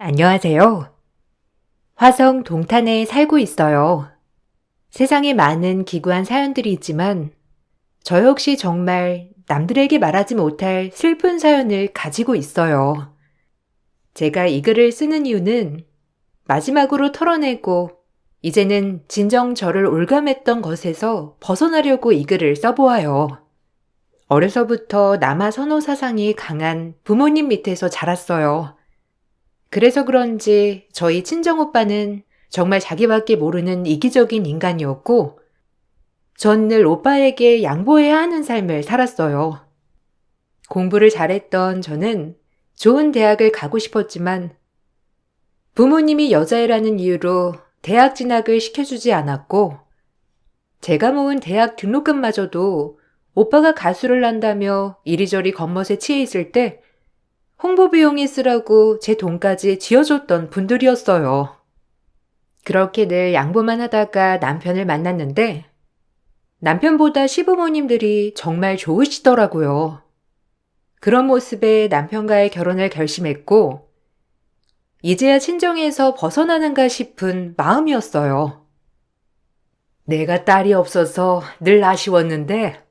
안녕하세요. 화성 동탄에 살고 있어요. 세상에 많은 기구한 사연들이 있지만 저 역시 정말 남들에게 말하지 못할 슬픈 사연을 가지고 있어요. 제가 이 글을 쓰는 이유는 마지막으로 털어내고 이제는 진정 저를 올감했던 것에서 벗어나려고 이 글을 써보아요. 어려서부터 남아 선호 사상이 강한 부모님 밑에서 자랐어요. 그래서 그런지 저희 친정오빠는 정말 자기밖에 모르는 이기적인 인간이었고 전 늘 오빠에게 양보해야 하는 삶을 살았어요. 공부를 잘했던 저는 좋은 대학을 가고 싶었지만 부모님이 여자애라는 이유로 대학 진학을 시켜주지 않았고 제가 모은 대학 등록금마저도 오빠가 가수를 한다며 이리저리 겉멋에 치여 있을 때 홍보 비용에 쓰라고 제 돈까지 쥐어줬던 분들이었어요. 그렇게 늘 양보만 하다가 남편을 만났는데 남편보다 시부모님들이 정말 좋으시더라고요. 그런 모습에 남편과의 결혼을 결심했고 이제야 친정에서 벗어나는가 싶은 마음이었어요. 내가 딸이 없어서 늘 아쉬웠는데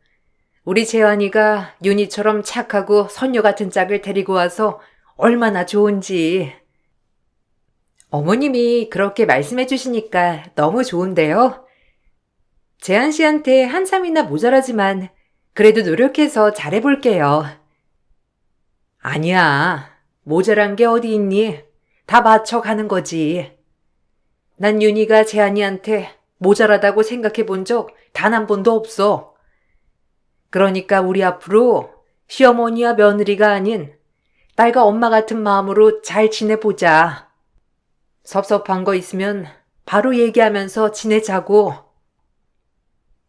우리 재환이가 윤희처럼 착하고 선녀 같은 짝을 데리고 와서 얼마나 좋은지. 어머님이 그렇게 말씀해 주시니까 너무 좋은데요. 재한 씨한테 한참이나 모자라지만 그래도 노력해서 잘해볼게요. 아니야. 모자란 게 어디 있니? 다 맞춰가는 거지. 난 윤희가 재한이한테 모자라다고 생각해 본 적 단 한 번도 없어. 그러니까 우리 앞으로 시어머니와 며느리가 아닌 딸과 엄마 같은 마음으로 잘 지내보자. 섭섭한 거 있으면 바로 얘기하면서 지내자고.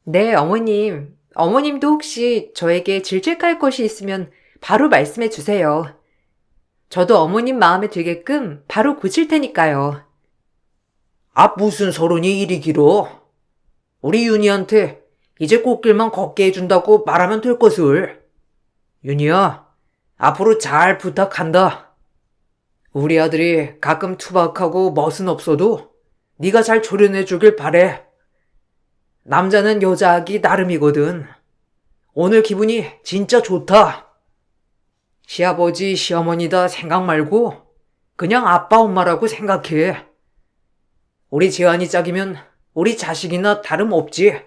네, 어머님. 어머님도 혹시 저에게 질책할 것이 있으면 바로 말씀해 주세요. 저도 어머님 마음에 들게끔 바로 고칠 테니까요. 아, 무슨 서론이 이리 길어? 우리 윤희한테 이제 꽃길만 걷게 해준다고 말하면 될 것을. 윤희야, 앞으로 잘 부탁한다. 우리 아들이 가끔 투박하고 멋은 없어도 네가 잘 조련해 주길 바래. 남자는 여자하기 나름이거든. 오늘 기분이 진짜 좋다. 시아버지, 시어머니다 생각 말고 그냥 아빠, 엄마라고 생각해. 우리 재환이 짝이면 우리 자식이나 다름없지.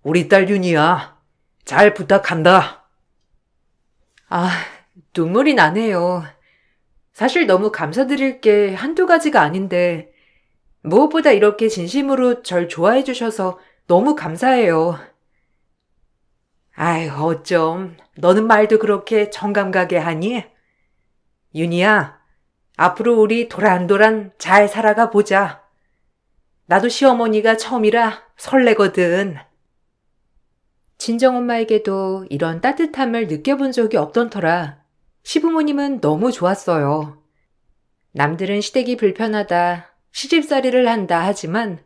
우리 딸 윤희야, 잘 부탁한다. 아, 눈물이 나네요. 사실 너무 감사드릴 게 한두 가지가 아닌데 무엇보다 이렇게 진심으로 절 좋아해 주셔서 너무 감사해요. 아이, 어쩜 너는 말도 그렇게 정감 가게 하니? 윤희야, 앞으로 우리 도란도란 잘 살아가 보자. 나도 시어머니가 처음이라 설레거든. 친정엄마에게도 이런 따뜻함을 느껴본 적이 없던 터라 시부모님은 너무 좋았어요. 남들은 시댁이 불편하다, 시집살이를 한다 하지만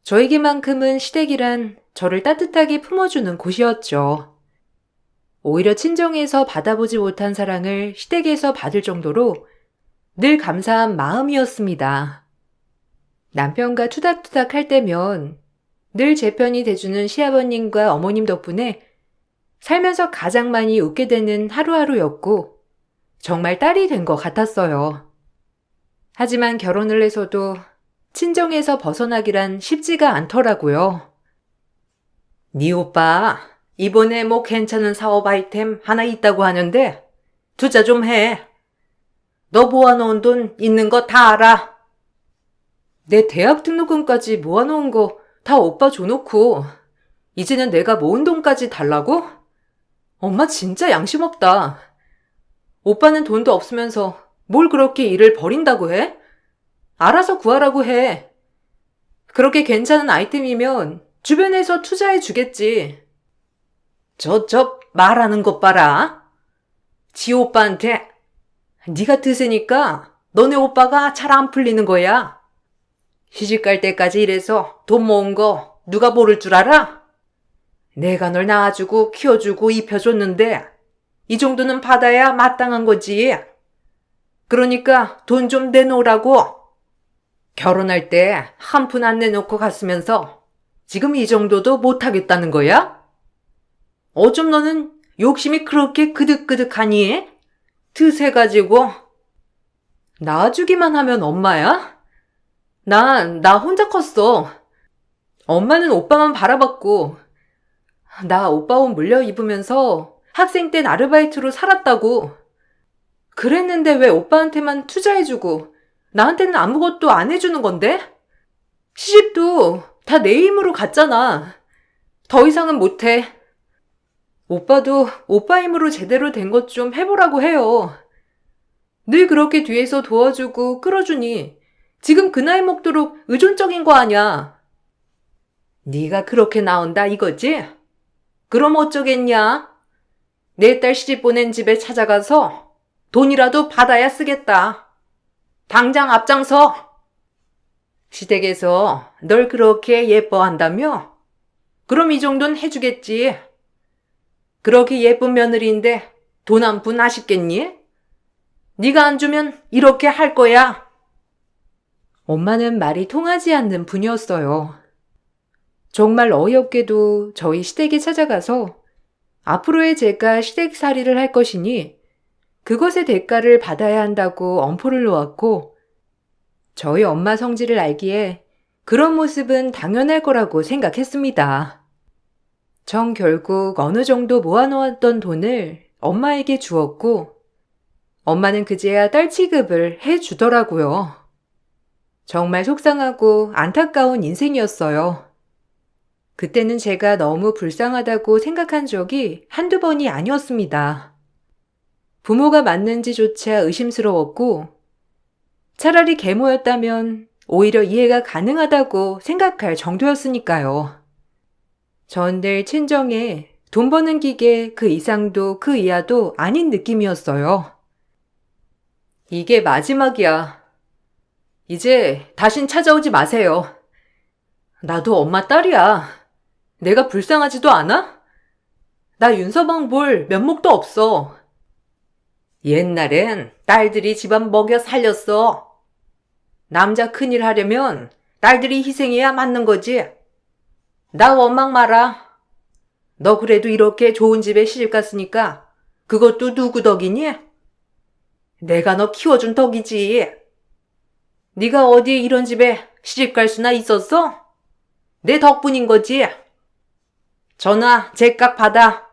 저에게만큼은 시댁이란 저를 따뜻하게 품어주는 곳이었죠. 오히려 친정에서 받아보지 못한 사랑을 시댁에서 받을 정도로 늘 감사한 마음이었습니다. 남편과 투닥투닥 할 때면 늘 제 편이 돼주는 시아버님과 어머님 덕분에 살면서 가장 많이 웃게 되는 하루하루였고 정말 딸이 된 것 같았어요. 하지만 결혼을 해서도 친정에서 벗어나기란 쉽지가 않더라고요. 네 오빠, 이번에 뭐 괜찮은 사업 아이템 하나 있다고 하는데 투자 좀 해. 너 모아놓은 돈 있는 거 다 알아. 내 대학 등록금까지 모아놓은 거 다 오빠 줘놓고 이제는 내가 모은 돈까지 달라고? 엄마 진짜 양심 없다. 오빠는 돈도 없으면서 뭘 그렇게 일을 버린다고 해? 알아서 구하라고 해. 그렇게 괜찮은 아이템이면 주변에서 투자해 주겠지. 말하는 것 봐라. 지 오빠한테 네가 드세니까 너네 오빠가 잘 안 풀리는 거야. 시집갈 때까지 일해서 돈 모은 거 누가 모를 줄 알아? 내가 널 낳아주고 키워주고 입혀줬는데 이 정도는 받아야 마땅한 거지. 그러니까 돈 좀 내놓으라고. 결혼할 때 한 푼 안 내놓고 갔으면서 지금 이 정도도 못하겠다는 거야? 어쩜 너는 욕심이 그렇게 그득그득하니? 드세가지고. 낳아주기만 하면 엄마야? 나 혼자 컸어. 엄마는 오빠만 바라봤고, 나 오빠 옷 물려 입으면서 학생 땐 아르바이트로 살았다고. 그랬는데 왜 오빠한테만 투자해주고 나한테는 아무것도 안 해주는 건데? 시집도 다 내 힘으로 갔잖아. 더 이상은 못해. 오빠도 오빠 힘으로 제대로 된 것 좀 해보라고 해요. 늘 그렇게 뒤에서 도와주고 끌어주니 지금 그 나이 먹도록 의존적인 거 아냐. 네가 그렇게 나온다 이거지? 그럼 어쩌겠냐? 내 딸 시집 보낸 집에 찾아가서 돈이라도 받아야 쓰겠다. 당장 앞장서. 시댁에서 널 그렇게 예뻐한다며? 그럼 이 정도는 해주겠지. 그렇게 예쁜 며느리인데 돈 한 푼 아쉽겠니? 네가 안 주면 이렇게 할 거야. 엄마는 말이 통하지 않는 분이었어요. 정말 어이없게도 저희 시댁에 찾아가서 앞으로의 제가 시댁살이를 할 것이니 그것의 대가를 받아야 한다고 엄포를 놓았고, 저희 엄마 성질을 알기에 그런 모습은 당연할 거라고 생각했습니다. 전 결국 어느 정도 모아놓았던 돈을 엄마에게 주었고, 엄마는 그제야 딸 취급을 해주더라고요. 정말 속상하고 안타까운 인생이었어요. 그때는 제가 너무 불쌍하다고 생각한 적이 한두 번이 아니었습니다. 부모가 맞는지조차 의심스러웠고, 차라리 계모였다면 오히려 이해가 가능하다고 생각할 정도였으니까요. 전 늘 친정에 돈 버는 기계 그 이상도 그 이하도 아닌 느낌이었어요. 이게 마지막이야. 이제 다신 찾아오지 마세요. 나도 엄마 딸이야. 내가 불쌍하지도 않아? 나 윤서방 볼 면목도 없어. 옛날엔 딸들이 집안 먹여 살렸어. 남자 큰일 하려면 딸들이 희생해야 맞는 거지. 나 원망 마라. 너 그래도 이렇게 좋은 집에 시집 갔으니까 그것도 누구 덕이니? 내가 너 키워준 덕이지. 네가 어디 이런 집에 시집 갈 수나 있었어? 내 덕분인 거지. 전화 제깍 받아.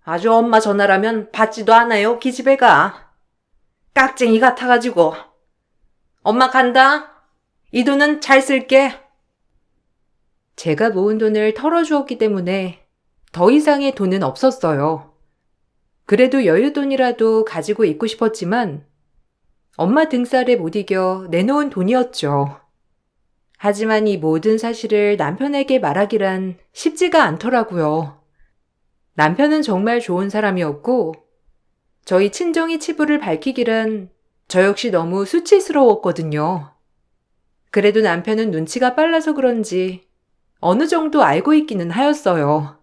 아주 엄마 전화라면 받지도 않아요. 기집애 가. 깍쟁이 같아가지고. 엄마 간다. 이 돈은 잘 쓸게. 제가 모은 돈을 털어주었기 때문에 더 이상의 돈은 없었어요. 그래도 여윳돈이라도 가지고 있고 싶었지만 엄마 등살에 못 이겨 내놓은 돈이었죠. 하지만 이 모든 사실을 남편에게 말하기란 쉽지가 않더라고요. 남편은 정말 좋은 사람이었고 저희 친정의 치부를 밝히기란 저 역시 너무 수치스러웠거든요. 그래도 남편은 눈치가 빨라서 그런지 어느 정도 알고 있기는 하였어요.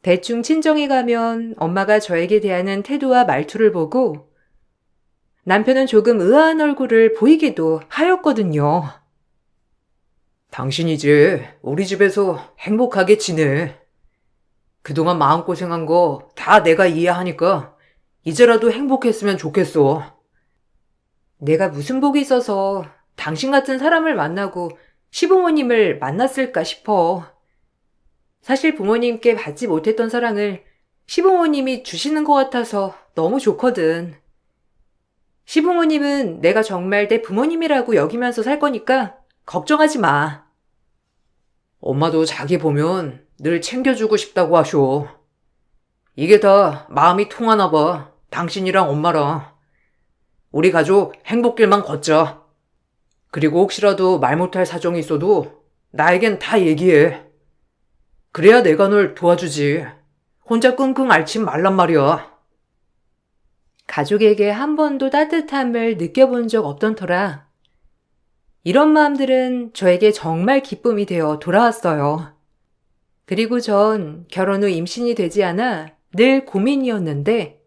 대충 친정에 가면 엄마가 저에게 대하는 태도와 말투를 보고 남편은 조금 의아한 얼굴을 보이기도 하였거든요. 당신 이제 우리 집에서 행복하게 지내. 그동안 마음고생한 거 다 내가 이해하니까 이제라도 행복했으면 좋겠어. 내가 무슨 복이 있어서 당신 같은 사람을 만나고 시부모님을 만났을까 싶어. 사실 부모님께 받지 못했던 사랑을 시부모님이 주시는 것 같아서 너무 좋거든. 시부모님은 내가 정말 내 부모님이라고 여기면서 살 거니까 걱정하지 마. 엄마도 자기 보면 늘 챙겨주고 싶다고 하쇼. 이게 다 마음이 통하나 봐. 당신이랑 엄마랑. 우리 가족 행복길만 걷자. 그리고 혹시라도 말 못할 사정이 있어도 나에겐 다 얘기해. 그래야 내가 널 도와주지. 혼자 끙끙 앓지 말란 말이야. 가족에게 한 번도 따뜻함을 느껴본 적 없던 터라 이런 마음들은 저에게 정말 기쁨이 되어 돌아왔어요. 그리고 전 결혼 후 임신이 되지 않아 늘 고민이었는데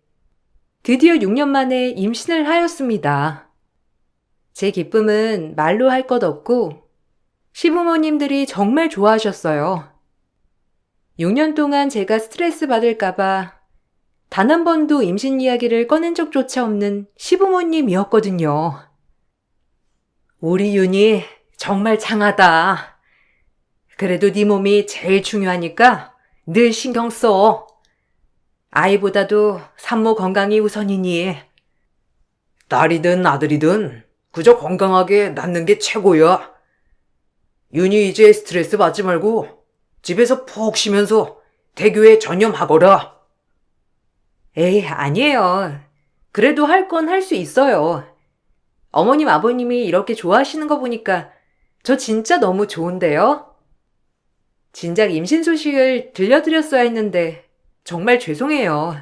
드디어 6년 만에 임신을 하였습니다. 제 기쁨은 말로 할 것 없고 시부모님들이 정말 좋아하셨어요. 6년 동안 제가 스트레스 받을까봐 단 한 번도 임신 이야기를 꺼낸 적조차 없는 시부모님이었거든요. 우리 윤이 정말 장하다. 그래도 네 몸이 제일 중요하니까 늘 신경 써. 아이보다도 산모 건강이 우선이니. 딸이든 아들이든 그저 건강하게 낳는 게 최고야. 윤희 이제 스트레스 받지 말고 집에서 푹 쉬면서 대교에 전념하거라. 에이, 아니에요. 그래도 할 건 할 수 있어요. 어머님, 아버님이 이렇게 좋아하시는 거 보니까 저 진짜 너무 좋은데요? 진작 임신 소식을 들려드렸어야 했는데 정말 죄송해요.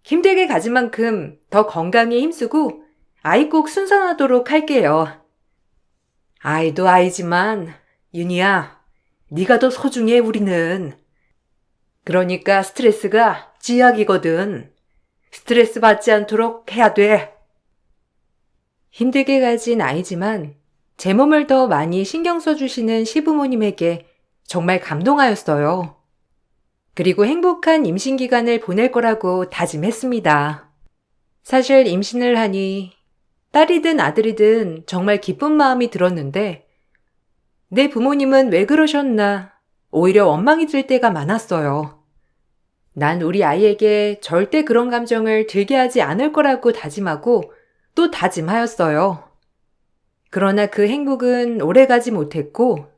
힘들게 가진 만큼 더 건강에 힘쓰고 아이 꼭 순산하도록 할게요. 아이도 아이지만 윤희야, 네가 더 소중해 우리는. 그러니까 스트레스가 찌약이거든. 스트레스 받지 않도록 해야 돼. 힘들게 가진 아이지만 제 몸을 더 많이 신경 써주시는 시부모님에게 정말 감동하였어요. 그리고 행복한 임신 기간을 보낼 거라고 다짐했습니다. 사실 임신을 하니 딸이든 아들이든 정말 기쁜 마음이 들었는데 내 부모님은 왜 그러셨나 오히려 원망이 들 때가 많았어요. 난 우리 아이에게 절대 그런 감정을 들게 하지 않을 거라고 다짐하고 또 다짐하였어요. 그러나 그 행복은 오래가지 못했고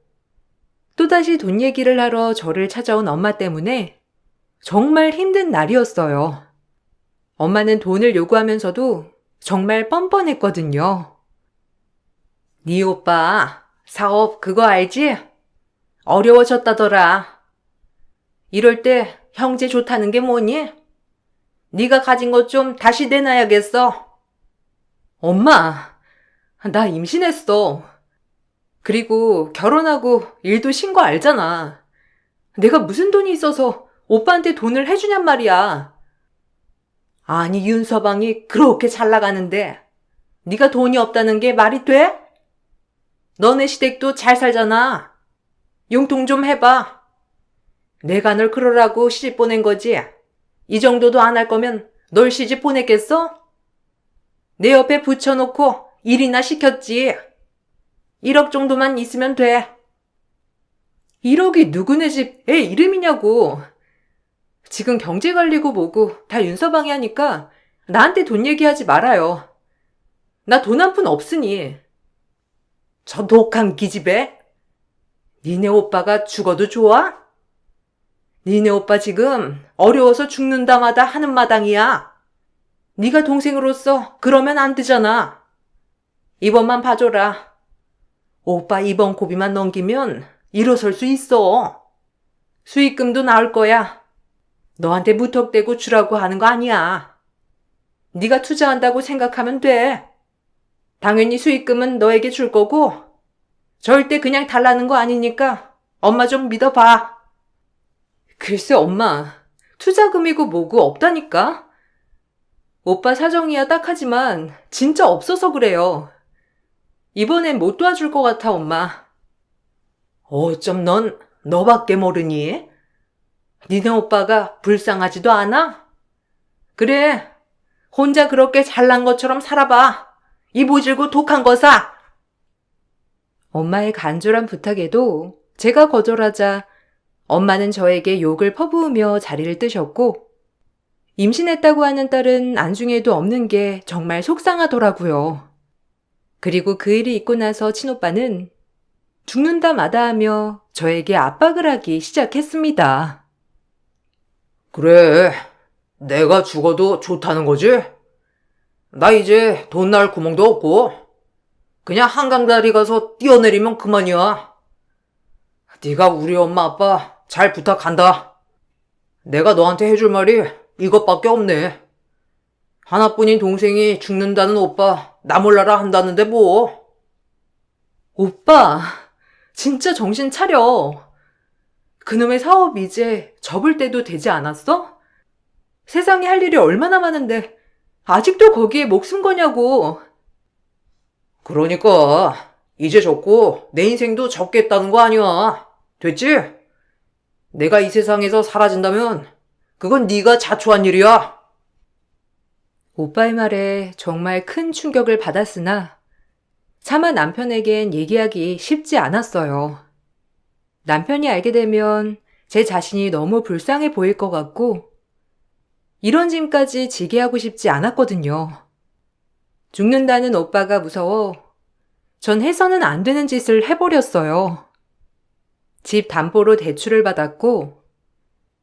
또다시 돈 얘기를 하러 저를 찾아온 엄마 때문에 정말 힘든 날이었어요. 엄마는 돈을 요구하면서도 정말 뻔뻔했거든요. 네 오빠 사업 그거 알지? 어려워졌다더라. 이럴 때 형제 좋다는 게 뭐니? 네가 가진 것 좀 다시 내놔야겠어. 엄마, 나 임신했어. 그리고 결혼하고 일도 쉰 거 알잖아. 내가 무슨 돈이 있어서 오빠한테 돈을 해주냔 말이야. 아니 윤서방이 그렇게 잘 나가는데 네가 돈이 없다는 게 말이 돼? 너네 시댁도 잘 살잖아. 용통 좀 해봐. 내가 널 그러라고 시집 보낸 거지. 이 정도도 안 할 거면 널 시집 보냈겠어? 내 옆에 붙여놓고 일이나 시켰지. 1억 정도만 있으면 돼. 1억이 누구네 집 애 이름이냐고. 지금 경제관리고 뭐고 다 윤서방이 하니까 나한테 돈 얘기하지 말아요. 나 돈 한 푼 없으니. 저 독한 기집애? 니네 오빠가 죽어도 좋아? 니네 오빠 지금 어려워서 죽는다마다 하는 마당이야. 네가 동생으로서 그러면 안 되잖아. 이번만 봐줘라. 오빠 이번 고비만 넘기면 일어설 수 있어. 수익금도 나올 거야. 너한테 무턱대고 주라고 하는 거 아니야. 네가 투자한다고 생각하면 돼. 당연히 수익금은 너에게 줄 거고 절대 그냥 달라는 거 아니니까 엄마 좀 믿어봐. 글쎄 엄마, 투자금이고 뭐고 없다니까? 오빠 사정이야 딱하지만 진짜 없어서 그래요. 이번엔 못 도와줄 것 같아 엄마. 어쩜 넌 너밖에 모르니? 니네 오빠가 불쌍하지도 않아? 그래, 혼자 그렇게 잘난 것처럼 살아봐. 이 모질고 독한 거사. 엄마의 간절한 부탁에도 제가 거절하자 엄마는 저에게 욕을 퍼부으며 자리를 뜨셨고 임신했다고 하는 딸은 안중에도 없는 게 정말 속상하더라고요. 그리고 그 일이 있고 나서 친오빠는 죽는다 마다하며 저에게 압박을 하기 시작했습니다. 그래, 내가 죽어도 좋다는 거지? 나 이제 돈 날 구멍도 없고 그냥 한강다리 가서 뛰어내리면 그만이야. 네가 우리 엄마 아빠 잘 부탁한다. 내가 너한테 해줄 말이 이것밖에 없네. 하나뿐인 동생이 죽는다는 오빠 나 몰라라 한다는데 뭐. 오빠, 진짜 정신 차려. 그놈의 사업 이제 접을 때도 되지 않았어? 세상에 할 일이 얼마나 많은데 아직도 거기에 목숨 거냐고. 그러니까 이제 적고 내 인생도 적겠다는 거 아니야. 됐지? 내가 이 세상에서 사라진다면 그건 네가 자초한 일이야. 오빠의 말에 정말 큰 충격을 받았으나 차마 남편에겐 얘기하기 쉽지 않았어요. 남편이 알게 되면 제 자신이 너무 불쌍해 보일 것 같고 이런 짐까지 지게 하고 싶지 않았거든요. 죽는다는 오빠가 무서워 전 해서는 안 되는 짓을 해버렸어요. 집 담보로 대출을 받았고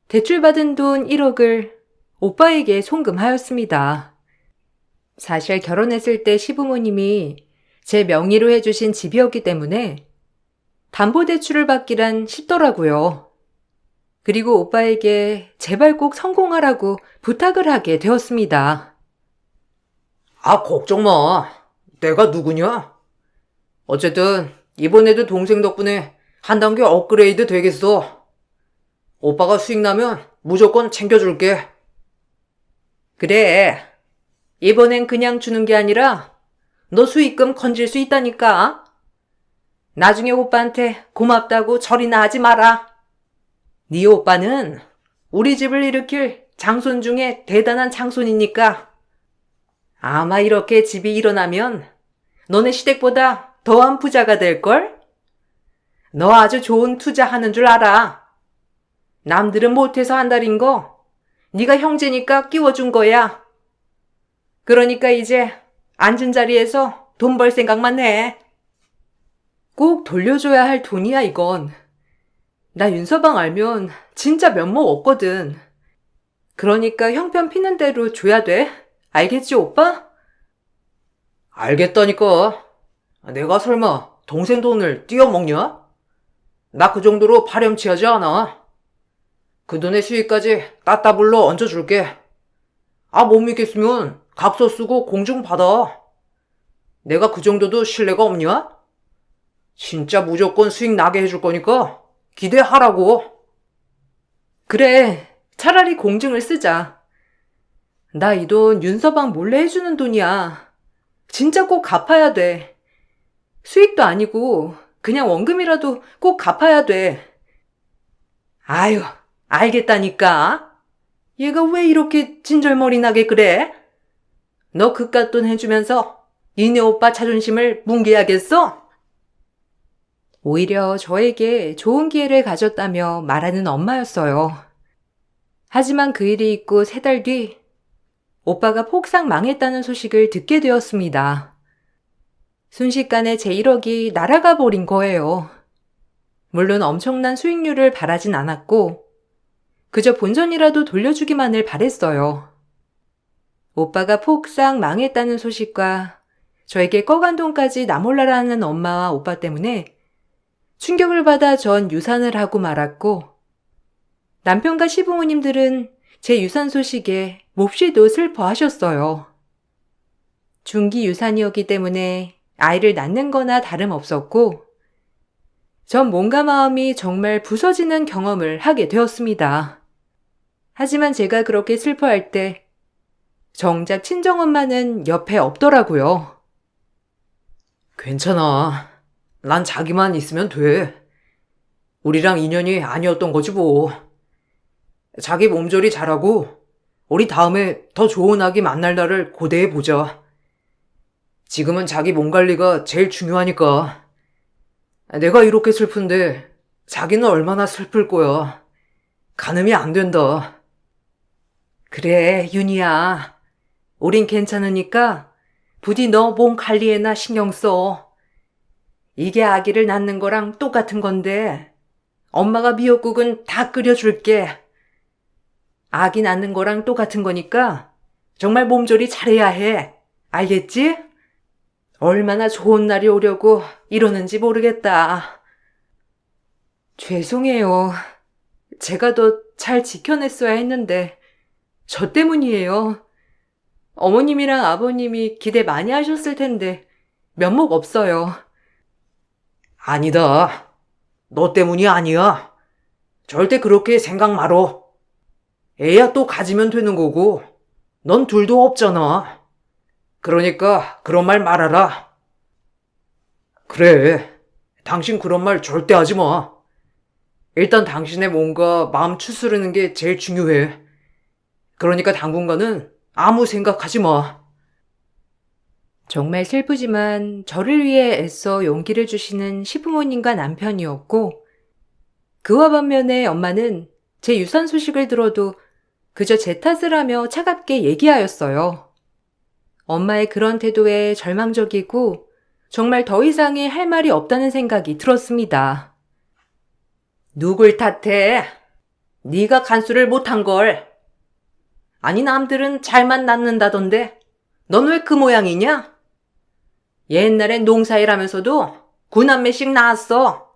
대출받은 돈 1억을 오빠에게 송금하였습니다. 사실 결혼했을 때 시부모님이 제 명의로 해주신 집이었기 때문에 담보대출을 받기란 쉽더라고요. 그리고 오빠에게 제발 꼭 성공하라고 부탁을 하게 되었습니다. 아, 걱정 마. 내가 누구냐? 어쨌든 이번에도 동생 덕분에 한 단계 업그레이드 되겠어. 오빠가 수익 나면 무조건 챙겨줄게. 그래. 이번엔 그냥 주는 게 아니라 너 수익금 건질 수 있다니까. 나중에 오빠한테 고맙다고 절이나 하지 마라. 네 오빠는 우리 집을 일으킬 장손 중에 대단한 장손이니까 아마 이렇게 집이 일어나면 너네 시댁보다 더한 부자가 될걸? 너 아주 좋은 투자하는 줄 알아. 남들은 못해서 한달인 거 네가 형제니까 끼워준 거야. 그러니까 이제 앉은 자리에서 돈 벌 생각만 해. 꼭 돌려줘야 할 돈이야 이건. 나 윤서방 알면 진짜 면목 없거든. 그러니까 형편 피는 대로 줘야 돼. 알겠지 오빠? 알겠다니까. 내가 설마 동생 돈을 띄어먹냐? 나 그 정도로 파렴치하지 않아. 그 돈의 수익까지 따따블로 얹어줄게. 아, 못 믿겠으면 각서 쓰고 공증 받아. 내가 그 정도도 신뢰가 없냐? 진짜 무조건 수익 나게 해줄 거니까 기대하라고. 그래, 차라리 공증을 쓰자. 나 이 돈 윤서방 몰래 해주는 돈이야. 진짜 꼭 갚아야 돼. 수익도 아니고 그냥 원금이라도 꼭 갚아야 돼. 아유, 알겠다니까. 얘가 왜 이렇게 진절머리 나게 그래? 너 그깟 돈 해주면서 니네 오빠 자존심을 뭉개야겠어? 오히려 저에게 좋은 기회를 가졌다며 말하는 엄마였어요. 하지만 그 일이 있고 3달 뒤 오빠가 폭삭 망했다는 소식을 듣게 되었습니다. 순식간에 제 1억이 날아가 버린 거예요. 물론 엄청난 수익률을 바라진 않았고 그저 본전이라도 돌려주기만을 바랬어요. 오빠가 폭삭 망했다는 소식과 저에게 꺼간 돈까지 나몰라라는 엄마와 오빠 때문에 충격을 받아 전 유산을 하고 말았고 남편과 시부모님들은 제 유산 소식에 몹시도 슬퍼하셨어요. 중기 유산이었기 때문에 아이를 낳는 거나 다름없었고 전 몸과 마음이 정말 부서지는 경험을 하게 되었습니다. 하지만 제가 그렇게 슬퍼할 때 정작 친정엄마는 옆에 없더라고요. 괜찮아. 난 자기만 있으면 돼. 우리랑 인연이 아니었던 거지 뭐. 자기 몸조리 잘하고 우리 다음에 더 좋은 아기 만날 날을 고대해 보자. 지금은 자기 몸 관리가 제일 중요하니까. 내가 이렇게 슬픈데 자기는 얼마나 슬플 거야. 가늠이 안 된다. 그래, 윤희야. 우린 괜찮으니까 부디 너 몸 관리에나 신경 써. 이게 아기를 낳는 거랑 똑같은 건데 엄마가 미역국은 다 끓여줄게. 아기 낳는 거랑 똑같은 거니까 정말 몸조리 잘해야 해. 알겠지? 얼마나 좋은 날이 오려고 이러는지 모르겠다. 죄송해요. 제가 더 잘 지켜냈어야 했는데 저 때문이에요. 어머님이랑 아버님이 기대 많이 하셨을 텐데 면목 없어요. 아니다. 너 때문이 아니야. 절대 그렇게 생각 말어. 애야 또 가지면 되는 거고 넌 둘도 없잖아. 그러니까 그런 말 말아라. 그래. 당신 그런 말 절대 하지 마. 일단 당신의 몸과 마음 추스르는 게 제일 중요해. 그러니까 당분간은 아무 생각하지 마. 정말 슬프지만 저를 위해 애써 용기를 주시는 시부모님과 남편이었고, 그와 반면에 엄마는 제 유산 소식을 들어도 그저 제 탓을 하며 차갑게 얘기하였어요. 엄마의 그런 태도에 절망적이고 정말 더 이상의 할 말이 없다는 생각이 들었습니다. 누굴 탓해? 네가 간수를 못한 걸. 아니 남들은 잘만 낳는다던데 넌 왜 그 모양이냐? 옛날엔 농사일하면서도 9남매씩 낳았어.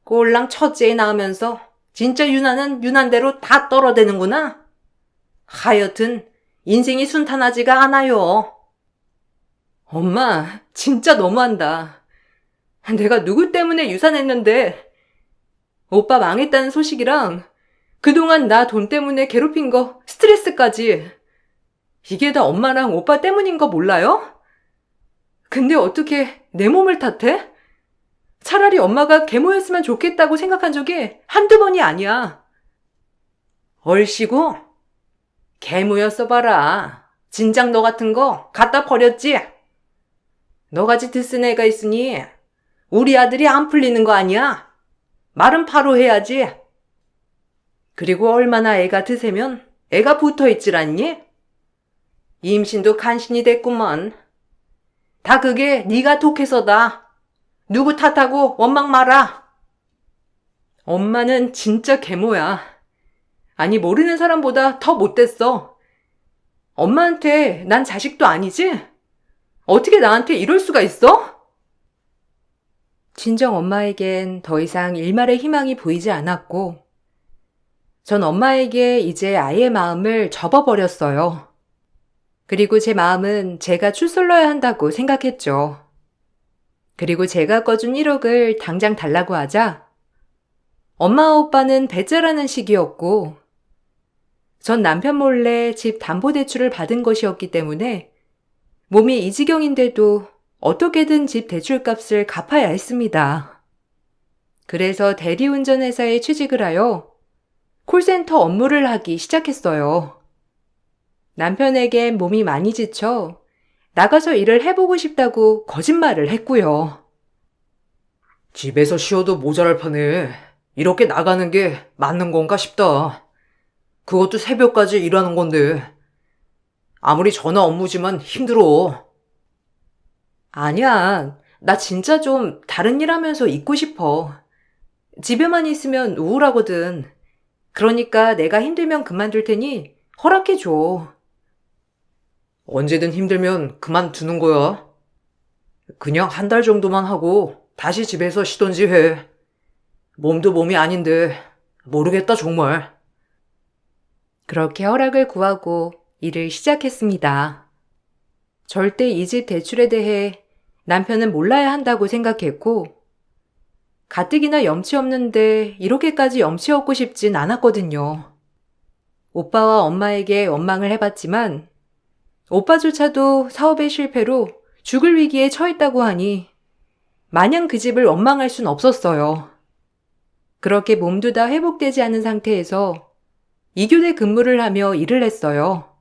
꼴랑 첫째에 낳으면서 진짜 유난은 유난대로 다 떨어대는구나. 하여튼 인생이 순탄하지가 않아요. 엄마, 진짜 너무한다. 내가 누구 때문에 유산했는데 오빠 망했다는 소식이랑 그동안 나 돈 때문에 괴롭힌 거 스트레스까지 이게 다 엄마랑 오빠 때문인 거 몰라요? 근데 어떻게 내 몸을 탓해? 차라리 엄마가 계모였으면 좋겠다고 생각한 적이 한두 번이 아니야. 얼씨구? 개무였어 봐라. 진작 너 같은 거 갖다 버렸지? 너같이 드쓴 애가 있으니 우리 아들이 안 풀리는 거 아니야? 말은 바로 해야지. 그리고 얼마나 애가 드세면 애가 붙어있질 않니? 임신도 간신히 됐구먼. 다 그게 네가 독해서다. 누구 탓하고 원망 마라. 엄마는 진짜 계모야. 아니, 모르는 사람보다 더 못됐어. 엄마한테 난 자식도 아니지? 어떻게 나한테 이럴 수가 있어? 친정 엄마에겐 더 이상 일말의 희망이 보이지 않았고, 전 엄마에게 이제 아이의 마음을 접어버렸어요. 그리고 제 마음은 제가 추슬러야 한다고 생각했죠. 그리고 제가 꺼준 1억을 당장 달라고 하자 엄마와 오빠는 배째라는 시기였고 전 남편 몰래 집 담보대출을 받은 것이었기 때문에 몸이 이 지경인데도 어떻게든 집 대출값을 갚아야 했습니다. 그래서 대리운전 회사에 취직을 하여 콜센터 업무를 하기 시작했어요. 남편에겐 몸이 많이 지쳐 나가서 일을 해보고 싶다고 거짓말을 했고요. 집에서 쉬어도 모자랄 판에 이렇게 나가는 게 맞는 건가 싶다. 그것도 새벽까지 일하는 건데. 아무리 전화 업무지만 힘들어. 아니야, 나 진짜 좀 다른 일 하면서 있고 싶어. 집에만 있으면 우울하거든. 그러니까 내가 힘들면 그만둘 테니 허락해줘. 언제든 힘들면 그만두는 거야. 그냥 한 달 정도만 하고 다시 집에서 쉬던지 해. 몸도 몸이 아닌데 모르겠다 정말. 그렇게 허락을 구하고 일을 시작했습니다. 절대 이 집 대출에 대해 남편은 몰라야 한다고 생각했고 가뜩이나 염치 없는데 이렇게까지 염치 없고 싶진 않았거든요. 오빠와 엄마에게 원망을 해봤지만 오빠조차도 사업의 실패로 죽을 위기에 처했다고 하니 마냥 그 집을 원망할 순 없었어요. 그렇게 몸도 다 회복되지 않은 상태에서 2교대 근무를 하며 일을 했어요.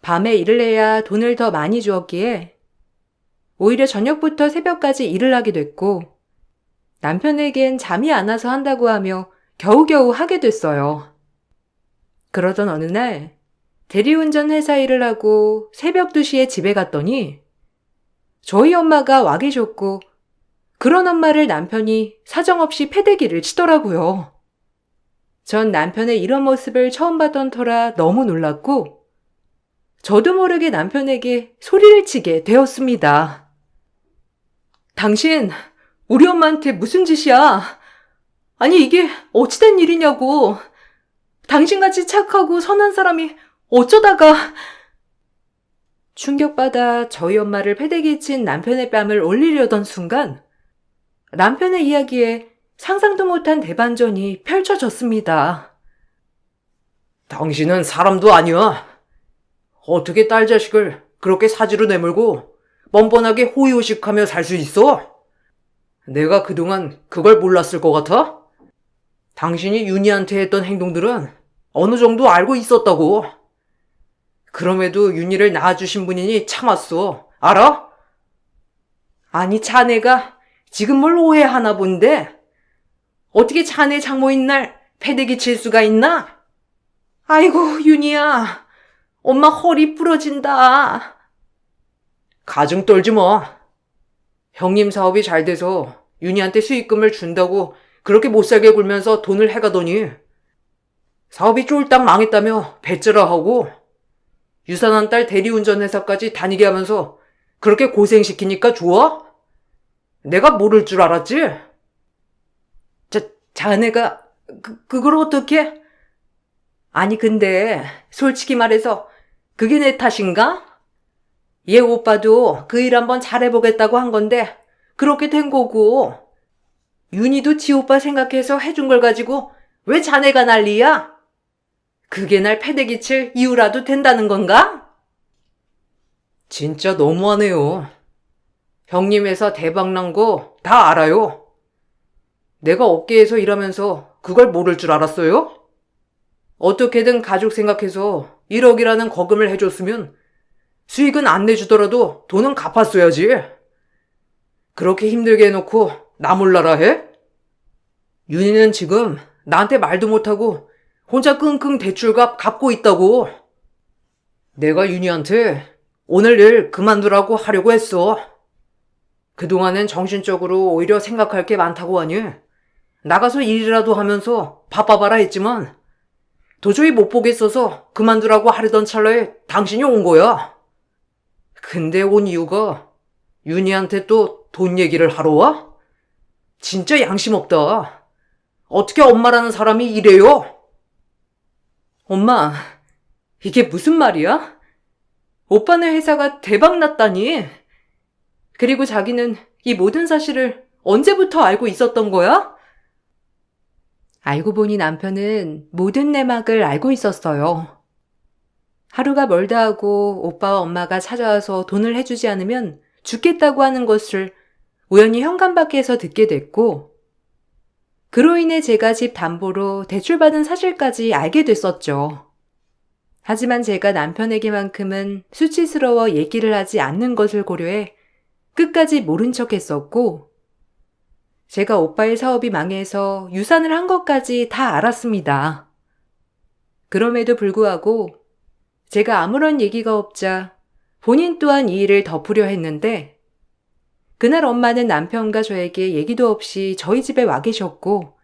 밤에 일을 해야 돈을 더 많이 주었기에 오히려 저녁부터 새벽까지 일을 하게 됐고 남편에겐 잠이 안 와서 한다고 하며 겨우겨우 하게 됐어요. 그러던 어느 날 대리운전 회사 일을 하고 새벽 2시에 집에 갔더니 저희 엄마가 와 계셨고 그런 엄마를 남편이 사정없이 패대기를 치더라고요. 전 남편의 이런 모습을 처음 봤던 터라 너무 놀랐고 저도 모르게 남편에게 소리를 치게 되었습니다. 당신 우리 엄마한테 무슨 짓이야? 아니 이게 어찌된 일이냐고. 당신같이 착하고 선한 사람이 어쩌다가. 충격받아 저희 엄마를 패대기에 친 남편의 뺨을 올리려던 순간 남편의 이야기에 상상도 못한 대반전이 펼쳐졌습니다. 당신은 사람도 아니야. 어떻게 딸 자식을 그렇게 사지로 내물고 뻔뻔하게 호의호식하며 살 수 있어? 내가 그동안 그걸 몰랐을 것 같아? 당신이 윤희한테 했던 행동들은 어느 정도 알고 있었다고. 그럼에도 윤희를 낳아주신 분이니 참았어. 알아? 아니, 자네가 지금 뭘 오해하나 본데? 어떻게 자네 장모인 날 패대기 칠 수가 있나? 아이고, 윤희야. 엄마 허리 부러진다. 가증 떨지 마. 형님 사업이 잘 돼서 윤희한테 수익금을 준다고 그렇게 못살게 굴면서 돈을 해가더니 사업이 쫄딱 망했다며 배째라하고 유산한 딸 대리운전 회사까지 다니게 하면서 그렇게 고생시키니까 좋아? 내가 모를 줄 알았지? 자네가 그걸 어떻게? 아니, 근데 솔직히 말해서 그게 내 탓인가? 얘 오빠도 그 일 한번 잘해보겠다고 한 건데 그렇게 된 거고, 윤희도 지 오빠 생각해서 해준 걸 가지고 왜 자네가 난리야? 그게 날 패대기 칠 이유라도 된다는 건가? 진짜 너무하네요. 형님 회사 대박난 거 다 알아요. 내가 업계에서 일하면서 그걸 모를 줄 알았어요? 어떻게든 가족 생각해서 1억이라는 거금을 해줬으면 수익은 안 내주더라도 돈은 갚았어야지. 그렇게 힘들게 해놓고 나 몰라라 해? 윤희는 지금 나한테 말도 못하고 혼자 끙끙 대출값 갚고 있다고. 내가 윤희한테 오늘 일 그만두라고 하려고 했어. 그동안엔 정신적으로 오히려 생각할 게 많다고 하니 나가서 일이라도 하면서 바빠봐라 했지만 도저히 못 보겠어서 그만두라고 하려던 찰나에 당신이 온 거야. 근데 온 이유가 윤희한테 또 돈 얘기를 하러 와? 진짜 양심 없다. 어떻게 엄마라는 사람이 이래요? 엄마, 이게 무슨 말이야? 오빠네 회사가 대박 났다니. 그리고 자기는 이 모든 사실을 언제부터 알고 있었던 거야? 알고 보니 남편은 모든 내막을 알고 있었어요. 하루가 멀다 하고 오빠와 엄마가 찾아와서 돈을 해주지 않으면 죽겠다고 하는 것을 우연히 현관밖에서 듣게 됐고, 그로 인해 제가 집 담보로 대출받은 사실까지 알게 됐었죠. 하지만 제가 남편에게만큼은 수치스러워 얘기를 하지 않는 것을 고려해 끝까지 모른 척 했었고, 제가 오빠의 사업이 망해서 유산을 한 것까지 다 알았습니다. 그럼에도 불구하고 제가 아무런 얘기가 없자 본인 또한 이 일을 덮으려 했는데, 그날 엄마는 남편과 저에게 얘기도 없이 저희 집에 와 계셨고,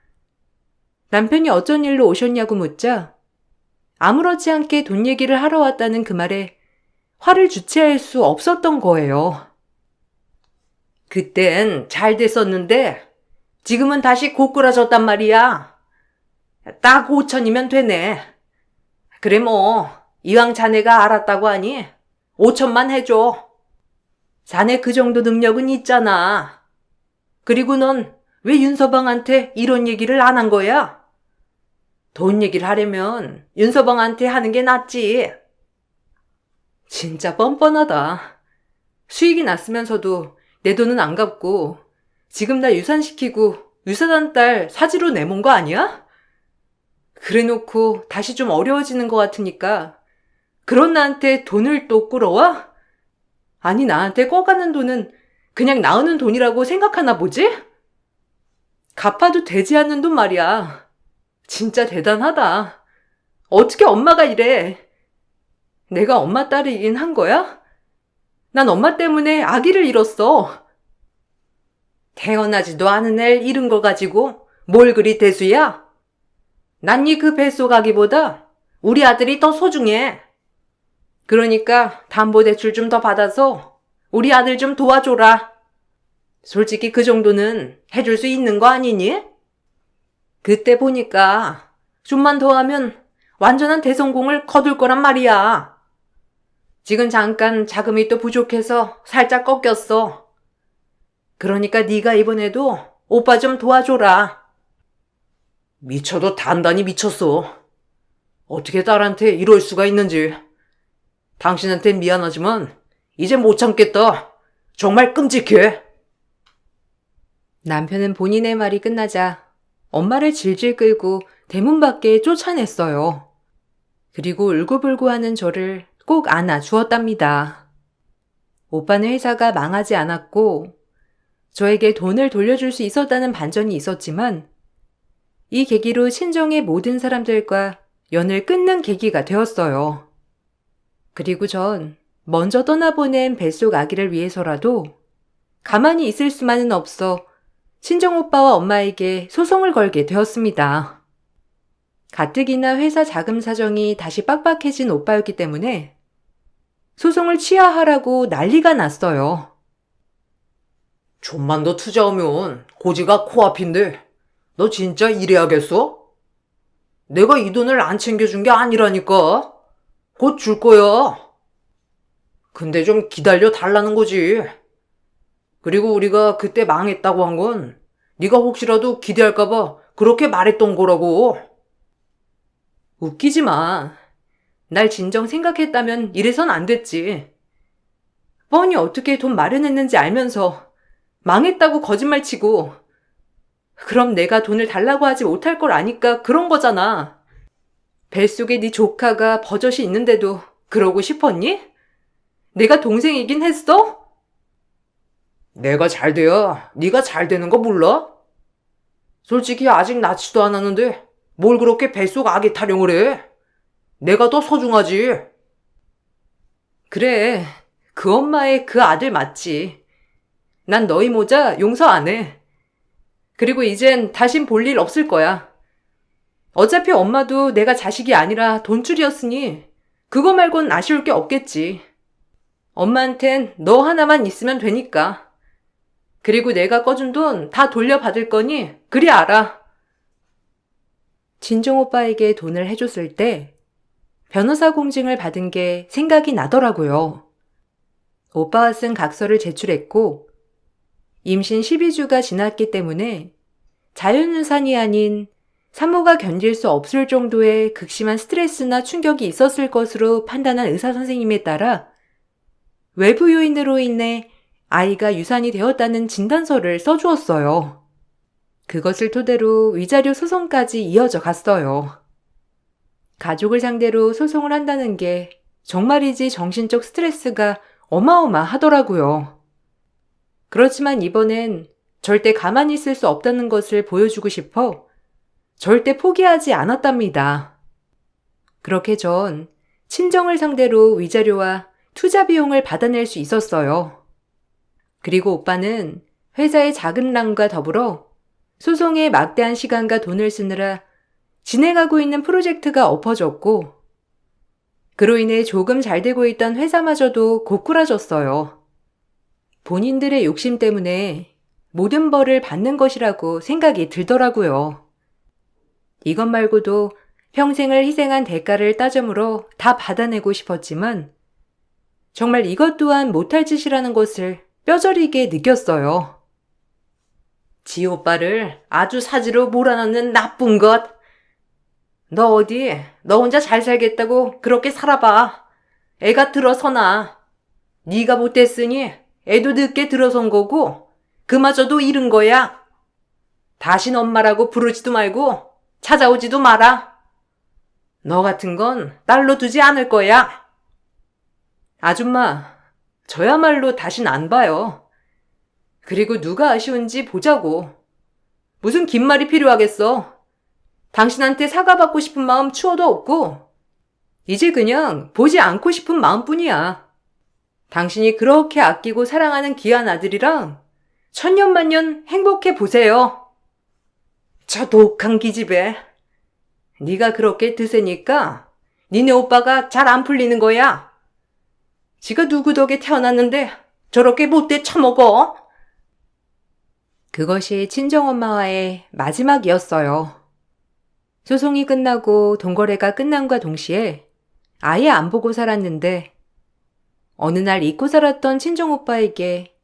남편이 어쩐 일로 오셨냐고 묻자 아무렇지 않게 돈 얘기를 하러 왔다는 그 말에 화를 주체할 수 없었던 거예요. 그땐 잘 됐었는데 지금은 다시 고꾸라졌단 말이야. 딱 5천이면 되네. 그래 뭐 이왕 자네가 알았다고 하니 5천만 해줘. 자네 그 정도 능력은 있잖아. 그리고 넌 왜 윤서방한테 이런 얘기를 안 한 거야? 돈 얘기를 하려면 윤서방한테 하는 게 낫지. 진짜 뻔뻔하다. 수익이 났으면서도 내 돈은 안 갚고 지금 나 유산시키고 유산한 딸 사지로 내몬 거 아니야? 그래놓고 다시 좀 어려워지는 것 같으니까 그런 나한테 돈을 또 끌어와? 아니, 나한테 꿔가는 돈은 그냥 나오는 돈이라고 생각하나 보지? 갚아도 되지 않는 돈 말이야. 진짜 대단하다. 어떻게 엄마가 이래? 내가 엄마 딸이긴 한 거야? 난 엄마 때문에 아기를 잃었어. 태어나지도 않은 애를 잃은 거 가지고 뭘 그리 대수야? 난 네 그 뱃속 아기보다 우리 아들이 더 소중해. 그러니까 담보대출 좀 더 받아서 우리 아들 좀 도와줘라. 솔직히 그 정도는 해줄 수 있는 거 아니니? 그때 보니까 좀만 더 하면 완전한 대성공을 거둘 거란 말이야. 지금 잠깐 자금이 또 부족해서 살짝 꺾였어. 그러니까 네가 이번에도 오빠 좀 도와줘라. 미쳐도 단단히 미쳤어. 어떻게 딸한테 이럴 수가 있는지. 당신한텐 미안하지만 이제 못 참겠다. 정말 끔찍해. 남편은 본인의 말이 끝나자 엄마를 질질 끌고 대문 밖에 쫓아냈어요. 그리고 울고불고 하는 저를 꼭 안아 주었답니다. 오빠는 회사가 망하지 않았고 저에게 돈을 돌려줄 수 있었다는 반전이 있었지만 이 계기로 친정의 모든 사람들과 연을 끊는 계기가 되었어요. 그리고 전 먼저 떠나보낸 뱃속 아기를 위해서라도 가만히 있을 수만은 없어 친정오빠와 엄마에게 소송을 걸게 되었습니다. 가뜩이나 회사 자금 사정이 다시 빡빡해진 오빠였기 때문에 소송을 취하하라고 난리가 났어요. 좀만 더 투자하면 고지가 코앞인데 너 진짜 이래야겠어? 내가 이 돈을 안 챙겨준 게 아니라니까. 곧 줄 거야. 근데 좀 기다려 달라는 거지. 그리고 우리가 그때 망했다고 한 건 네가 혹시라도 기대할까 봐 그렇게 말했던 거라고. 웃기지 마. 날 진정 생각했다면 이래선 안 됐지. 뻔히 어떻게 돈 마련했는지 알면서 망했다고 거짓말치고 그럼 내가 돈을 달라고 하지 못할 걸 아니까 그런 거잖아. 뱃속에 네 조카가 버젓이 있는데도 그러고 싶었니? 내가 동생이긴 했어? 내가 잘 돼야 네가 잘 되는 거 몰라? 솔직히 아직 낳지도 않았는데 뭘 그렇게 뱃속 아기 타령을 해? 내가 더 소중하지. 그래, 그 엄마의 그 아들 맞지. 난 너희 모자 용서 안 해. 그리고 이젠 다신 볼 일 없을 거야. 어차피 엄마도 내가 자식이 아니라 돈줄이었으니 그거 말곤 아쉬울 게 없겠지. 엄마한텐 너 하나만 있으면 되니까. 그리고 내가 꺼준 돈 다 돌려받을 거니 그리 알아. 친정오빠에게 돈을 해줬을 때 변호사 공증을 받은 게 생각이 나더라고요. 오빠가 쓴 각서를 제출했고 임신 12주가 지났기 때문에 자연유산이 아닌 산모가 견딜 수 없을 정도의 극심한 스트레스나 충격이 있었을 것으로 판단한 의사 선생님에 따라 외부 요인으로 인해 아이가 유산이 되었다는 진단서를 써주었어요. 그것을 토대로 위자료 소송까지 이어져 갔어요. 가족을 상대로 소송을 한다는 게 정말이지 정신적 스트레스가 어마어마하더라고요. 그렇지만 이번엔 절대 가만히 있을 수 없다는 것을 보여주고 싶어 절대 포기하지 않았답니다. 그렇게 전 친정을 상대로 위자료와 투자 비용을 받아낼 수 있었어요. 그리고 오빠는 회사의 자금난과 더불어 소송에 막대한 시간과 돈을 쓰느라 진행하고 있는 프로젝트가 엎어졌고 그로 인해 조금 잘 되고 있던 회사마저도 고꾸라졌어요. 본인들의 욕심 때문에 모든 벌을 받는 것이라고 생각이 들더라고요. 이것 말고도 평생을 희생한 대가를 따져물어 다 받아내고 싶었지만 정말 이것 또한 못할 짓이라는 것을 뼈저리게 느꼈어요. 지 오빠를 아주 사지로 몰아넣는 나쁜 것. 너 어디 너 혼자 잘 살겠다고 그렇게 살아봐. 애가 들어서나. 네가 못됐으니 애도 늦게 들어선 거고 그마저도 잃은 거야. 다신 엄마라고 부르지도 말고 찾아오지도 마라. 너 같은 건 딸로 두지 않을 거야. 아줌마, 저야말로 다신 안 봐요. 그리고 누가 아쉬운지 보자고. 무슨 긴 말이 필요하겠어. 당신한테 사과받고 싶은 마음 추워도 없고 이제 그냥 보지 않고 싶은 마음뿐이야. 당신이 그렇게 아끼고 사랑하는 귀한 아들이랑 천년만년 행복해 보세요. 저 독한 기집애. 네가 그렇게 드세니까 니네 오빠가 잘 안 풀리는 거야. 지가 누구 덕에 태어났는데 저렇게 못돼 처먹어. 그것이 친정엄마와의 마지막이었어요. 소송이 끝나고 돈거래가 끝남과 동시에 아예 안 보고 살았는데 어느 날 잊고 살았던 친정오빠에게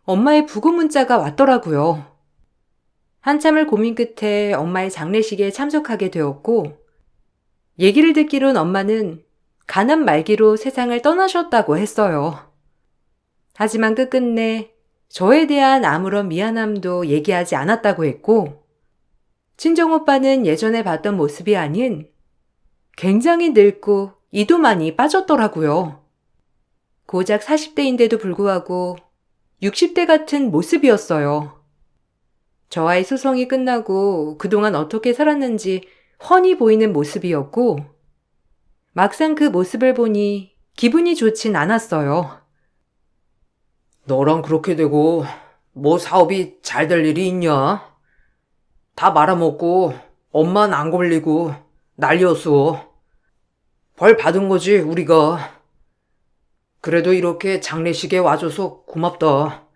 엄마의 부고 문자가 왔더라고요. 한참을 고민 끝에 엄마의 장례식에 참석하게 되었고 얘기를 듣기론 엄마는 가난 말기로 세상을 떠나셨다고 했어요. 하지만 끝끝내 저에 대한 아무런 미안함도 얘기하지 않았다고 했고, 친정오빠는 예전에 봤던 모습이 아닌 굉장히 늙고 이도 많이 빠졌더라고요. 고작 40대인데도 불구하고 60대 같은 모습이었어요. 저와의 소송이 끝나고 그동안 어떻게 살았는지 훤히 보이는 모습이었고, 막상 그 모습을 보니 기분이 좋진 않았어요. 너랑 그렇게 되고 뭐 사업이 잘 될 일이 있냐? 다 말아먹고 엄만 안 걸리고 난리였어. 벌 받은 거지 우리가. 그래도 이렇게 장례식에 와줘서 고맙다.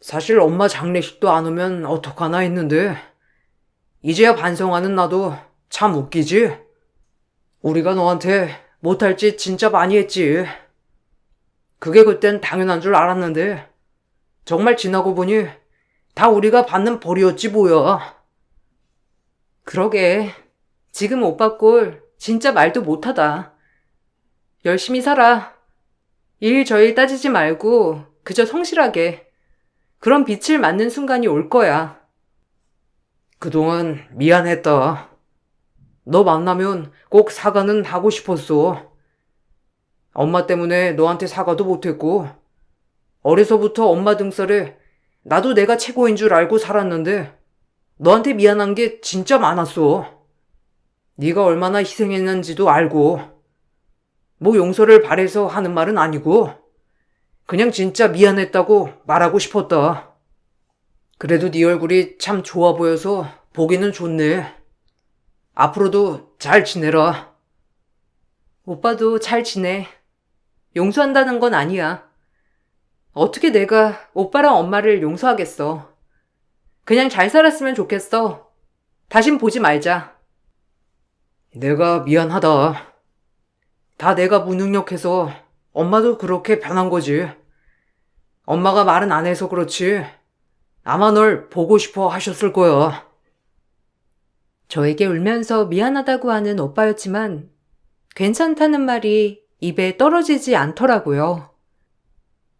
사실 엄마 장례식도 안 오면 어떡하나 했는데 이제야 반성하는 나도 참 웃기지? 우리가 너한테 못할 짓 진짜 많이 했지. 그게 그땐 당연한 줄 알았는데 정말 지나고 보니 다 우리가 받는 벌이었지 뭐야. 그러게, 지금 오빠 꼴 진짜 말도 못하다. 열심히 살아. 일 저일 따지지 말고 그저 성실하게. 그런 빛을 맞는 순간이 올 거야. 그동안 미안했다. 너 만나면 꼭 사과는 하고 싶었어. 엄마 때문에 너한테 사과도 못했고 어려서부터 엄마 등살에 나도 내가 최고인 줄 알고 살았는데 너한테 미안한 게 진짜 많았어. 네가 얼마나 희생했는지도 알고 뭐 용서를 바래서 하는 말은 아니고 그냥 진짜 미안했다고 말하고 싶었다. 그래도 네 얼굴이 참 좋아 보여서 보기는 좋네. 앞으로도 잘 지내라. 오빠도 잘 지내. 용서한다는 건 아니야. 어떻게 내가 오빠랑 엄마를 용서하겠어. 그냥 잘 살았으면 좋겠어. 다신 보지 말자. 내가 미안하다. 다 내가 무능력해서 엄마도 그렇게 변한 거지. 엄마가 말은 안 해서 그렇지. 아마 널 보고 싶어 하셨을 거야. 저에게 울면서 미안하다고 하는 오빠였지만 괜찮다는 말이 입에 떨어지지 않더라고요.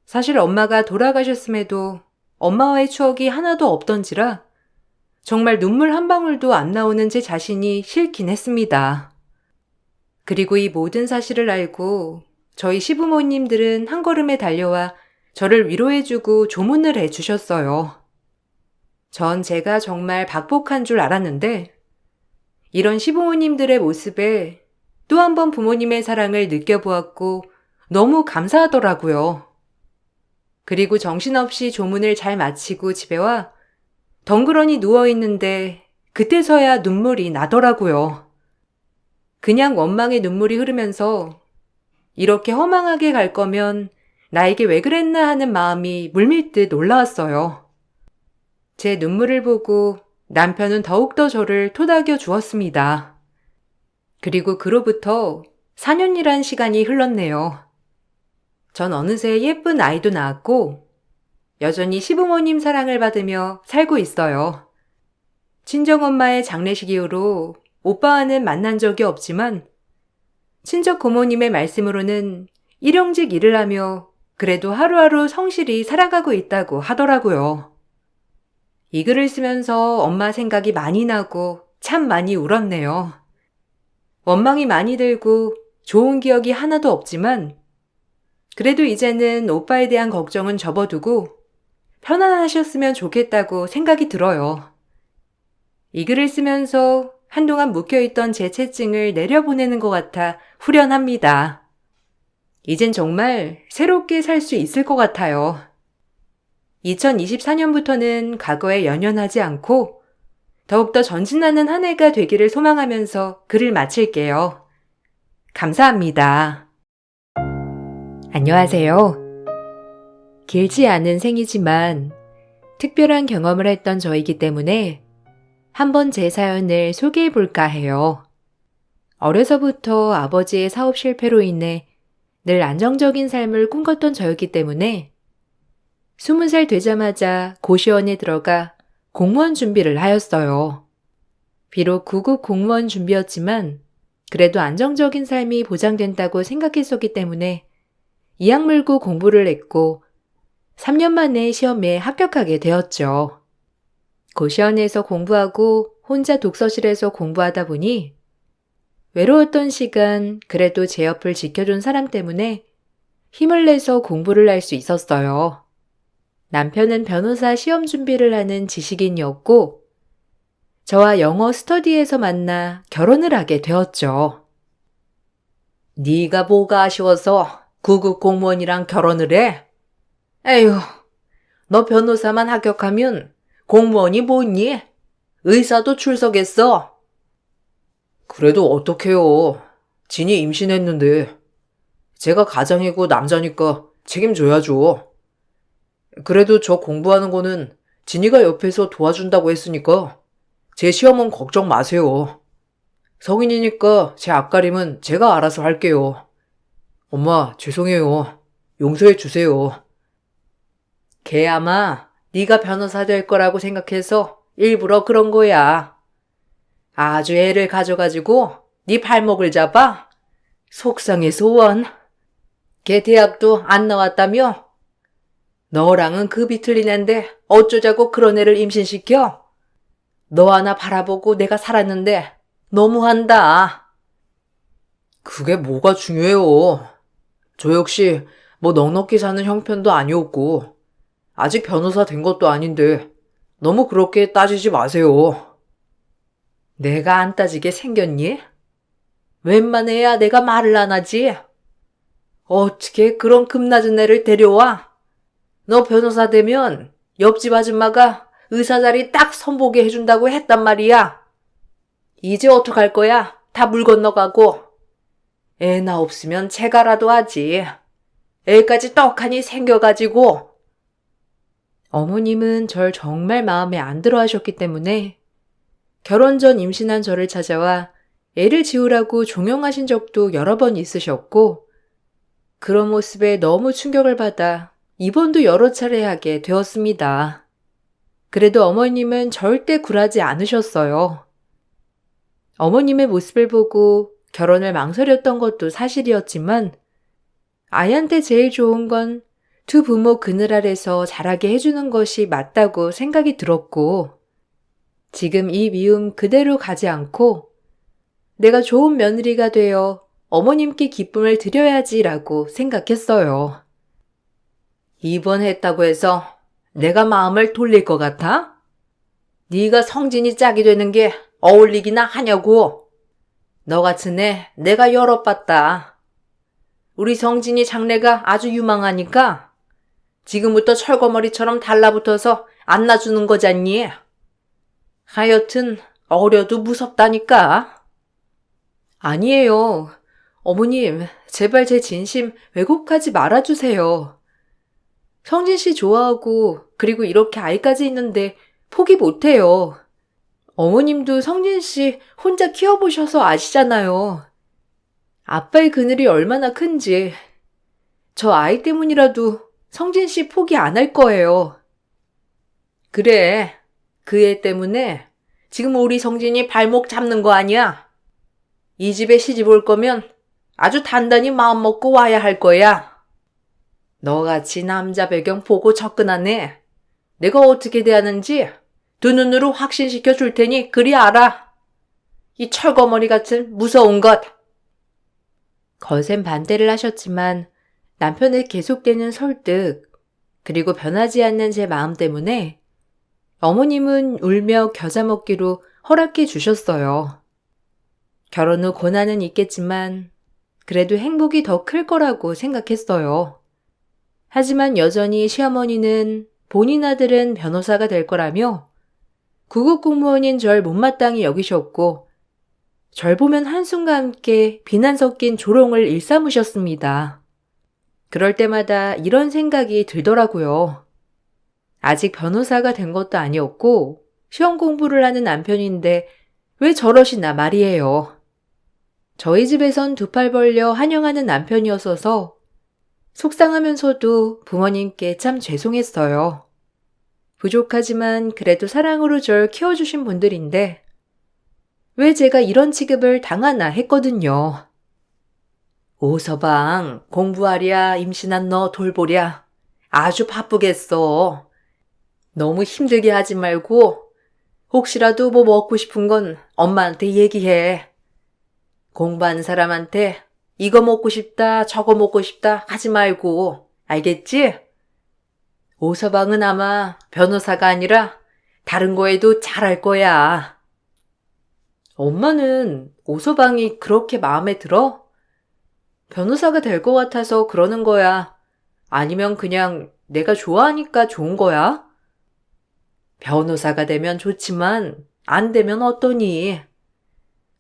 사실 엄마가 돌아가셨음에도 엄마와의 추억이 하나도 없던지라 정말 눈물 한 방울도 안 나오는 제 자신이 싫긴 했습니다. 그리고 이 모든 사실을 알고 저희 시부모님들은 한 걸음에 달려와 저를 위로해주고 조문을 해주셨어요. 전 제가 정말 박복한 줄 알았는데 이런 시부모님들의 모습에 또 한 번 부모님의 사랑을 느껴보았고 너무 감사하더라고요. 그리고 정신없이 조문을 잘 마치고 집에 와 덩그러니 누워있는데 그때서야 눈물이 나더라고요. 그냥 원망의 눈물이 흐르면서 이렇게 허망하게 갈 거면 나에게 왜 그랬나 하는 마음이 물밀듯 올라왔어요. 제 눈물을 보고 남편은 더욱더 저를 토닥여 주었습니다. 그리고 그로부터 4년이란 시간이 흘렀네요. 전 어느새 예쁜 아이도 낳았고 여전히 시부모님 사랑을 받으며 살고 있어요. 친정엄마의 장례식 이후로 오빠와는 만난 적이 없지만 친척 고모님의 말씀으로는 일용직 일을 하며 그래도 하루하루 성실히 살아가고 있다고 하더라고요. 이 글을 쓰면서 엄마 생각이 많이 나고 참 많이 울었네요. 원망이 많이 들고 좋은 기억이 하나도 없지만 그래도 이제는 오빠에 대한 걱정은 접어두고 편안하셨으면 좋겠다고 생각이 들어요. 이 글을 쓰면서 한동안 묵혀있던 제 채증을 내려보내는 것 같아 후련합니다. 이젠 정말 새롭게 살 수 있을 것 같아요. 2024년부터는 과거에 연연하지 않고 더욱더 전진하는 한 해가 되기를 소망하면서 글을 마칠게요. 감사합니다. 안녕하세요. 길지 않은 생이지만 특별한 경험을 했던 저이기 때문에 한번 제 사연을 소개해 볼까 해요. 어려서부터 아버지의 사업 실패로 인해 늘 안정적인 삶을 꿈꿨던 저였기 때문에 20살 되자마자 고시원에 들어가 공무원 준비를 하였어요. 비록 구급 공무원 준비였지만 그래도 안정적인 삶이 보장된다고 생각했었기 때문에 이악 물고 공부를 했고 3년 만에 시험에 합격하게 되었죠. 고시원에서 공부하고 혼자 독서실에서 공부하다 보니 외로웠던 시간 그래도 제 옆을 지켜준 사람 때문에 힘을 내서 공부를 할 수 있었어요. 남편은 변호사 시험 준비를 하는 지식인이었고 저와 영어 스터디에서 만나 결혼을 하게 되었죠. 네가 뭐가 아쉬워서 구급 공무원이랑 결혼을 해? 에휴, 너 변호사만 합격하면 공무원이 뭐니? 의사도 출석했어. 그래도 어떡해요. 진이 임신했는데. 제가 가장이고 남자니까 책임져야죠. 그래도 저 공부하는 거는 진이가 옆에서 도와준다고 했으니까 제 시험은 걱정 마세요. 성인이니까 제 앞가림은 제가 알아서 할게요. 엄마, 죄송해요. 용서해 주세요. 걔 아마 네가 변호사 될 거라고 생각해서 일부러 그런 거야. 아주 애를 가져가지고 네 발목을 잡아? 속상해 소원. 걔 대학도 안 나왔다며? 너랑은 급이 틀린 앤데 어쩌자고 그런 애를 임신시켜? 너 하나 바라보고 내가 살았는데 너무한다. 그게 뭐가 중요해요. 저 역시 뭐 넉넉히 사는 형편도 아니었고 아직 변호사 된 것도 아닌데 너무 그렇게 따지지 마세요. 내가 안 따지게 생겼니? 웬만해야 내가 말을 안 하지. 어떻게 그런 급낮은 애를 데려와? 너 변호사 되면 옆집 아줌마가 의사 자리 딱 선보게 해준다고 했단 말이야. 이제 어떡할 거야? 다 물 건너가고. 애 나 없으면 제가라도 하지. 애까지 떡하니 생겨가지고. 어머님은 절 정말 마음에 안 들어 하셨기 때문에 결혼 전 임신한 저를 찾아와 애를 지우라고 종용하신 적도 여러 번 있으셨고 그런 모습에 너무 충격을 받아 입원도 여러 차례 하게 되었습니다. 그래도 어머님은 절대 굴하지 않으셨어요. 어머님의 모습을 보고 결혼을 망설였던 것도 사실이었지만 아이한테 제일 좋은 건 두 부모 그늘 아래서 자라게 해주는 것이 맞다고 생각이 들었고 지금 이 미움 그대로 가지 않고 내가 좋은 며느리가 되어 어머님께 기쁨을 드려야지라고 생각했어요. 입원했다고 해서 내가 마음을 돌릴 것 같아? 네가 성진이 짝이 되는 게 어울리기나 하냐고. 너 같은 애 내가 여러 봤다. 우리 성진이 장래가 아주 유망하니까 지금부터 철거머리처럼 달라붙어서 안 놔주는 거잖니. 하여튼 어려도 무섭다니까. 아니에요. 어머님, 제발 제 진심 왜곡하지 말아주세요. 성진 씨 좋아하고 그리고 이렇게 아이까지 있는데 포기 못해요. 어머님도 성진 씨 혼자 키워보셔서 아시잖아요. 아빠의 그늘이 얼마나 큰지. 저 아이 때문이라도 성진 씨 포기 안 할 거예요. 그래, 그 애 때문에 지금 우리 성진이 발목 잡는 거 아니야? 이 집에 시집 올 거면 아주 단단히 마음 먹고 와야 할 거야. 너같이 남자 배경 보고 접근한 애, 내가 어떻게 대하는지 두 눈으로 확신시켜 줄 테니 그리 알아. 이 철거머리 같은 무서운 것. 거센 반대를 하셨지만 남편의 계속되는 설득, 그리고 변하지 않는 제 마음 때문에 어머님은 울며 겨자 먹기로 허락해 주셨어요. 결혼 후 고난은 있겠지만 그래도 행복이 더 클 거라고 생각했어요. 하지만 여전히 시어머니는 본인 아들은 변호사가 될 거라며 구급 공무원인 절 못마땅히 여기셨고 절 보면 한숨과 함께 비난 섞인 조롱을 일삼으셨습니다. 그럴 때마다 이런 생각이 들더라고요. 아직 변호사가 된 것도 아니었고 시험 공부를 하는 남편인데 왜 저러시나 말이에요. 저희 집에선 두 팔 벌려 환영하는 남편이었어서 속상하면서도 부모님께 참 죄송했어요. 부족하지만 그래도 사랑으로 절 키워주신 분들인데 왜 제가 이런 취급을 당하나 했거든요. 오서방, 공부하랴 임신한 너 돌보랴. 아주 바쁘겠어. 너무 힘들게 하지 말고 혹시라도 뭐 먹고 싶은 건 엄마한테 얘기해. 공부하는 사람한테 이거 먹고 싶다, 저거 먹고 싶다 하지 말고. 알겠지? 오서방은 아마 변호사가 아니라 다른 거에도 잘할 거야. 엄마는 오서방이 그렇게 마음에 들어? 변호사가 될 것 같아서 그러는 거야? 아니면 그냥 내가 좋아하니까 좋은 거야? 변호사가 되면 좋지만 안 되면 어떠니?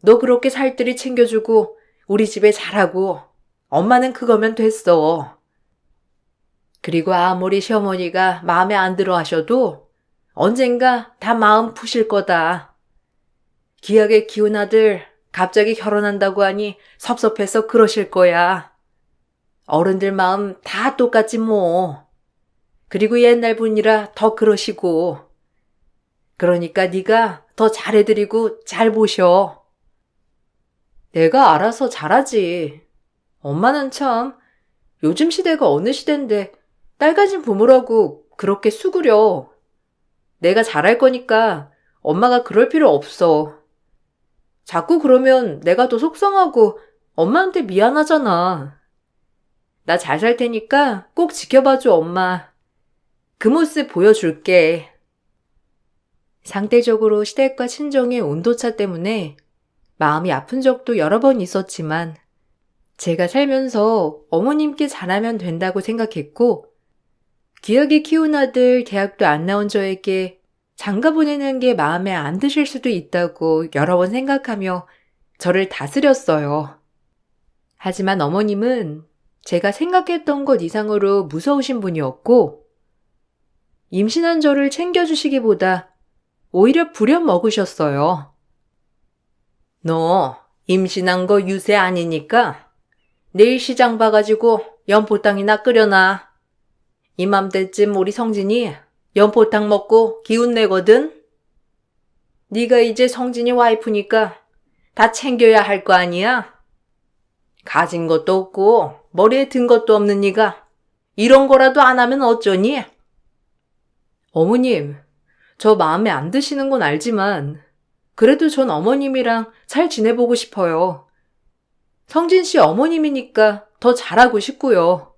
너 그렇게 살뜰히 챙겨주고 우리 집에 잘하고 엄마는 그거면 됐어. 그리고 아무리 시어머니가 마음에 안 들어 하셔도 언젠가 다 마음 푸실 거다. 기하게 키운 아들 갑자기 결혼한다고 하니 섭섭해서 그러실 거야. 어른들 마음 다 똑같지 뭐. 그리고 옛날 분이라 더 그러시고. 그러니까 네가 더 잘해드리고 잘 보셔. 내가 알아서 잘하지. 엄마는 참 요즘 시대가 어느 시대인데 딸 가진 부모라고 그렇게 수구려. 내가 잘할 거니까 엄마가 그럴 필요 없어. 자꾸 그러면 내가 더 속상하고 엄마한테 미안하잖아. 나 잘 살 테니까 꼭 지켜봐줘, 엄마. 그 모습 보여줄게. 상대적으로 시댁과 친정의 온도차 때문에 마음이 아픈 적도 여러 번 있었지만 제가 살면서 어머님께 잘하면 된다고 생각했고 귀하게 키운 아들 대학도 안 나온 저에게 장가 보내는 게 마음에 안 드실 수도 있다고 여러 번 생각하며 저를 다스렸어요. 하지만 어머님은 제가 생각했던 것 이상으로 무서우신 분이었고 임신한 저를 챙겨주시기보다 오히려 부려먹으셨어요. 너 임신한 거 유세 아니니까 내일 시장 봐가지고 연포탕이나 끓여놔. 이맘때쯤 우리 성진이 연포탕 먹고 기운 내거든. 네가 이제 성진이 와이프니까 다 챙겨야 할 거 아니야? 가진 것도 없고 머리에 든 것도 없는 네가 이런 거라도 안 하면 어쩌니? 어머님, 저 마음에 안 드시는 건 알지만 그래도 전 어머님이랑 잘 지내보고 싶어요. 성진 씨 어머님이니까 더 잘하고 싶고요.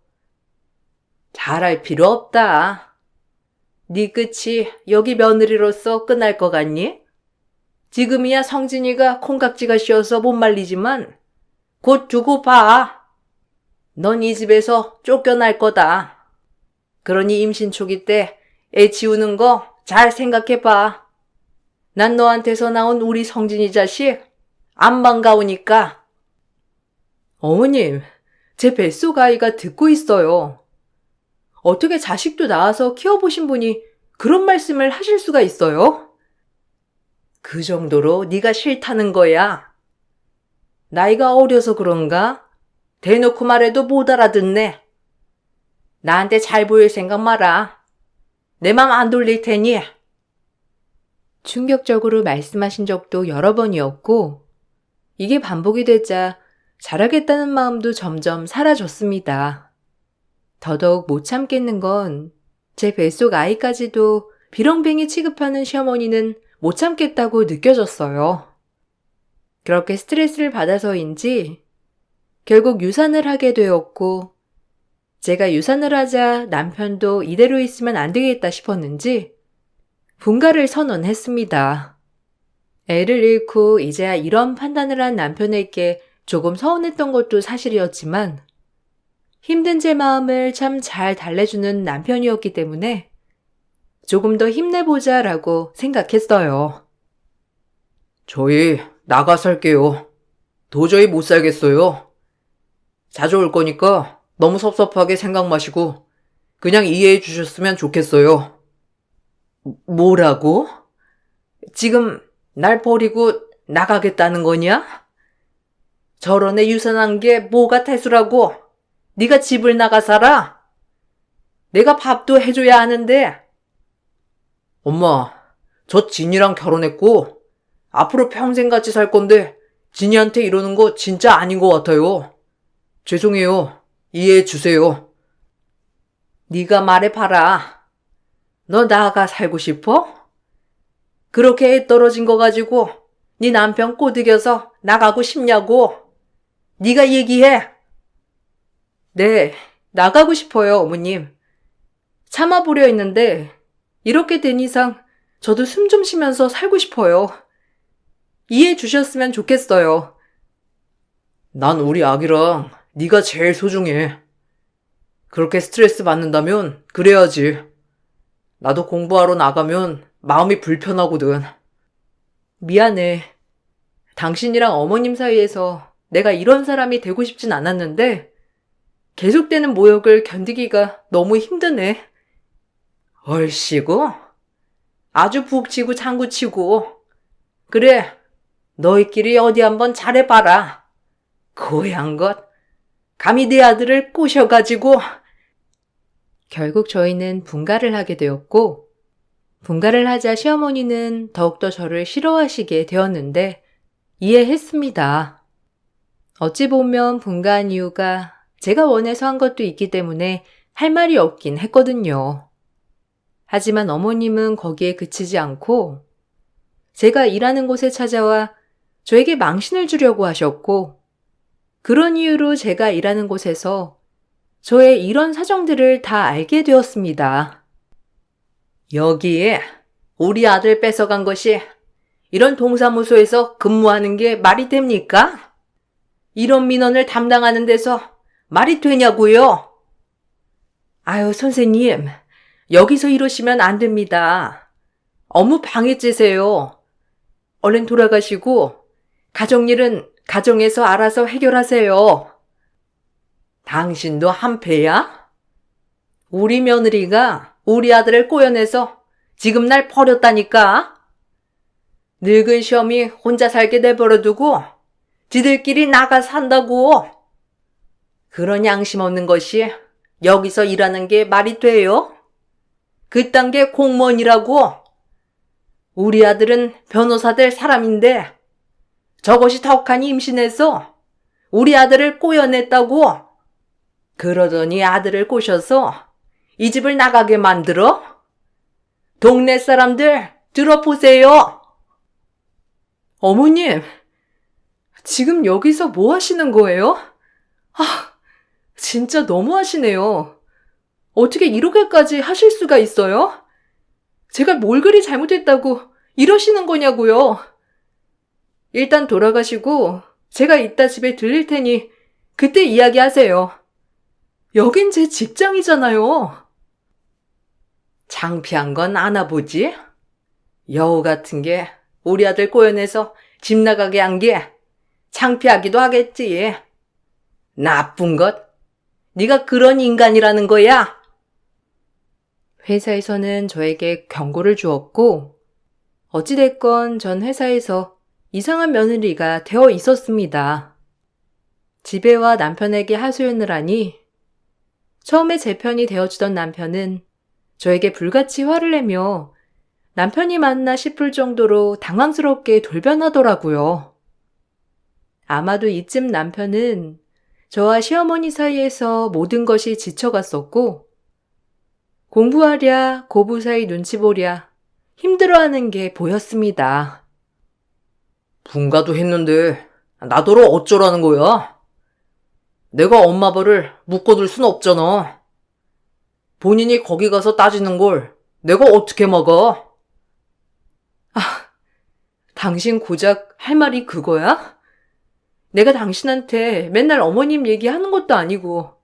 잘할 필요 없다. 네 끝이 여기 며느리로서 끝날 것 같니? 지금이야 성진이가 콩깍지가 씌어서 못 말리지만 곧 두고 봐. 넌 이 집에서 쫓겨날 거다. 그러니 임신 초기 때 애 지우는 거 잘 생각해봐. 난 너한테서 나온 우리 성진이 자식 안 반가우니까. 어머님, 제 뱃속 아이가 듣고 있어요. 어떻게 자식도 낳아서 키워보신 분이 그런 말씀을 하실 수가 있어요? 그 정도로 네가 싫다는 거야. 나이가 어려서 그런가? 대놓고 말해도 못 알아듣네. 나한테 잘 보일 생각 마라. 내 맘 안 돌릴 테니. 충격적으로 말씀하신 적도 여러 번이었고 이게 반복이 되자 잘하겠다는 마음도 점점 사라졌습니다. 더더욱 못 참겠는 건 제 뱃속 아이까지도 비렁뱅이 취급하는 시어머니는 못 참겠다고 느껴졌어요. 그렇게 스트레스를 받아서인지 결국 유산을 하게 되었고 제가 유산을 하자 남편도 이대로 있으면 안 되겠다 싶었는지 분가를 선언했습니다. 애를 잃고 이제야 이런 판단을 한 남편에게 조금 서운했던 것도 사실이었지만 힘든 제 마음을 참 잘 달래주는 남편이었기 때문에 조금 더 힘내보자라고 생각했어요. 저희 나가 살게요. 도저히 못 살겠어요. 자주 올 거니까 너무 섭섭하게 생각 마시고 그냥 이해해 주셨으면 좋겠어요. 뭐라고? 지금 날 버리고 나가겠다는 거냐? 저런 애 유산한 게 뭐가 태수라고? 네가 집을 나가 살아? 내가 밥도 해줘야 하는데. 엄마, 저 진이랑 결혼했고 앞으로 평생 같이 살 건데 진이한테 이러는 거 진짜 아닌 것 같아요. 죄송해요. 이해해 주세요. 네가 말해봐라. 너 나가 살고 싶어? 그렇게 애 떨어진 거 가지고 네 남편 꼬드겨서 나가고 싶냐고. 네가 얘기해. 네, 나가고 싶어요, 어머님. 참아보려 했는데 이렇게 된 이상 저도 숨 좀 쉬면서 살고 싶어요. 이해해 주셨으면 좋겠어요. 난 우리 아기랑 네가 제일 소중해. 그렇게 스트레스 받는다면 그래야지. 나도 공부하러 나가면 마음이 불편하거든. 미안해. 당신이랑 어머님 사이에서 내가 이런 사람이 되고 싶진 않았는데 계속되는 모욕을 견디기가 너무 힘드네. 얼씨구? 아주 북치고 장구치고. 그래, 너희끼리 어디 한번 잘해봐라. 고향 것. 감히 내 아들을 꼬셔가지고. 결국 저희는 분가를 하게 되었고, 분가를 하자 시어머니는 더욱더 저를 싫어하시게 되었는데 이해했습니다. 어찌 보면 분가한 이유가 제가 원해서 한 것도 있기 때문에 할 말이 없긴 했거든요. 하지만 어머님은 거기에 그치지 않고 제가 일하는 곳에 찾아와 저에게 망신을 주려고 하셨고, 그런 이유로 제가 일하는 곳에서 저의 이런 사정들을 다 알게 되었습니다. 여기에 우리 아들 뺏어간 것이 이런 동사무소에서 근무하는 게 말이 됩니까? 이런 민원을 담당하는 데서 말이 되냐고요? 아유, 선생님, 여기서 이러시면 안 됩니다. 업무 방해죄세요. 얼른 돌아가시고 가정일은 가정에서 알아서 해결하세요. 당신도 한패야? 우리 며느리가 우리 아들을 꼬여내서 지금 날 버렸다니까? 늙은 시엄이 혼자 살게 내버려두고 지들끼리 나가 산다고. 그런 양심 없는 것이 여기서 일하는 게 말이 돼요? 그딴 게 공무원이라고. 우리 아들은 변호사 될 사람인데 저것이 덕하니 임신해서 우리 아들을 꼬여냈다고. 그러더니 아들을 꼬셔서 이 집을 나가게 만들어? 동네 사람들 들어보세요. 어머님, 지금 여기서 뭐 하시는 거예요? 아, 진짜 너무하시네요. 어떻게 이렇게까지 하실 수가 있어요? 제가 뭘 그리 잘못했다고 이러시는 거냐고요. 일단 돌아가시고 제가 이따 집에 들릴 테니 그때 이야기하세요. 여긴 제 직장이잖아요. 창피한 건 아나보지? 여우 같은 게 우리 아들 꼬여내서 집 나가게 한 게 창피하기도 하겠지. 나쁜 것. 네가 그런 인간이라는 거야. 회사에서는 저에게 경고를 주었고 어찌됐건 전 회사에서 이상한 며느리가 되어 있었습니다. 집에 와 남편에게 하소연을 하니 처음에 제 편이 되어주던 남편은 저에게 불같이 화를 내며 남편이 맞나 싶을 정도로 당황스럽게 돌변하더라고요. 아마도 이쯤 남편은 저와 시어머니 사이에서 모든 것이 지쳐갔었고 공부하랴 고부 사이 눈치 보랴 힘들어하는 게 보였습니다. 분가도 했는데 나더러 어쩌라는 거야? 내가 엄마 벌을 묶어둘 순 없잖아. 본인이 거기 가서 따지는 걸 내가 어떻게 막아? 아, 당신 고작 할 말이 그거야? 내가 당신한테 맨날 어머님 얘기하는 것도 아니고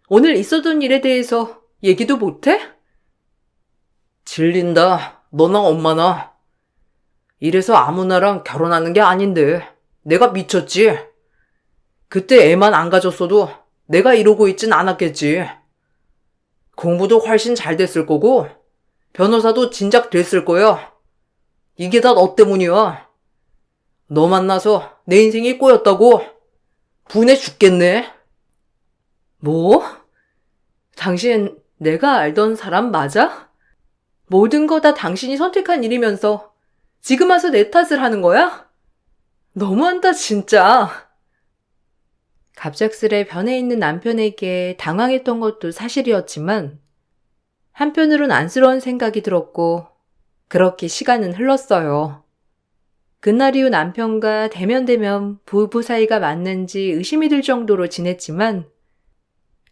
오늘 있었던 일에 대해서 얘기도 못해? 질린다, 너나 엄마나. 이래서 아무나랑 결혼하는 게 아닌데 내가 미쳤지? 그때 애만 안 가졌어도 내가 이러고 있진 않았겠지. 공부도 훨씬 잘 됐을 거고 변호사도 진작 됐을 거야. 이게 다 너 때문이야. 너 만나서 내 인생이 꼬였다고. 분해 죽겠네. 뭐? 당신 내가 알던 사람 맞아? 모든 거 다 당신이 선택한 일이면서 지금 와서 내 탓을 하는 거야? 너무한다 진짜. 갑작스레 변해 있는 남편에게 당황했던 것도 사실이었지만 한편으론 안쓰러운 생각이 들었고 그렇게 시간은 흘렀어요. 그날 이후 남편과 대면대면 부부 사이가 맞는지 의심이 들 정도로 지냈지만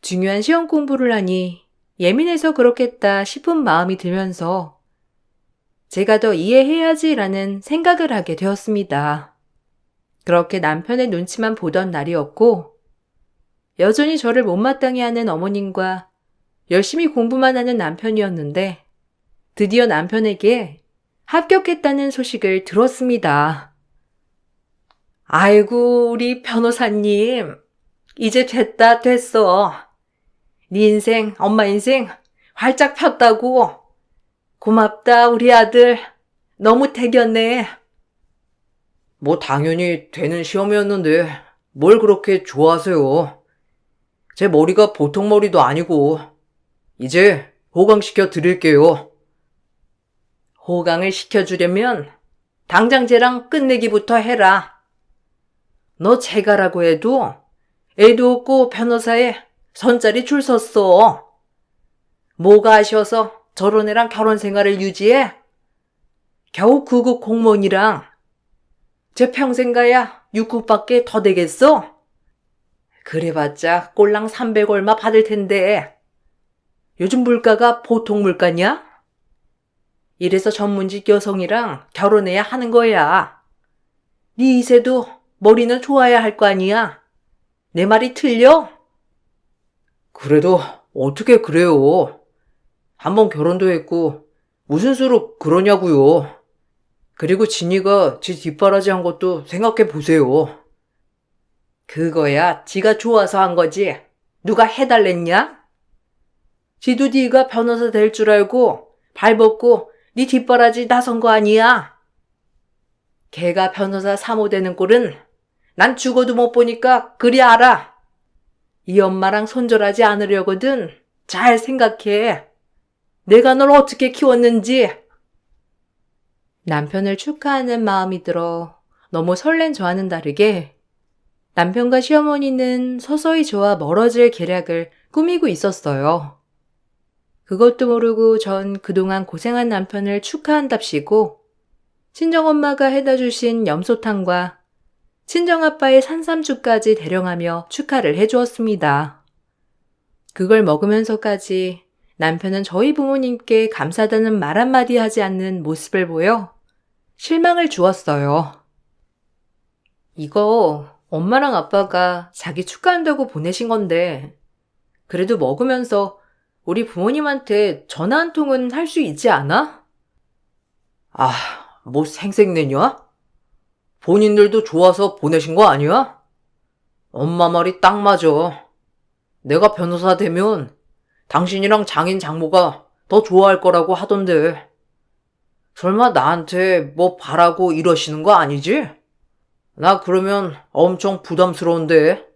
중요한 시험 공부를 하니 예민해서 그렇겠다 싶은 마음이 들면서 제가 더 이해해야지라는 생각을 하게 되었습니다. 그렇게 남편의 눈치만 보던 날이었고 여전히 저를 못마땅해 하는 어머님과 열심히 공부만 하는 남편이었는데 드디어 남편에게 합격했다는 소식을 들었습니다. 아이고, 우리 변호사님. 이제 됐어. 네 인생, 엄마 인생 활짝 폈다고. 고맙다, 우리 아들. 너무 대견해. 뭐 당연히 되는 시험이었는데 뭘 그렇게 좋아하세요? 제 머리가 보통 머리도 아니고 이제 호강시켜 드릴게요. 호강을 시켜주려면 당장 쟤랑 끝내기부터 해라. 너 제가라고 해도 애도 없고 변호사에 선자리 줄 섰어. 뭐가 아쉬워서 저런 애랑 결혼 생활을 유지해? 겨우 9급 공무원이랑 쟤 평생 가야 6급밖에 더 되겠어? 그래봤자 꼴랑 300 얼마 받을 텐데 요즘 물가가 보통 물가냐? 이래서 전문직 여성이랑 결혼해야 하는 거야. 네 이세도 머리는 좋아야 할 거 아니야. 내 말이 틀려? 그래도 어떻게 그래요? 한번 결혼도 했고 무슨 수로 그러냐고요. 그리고 진이가 지 뒷바라지 한 것도 생각해 보세요. 그거야 지가 좋아서 한 거지. 누가 해달랬냐? 지도 네가 변호사 될 줄 알고 발벗고 네 뒷바라지 나선 거 아니야. 걔가 변호사 3호 되는 꼴은 난 죽어도 못 보니까 그리 알아. 이 엄마랑 손절하지 않으려거든. 잘 생각해. 내가 널 어떻게 키웠는지. 남편을 축하하는 마음이 들어 너무 설렌 저와는 다르게 남편과 시어머니는 서서히 저와 멀어질 계략을 꾸미고 있었어요. 그것도 모르고 전 그동안 고생한 남편을 축하한답시고 친정엄마가 해다 주신 염소탕과 친정아빠의 산삼주까지 대령하며 축하를 해주었습니다. 그걸 먹으면서까지 남편은 저희 부모님께 감사하다는 말 한마디 하지 않는 모습을 보여 실망을 주었어요. 이거 엄마랑 아빠가 자기 축하한다고 보내신 건데 그래도 먹으면서 우리 부모님한테 전화 한 통은 할 수 있지 않아? 아, 뭐 생색내냐? 본인들도 좋아서 보내신 거 아니야? 엄마 말이 딱 맞아. 내가 변호사 되면 당신이랑 장인 장모가 더 좋아할 거라고 하던데. 설마 나한테 뭐 바라고 이러시는 거 아니지? 나 그러면 엄청 부담스러운데.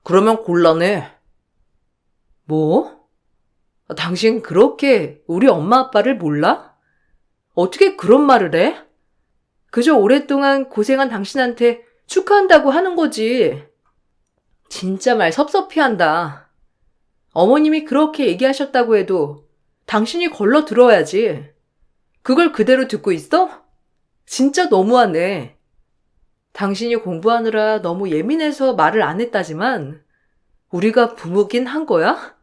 그러면 곤란해. 뭐? 당신 그렇게 우리 엄마 아빠를 몰라? 어떻게 그런 말을 해? 그저 오랫동안 고생한 당신한테 축하한다고 하는 거지. 진짜 말 섭섭해한다. 어머님이 그렇게 얘기하셨다고 해도 당신이 걸러 들어야지. 그걸 그대로 듣고 있어? 진짜 너무하네. 당신이 공부하느라 너무 예민해서 말을 안 했다지만 우리가 부모긴 한 거야?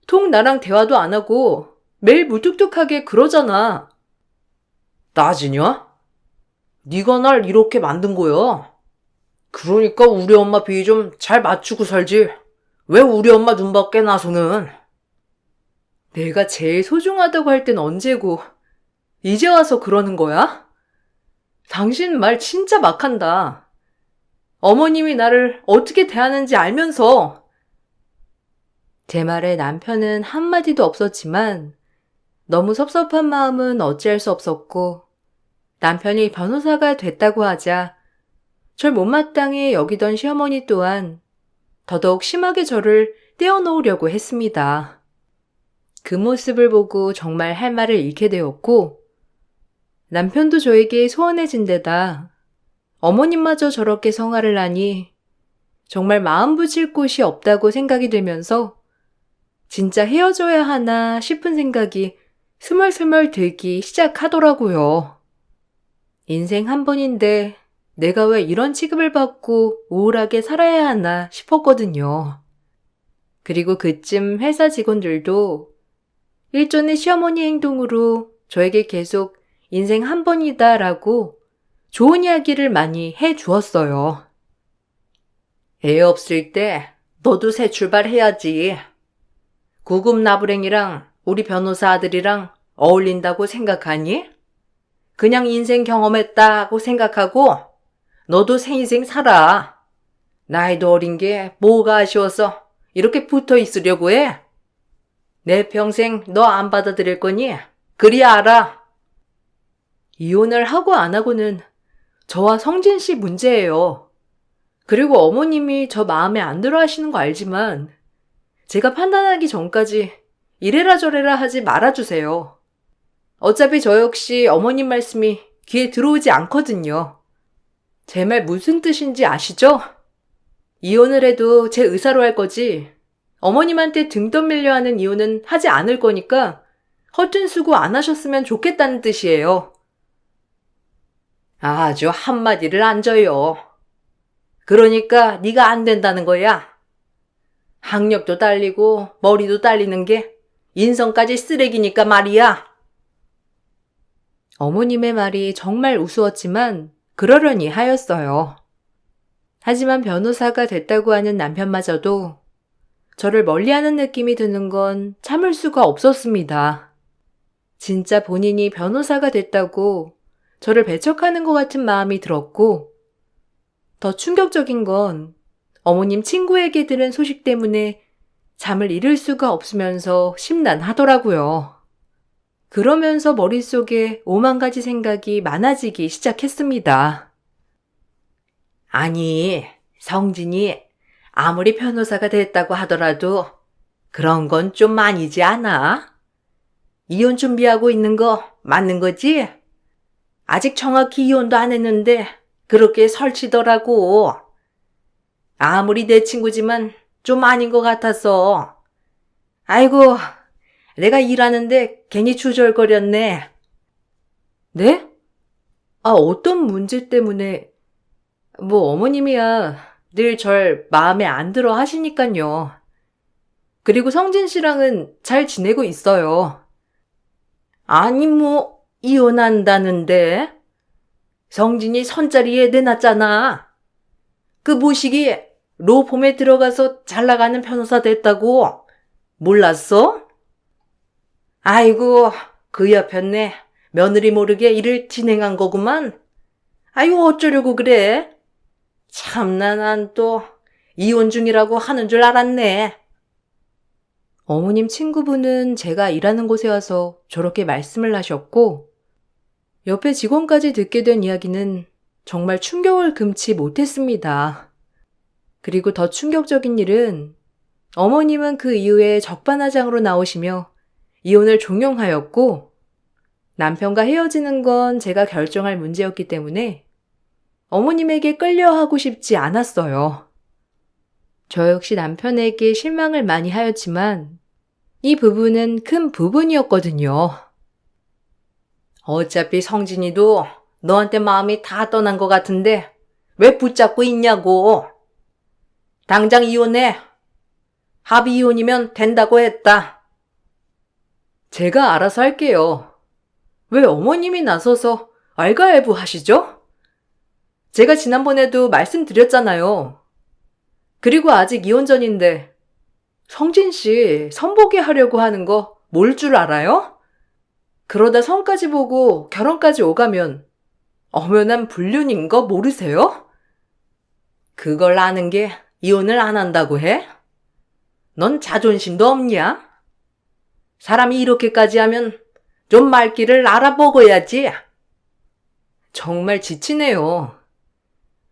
통 나랑 대화도 안 하고 매일 무뚝뚝하게 그러잖아. 따지냐? 네가 날 이렇게 만든 거야. 그러니까 우리 엄마 비위 좀 잘 맞추고 살지. 왜 우리 엄마 눈 밖에 나서는. 내가 제일 소중하다고 할 땐 언제고 이제 와서 그러는 거야? 당신 말 진짜 막한다. 어머님이 나를 어떻게 대하는지 알면서. 제 말에 남편은 한마디도 없었지만 너무 섭섭한 마음은 어찌할 수 없었고 남편이 변호사가 됐다고 하자 절 못마땅해 여기던 시어머니 또한 더더욱 심하게 저를 떼어놓으려고 했습니다. 그 모습을 보고 정말 할 말을 잃게 되었고 남편도 저에게 소원해진 데다 어머님마저 저렇게 성화를 하니 정말 마음 붙일 곳이 없다고 생각이 되면서 진짜 헤어져야 하나 싶은 생각이 스멀스멀 들기 시작하더라고요. 인생 한 번인데 내가 왜 이런 취급을 받고 우울하게 살아야 하나 싶었거든요. 그리고 그쯤 회사 직원들도 일전에 시어머니 행동으로 저에게 계속 인생 한 번이다라고 좋은 이야기를 많이 해 주었어요. 애 없을 때 너도 새 출발해야지. 구급나부랭이랑 우리 변호사 아들이랑 어울린다고 생각하니? 그냥 인생 경험했다고 생각하고 너도 새 인생 살아. 나이도 어린 게 뭐가 아쉬워서 이렇게 붙어 있으려고 해? 내 평생 너 안 받아들일 거니? 그리 알아. 이혼을 하고 안 하고는 저와 성진 씨 문제예요. 그리고 어머님이 저 마음에 안 들어 하시는 거 알지만 제가 판단하기 전까지 이래라 저래라 하지 말아주세요. 어차피 저 역시 어머님 말씀이 귀에 들어오지 않거든요. 제 말 무슨 뜻인지 아시죠? 이혼을 해도 제 의사로 할 거지 어머님한테 등 떠밀려 하는 이혼은 하지 않을 거니까 허튼 수고 안 하셨으면 좋겠다는 뜻이에요. 아주 한마디를 안 져요. 그러니까 네가 안 된다는 거야. 학력도 딸리고 머리도 딸리는 게 인성까지 쓰레기니까 말이야. 어머님의 말이 정말 우스웠지만 그러려니 하였어요. 하지만 변호사가 됐다고 하는 남편마저도 저를 멀리하는 느낌이 드는 건 참을 수가 없었습니다. 진짜 본인이 변호사가 됐다고 저를 배척하는 것 같은 마음이 들었고, 더 충격적인 건 어머님 친구에게 들은 소식 때문에 잠을 이룰 수가 없으면서 심란하더라고요. 그러면서 머릿속에 5만 가지 생각이 많아지기 시작했습니다. 아니, 성진이 아무리 변호사가 됐다고 하더라도 그런 건 좀 아니지 않아? 이혼 준비하고 있는 거 맞는 거지? 아직 정확히 이혼도 안 했는데 그렇게 설치더라고. 아무리 내 친구지만 좀 아닌 것 같아서. 아이고, 내가 일하는데 괜히 주절거렸네. 네? 어떤 문제 때문에? 뭐 어머님이야 늘 절 마음에 안 들어 하시니깐요. 그리고 성진 씨랑은 잘 지내고 있어요. 아니 뭐 이혼한다는데? 성진이 선자리에 내놨잖아. 그 모시기 로펌에 들어가서 잘 나가는 변호사 됐다고. 몰랐어? 아이고, 그 옆였네. 며느리 모르게 일을 진행한 거구만. 아유, 어쩌려고 그래? 참나, 난 또 이혼 중이라고 하는 줄 알았네. 어머님 친구분은 제가 일하는 곳에 와서 저렇게 말씀을 하셨고, 옆에 직원까지 듣게 된 이야기는 정말 충격을 금치 못했습니다. 그리고 더 충격적인 일은 어머님은 그 이후에 적반하장으로 나오시며 이혼을 종용하였고, 남편과 헤어지는 건 제가 결정할 문제였기 때문에 어머님에게 끌려하고 싶지 않았어요. 저 역시 남편에게 실망을 많이 하였지만 이 부분은 큰 부분이었거든요. 어차피 성진이도 너한테 마음이 다 떠난 것 같은데 왜 붙잡고 있냐고. 당장 이혼해. 합의 이혼이면 된다고 했다. 제가 알아서 할게요. 왜 어머님이 나서서 알가엘부 하시죠? 제가 지난번에도 말씀드렸잖아요. 그리고 아직 이혼 전인데 성진 씨 선보게 하려고 하는 거 뭘 줄 알아요? 그러다 성까지 보고 결혼까지 오가면 엄연한 불륜인 거 모르세요? 그걸 아는 게 이혼을 안 한다고 해? 넌 자존심도 없냐? 사람이 이렇게까지 하면 좀 말귀를 알아먹어야지. 정말 지치네요.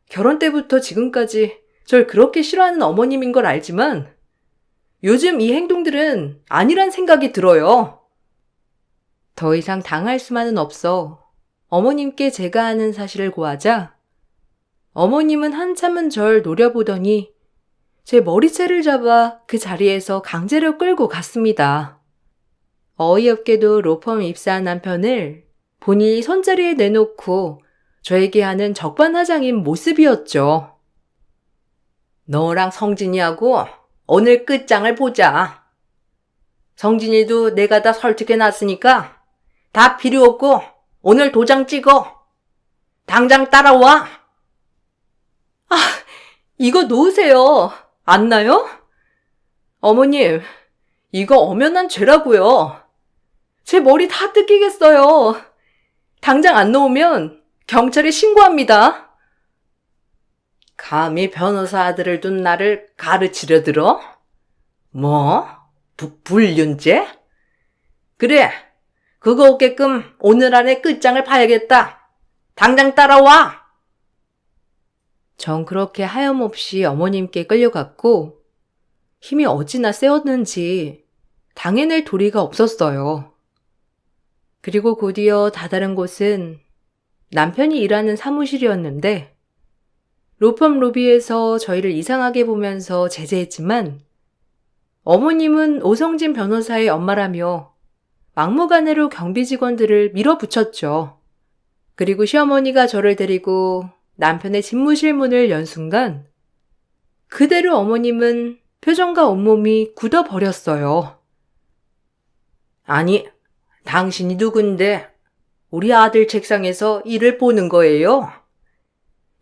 결혼 때부터 지금까지 절 그렇게 싫어하는 어머님인 걸 알지만 요즘 이 행동들은 아니란 생각이 들어요. 더 이상 당할 수만은 없어 어머님께 제가 아는 사실을 고하자 어머님은 한참은 절 노려보더니 제 머리채를 잡아 그 자리에서 강제로 끌고 갔습니다. 어이없게도 로펌 입사한 남편을 본인이 손자리에 내놓고 저에게 하는 적반하장인 모습이었죠. 너랑 성진이하고 오늘 끝장을 보자. 성진이도 내가 다 설득해놨으니까 다 필요 없고 오늘 도장 찍어. 당장 따라와. 이거 놓으세요. 안 나요? 어머님, 이거 엄연한 죄라고요. 제 머리 다 뜯기겠어요. 당장 안 놓으면 경찰에 신고합니다. 감히 변호사 아들을 둔 나를 가르치려 들어? 뭐? 불륜죄? 그래, 그거 없게끔 오늘 안에 끝장을 봐야겠다. 당장 따라와. 전 그렇게 하염없이 어머님께 끌려갔고 힘이 어찌나 세었는지 당해낼 도리가 없었어요. 그리고 곧이어 다다른 곳은 남편이 일하는 사무실이었는데 로펌 로비에서 저희를 이상하게 보면서 제재했지만 어머님은 오성진 변호사의 엄마라며 막무가내로 경비 직원들을 밀어붙였죠. 그리고 시어머니가 저를 데리고 남편의 집무실 문을 연 순간 그대로 어머님은 표정과 온몸이 굳어버렸어요. 아니, 당신이 누군데 우리 아들 책상에서 일을 보는 거예요?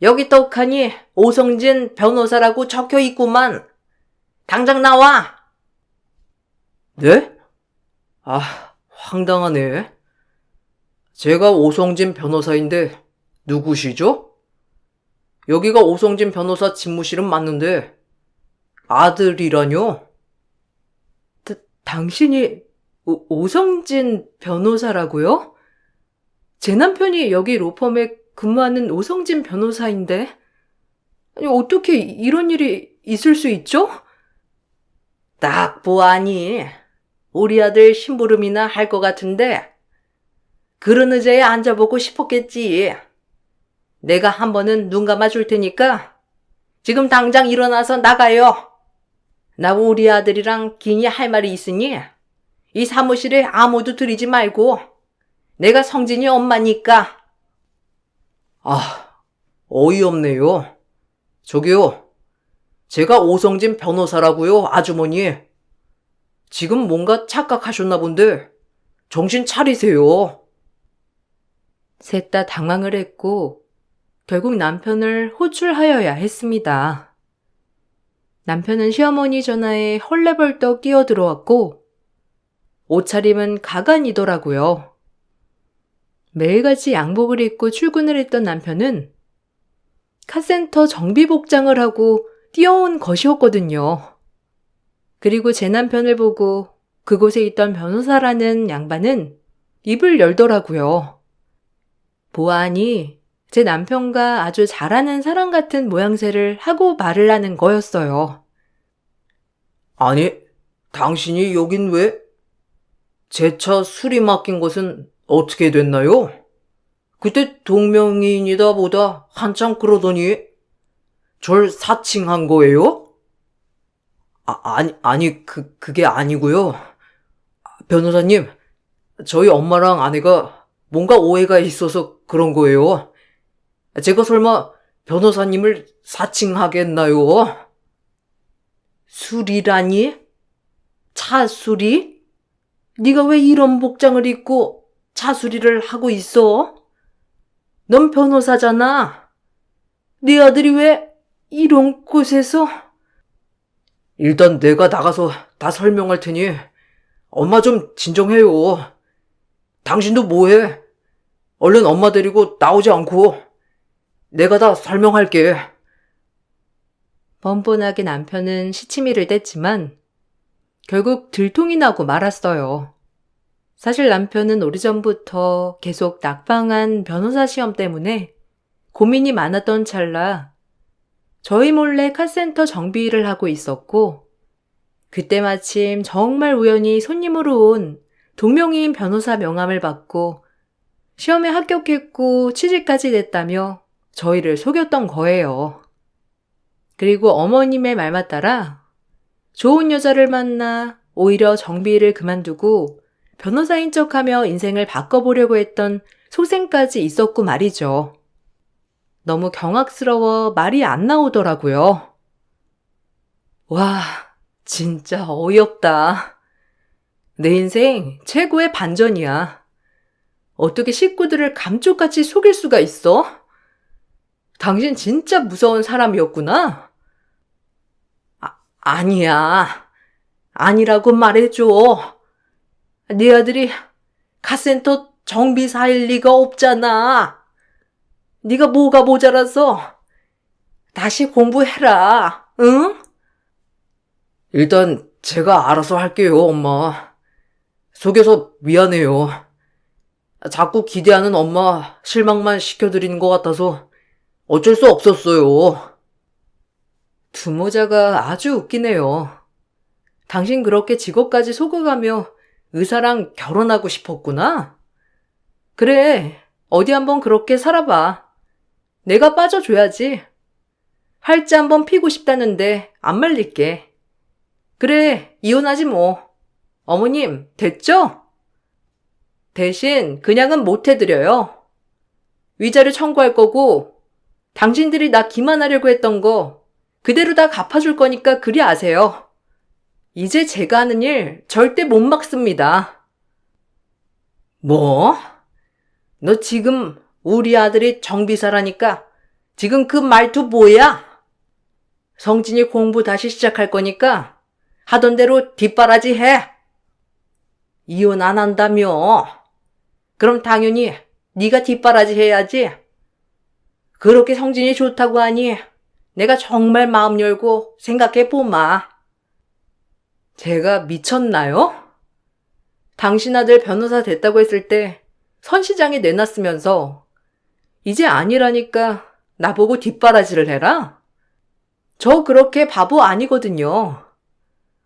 여기 떡하니 오성진 변호사라고 적혀 있구만. 당장 나와. 네? 황당하네. 제가 오성진 변호사인데 누구시죠? 여기가 오성진 변호사 집무실은 맞는데 아들이라뇨? 당신이 오성진 변호사라고요? 제 남편이 여기 로펌에 근무하는 오성진 변호사인데 아니, 어떻게 이런 일이 있을 수 있죠? 딱 보아니 우리 아들 심부름이나 할 것 같은데 그런 의자에 앉아보고 싶었겠지. 내가 한 번은 눈 감아줄 테니까 지금 당장 일어나서 나가요. 나 우리 아들이랑 긴히 할 말이 있으니 이 사무실에 아무도 들이지 말고 내가 성진이 엄마니까. 어이없네요. 저기요. 제가 오성진 변호사라고요, 아주머니. 지금 뭔가 착각하셨나 본데 정신 차리세요. 셋 다 당황을 했고 결국 남편을 호출하여야 했습니다. 남편은 시어머니 전화에 헐레벌떡 끼어들어왔고 옷차림은 가관이더라고요. 매일같이 양복을 입고 출근을 했던 남편은 카센터 정비복장을 하고 뛰어온 것이었거든요. 그리고 제 남편을 보고 그곳에 있던 변호사라는 양반은 입을 열더라고요. 보아하니 제 남편과 아주 잘하는 사람 같은 모양새를 하고 말을 하는 거였어요. 아니, 당신이 여긴 왜? 제 차 수리 맡긴 것은 어떻게 됐나요? 그때 동명이인이다 보다 한참 그러더니 절 사칭한 거예요? 그게 아니고요. 변호사님, 저희 엄마랑 아내가 뭔가 오해가 있어서 그런 거예요. 제가 설마 변호사님을 사칭하겠나요? 수리라니? 차 수리? 네가 왜 이런 복장을 입고 차 수리를 하고 있어? 넌 변호사잖아. 네 아들이 왜 이런 곳에서? 일단 내가 나가서 다 설명할 테니 엄마 좀 진정해요. 당신도 뭐해? 얼른 엄마 데리고 나오지 않고 내가 다 설명할게. 뻔뻔하게 남편은 시치미를 뗐지만 결국 들통이 나고 말았어요. 사실 남편은 오래전부터 계속 낙방한 변호사 시험 때문에 고민이 많았던 찰나 저희 몰래 카센터 정비 일을 하고 있었고 그때 마침 정말 우연히 손님으로 온 동명이인 변호사 명함을 받고 시험에 합격했고 취직까지 됐다며 저희를 속였던 거예요. 그리고 어머님의 말만 따라 좋은 여자를 만나 오히려 정비를 그만두고 변호사인 척하며 인생을 바꿔보려고 했던 속셈까지 있었고 말이죠. 너무 경악스러워 말이 안 나오더라고요. 와, 진짜 어이없다. 내 인생 최고의 반전이야. 어떻게 식구들을 감쪽같이 속일 수가 있어? 당신 진짜 무서운 사람이었구나. 아니야. 아니라고 말해줘. 네 아들이 카센터 정비사일 리가 없잖아. 네가 뭐가 모자라서 다시 공부해라. 응? 일단 제가 알아서 할게요, 엄마. 속여서 미안해요. 자꾸 기대하는 엄마 실망만 시켜드리는 것 같아서 어쩔 수 없었어요. 두모자가 아주 웃기네요. 당신 그렇게 직업까지 속여가며 의사랑 결혼하고 싶었구나? 그래, 어디 한번 그렇게 살아봐. 내가 빠져줘야지. 활자 한번 피고 싶다는데 안 말릴게. 그래, 이혼하지 뭐. 어머님, 됐죠? 대신 그냥은 못 해드려요. 위자료 청구할 거고 당신들이 나 기만하려고 했던 거 그대로 다 갚아줄 거니까 그리 아세요. 이제 제가 하는 일 절대 못 막습니다. 뭐? 너 지금 우리 아들이 정비사라니까 지금 그 말투 뭐야? 성진이 공부 다시 시작할 거니까 하던 대로 뒷바라지 해. 이혼 안 한다며? 그럼 당연히 네가 뒷바라지 해야지. 그렇게 성진이 좋다고 하니 내가 정말 마음 열고 생각해 보마. 제가 미쳤나요? 당신 아들 변호사 됐다고 했을 때 선 시장에 내놨으면서 이제 아니라니까 나보고 뒷바라지를 해라? 저 그렇게 바보 아니거든요.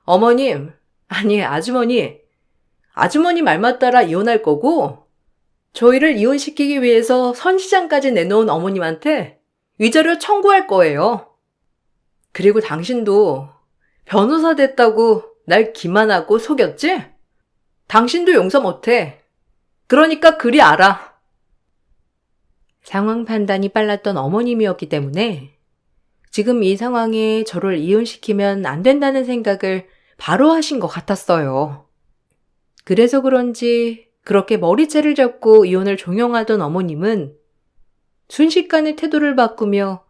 어머님, 아니 아주머니. 아주머니 말만 따라 이혼할 거고 저희를 이혼시키기 위해서 선 시장까지 내놓은 어머님한테 위자료 청구할 거예요. 그리고 당신도 변호사 됐다고 날 기만하고 속였지? 당신도 용서 못해. 그러니까 그리 알아. 상황 판단이 빨랐던 어머님이었기 때문에 지금 이 상황에 저를 이혼시키면 안 된다는 생각을 바로 하신 것 같았어요. 그래서 그런지 그렇게 머리채를 잡고 이혼을 종용하던 어머님은 순식간에 태도를 바꾸며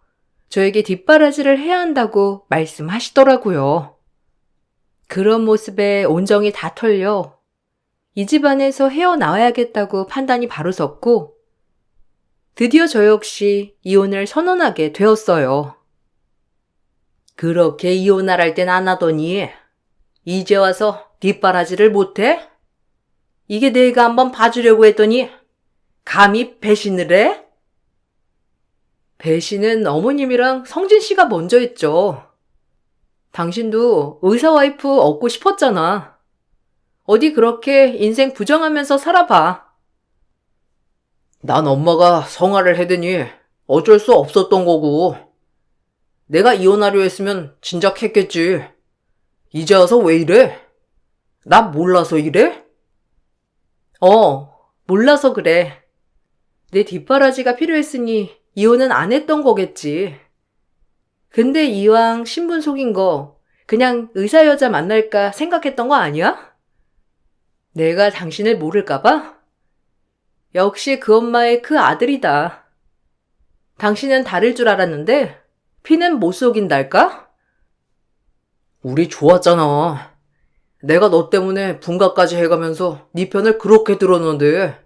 저에게 뒷바라지를 해야 한다고 말씀하시더라고요. 그런 모습에 온정이 다 털려 이 집안에서 헤어나와야겠다고 판단이 바로 섰고 드디어 저 역시 이혼을 선언하게 되었어요. 그렇게 이혼할 땐 안 하더니 이제 와서 뒷바라지를 못해? 이게 내가 한번 봐주려고 했더니 감히 배신을 해? 배신은 어머님이랑 성진 씨가 먼저 했죠. 당신도 의사 와이프 얻고 싶었잖아. 어디 그렇게 인생 부정하면서 살아봐. 난 엄마가 성화를 해대니 어쩔 수 없었던 거고 내가 이혼하려 했으면 진작 했겠지. 이제 와서 왜 이래? 나 몰라서 이래? 몰라서 그래. 내 뒷바라지가 필요했으니 이혼은 안 했던 거겠지. 근데 이왕 신분 속인 거 그냥 의사 여자 만날까 생각했던 거 아니야? 내가 당신을 모를까봐? 역시 그 엄마의 그 아들이다. 당신은 다를 줄 알았는데 피는 못 속인달까? 우리 좋았잖아. 내가 너 때문에 분가까지 해가면서 네 편을 그렇게 들었는데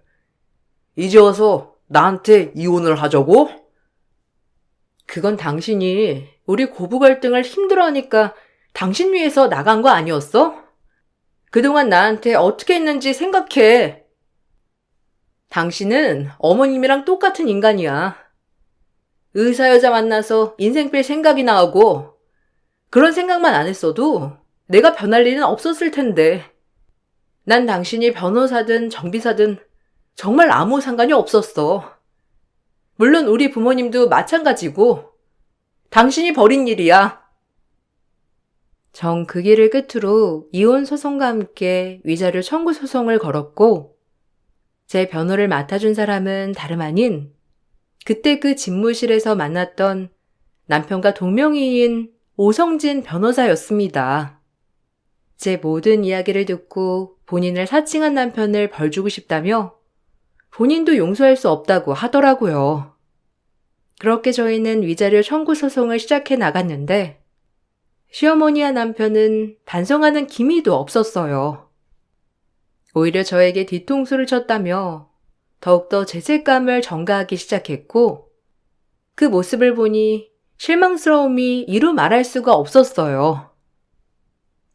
이제 와서 나한테 이혼을 하자고? 그건 당신이 우리 고부 갈등을 힘들어하니까 당신 위해서 나간 거 아니었어? 그동안 나한테 어떻게 했는지 생각해. 당신은 어머님이랑 똑같은 인간이야. 의사 여자 만나서 인생 뺄 생각이나 하고 그런 생각만 안 했어도 내가 변할 일은 없었을 텐데. 난 당신이 변호사든 정비사든 정말 아무 상관이 없었어. 물론 우리 부모님도 마찬가지고 당신이 벌인 일이야. 정 그 길을 끝으로 이혼 소송과 함께 위자료 청구 소송을 걸었고, 제 변호를 맡아준 사람은 다름 아닌 그때 그 집무실에서 만났던 남편과 동명이인 오성진 변호사였습니다. 제 모든 이야기를 듣고 본인을 사칭한 남편을 벌주고 싶다며 본인도 용서할 수 없다고 하더라고요. 그렇게 저희는 위자료 청구 소송을 시작해 나갔는데 시어머니와 남편은 반성하는 기미도 없었어요. 오히려 저에게 뒤통수를 쳤다며 더욱더 죄책감을 전가하기 시작했고 그 모습을 보니 실망스러움이 이루 말할 수가 없었어요.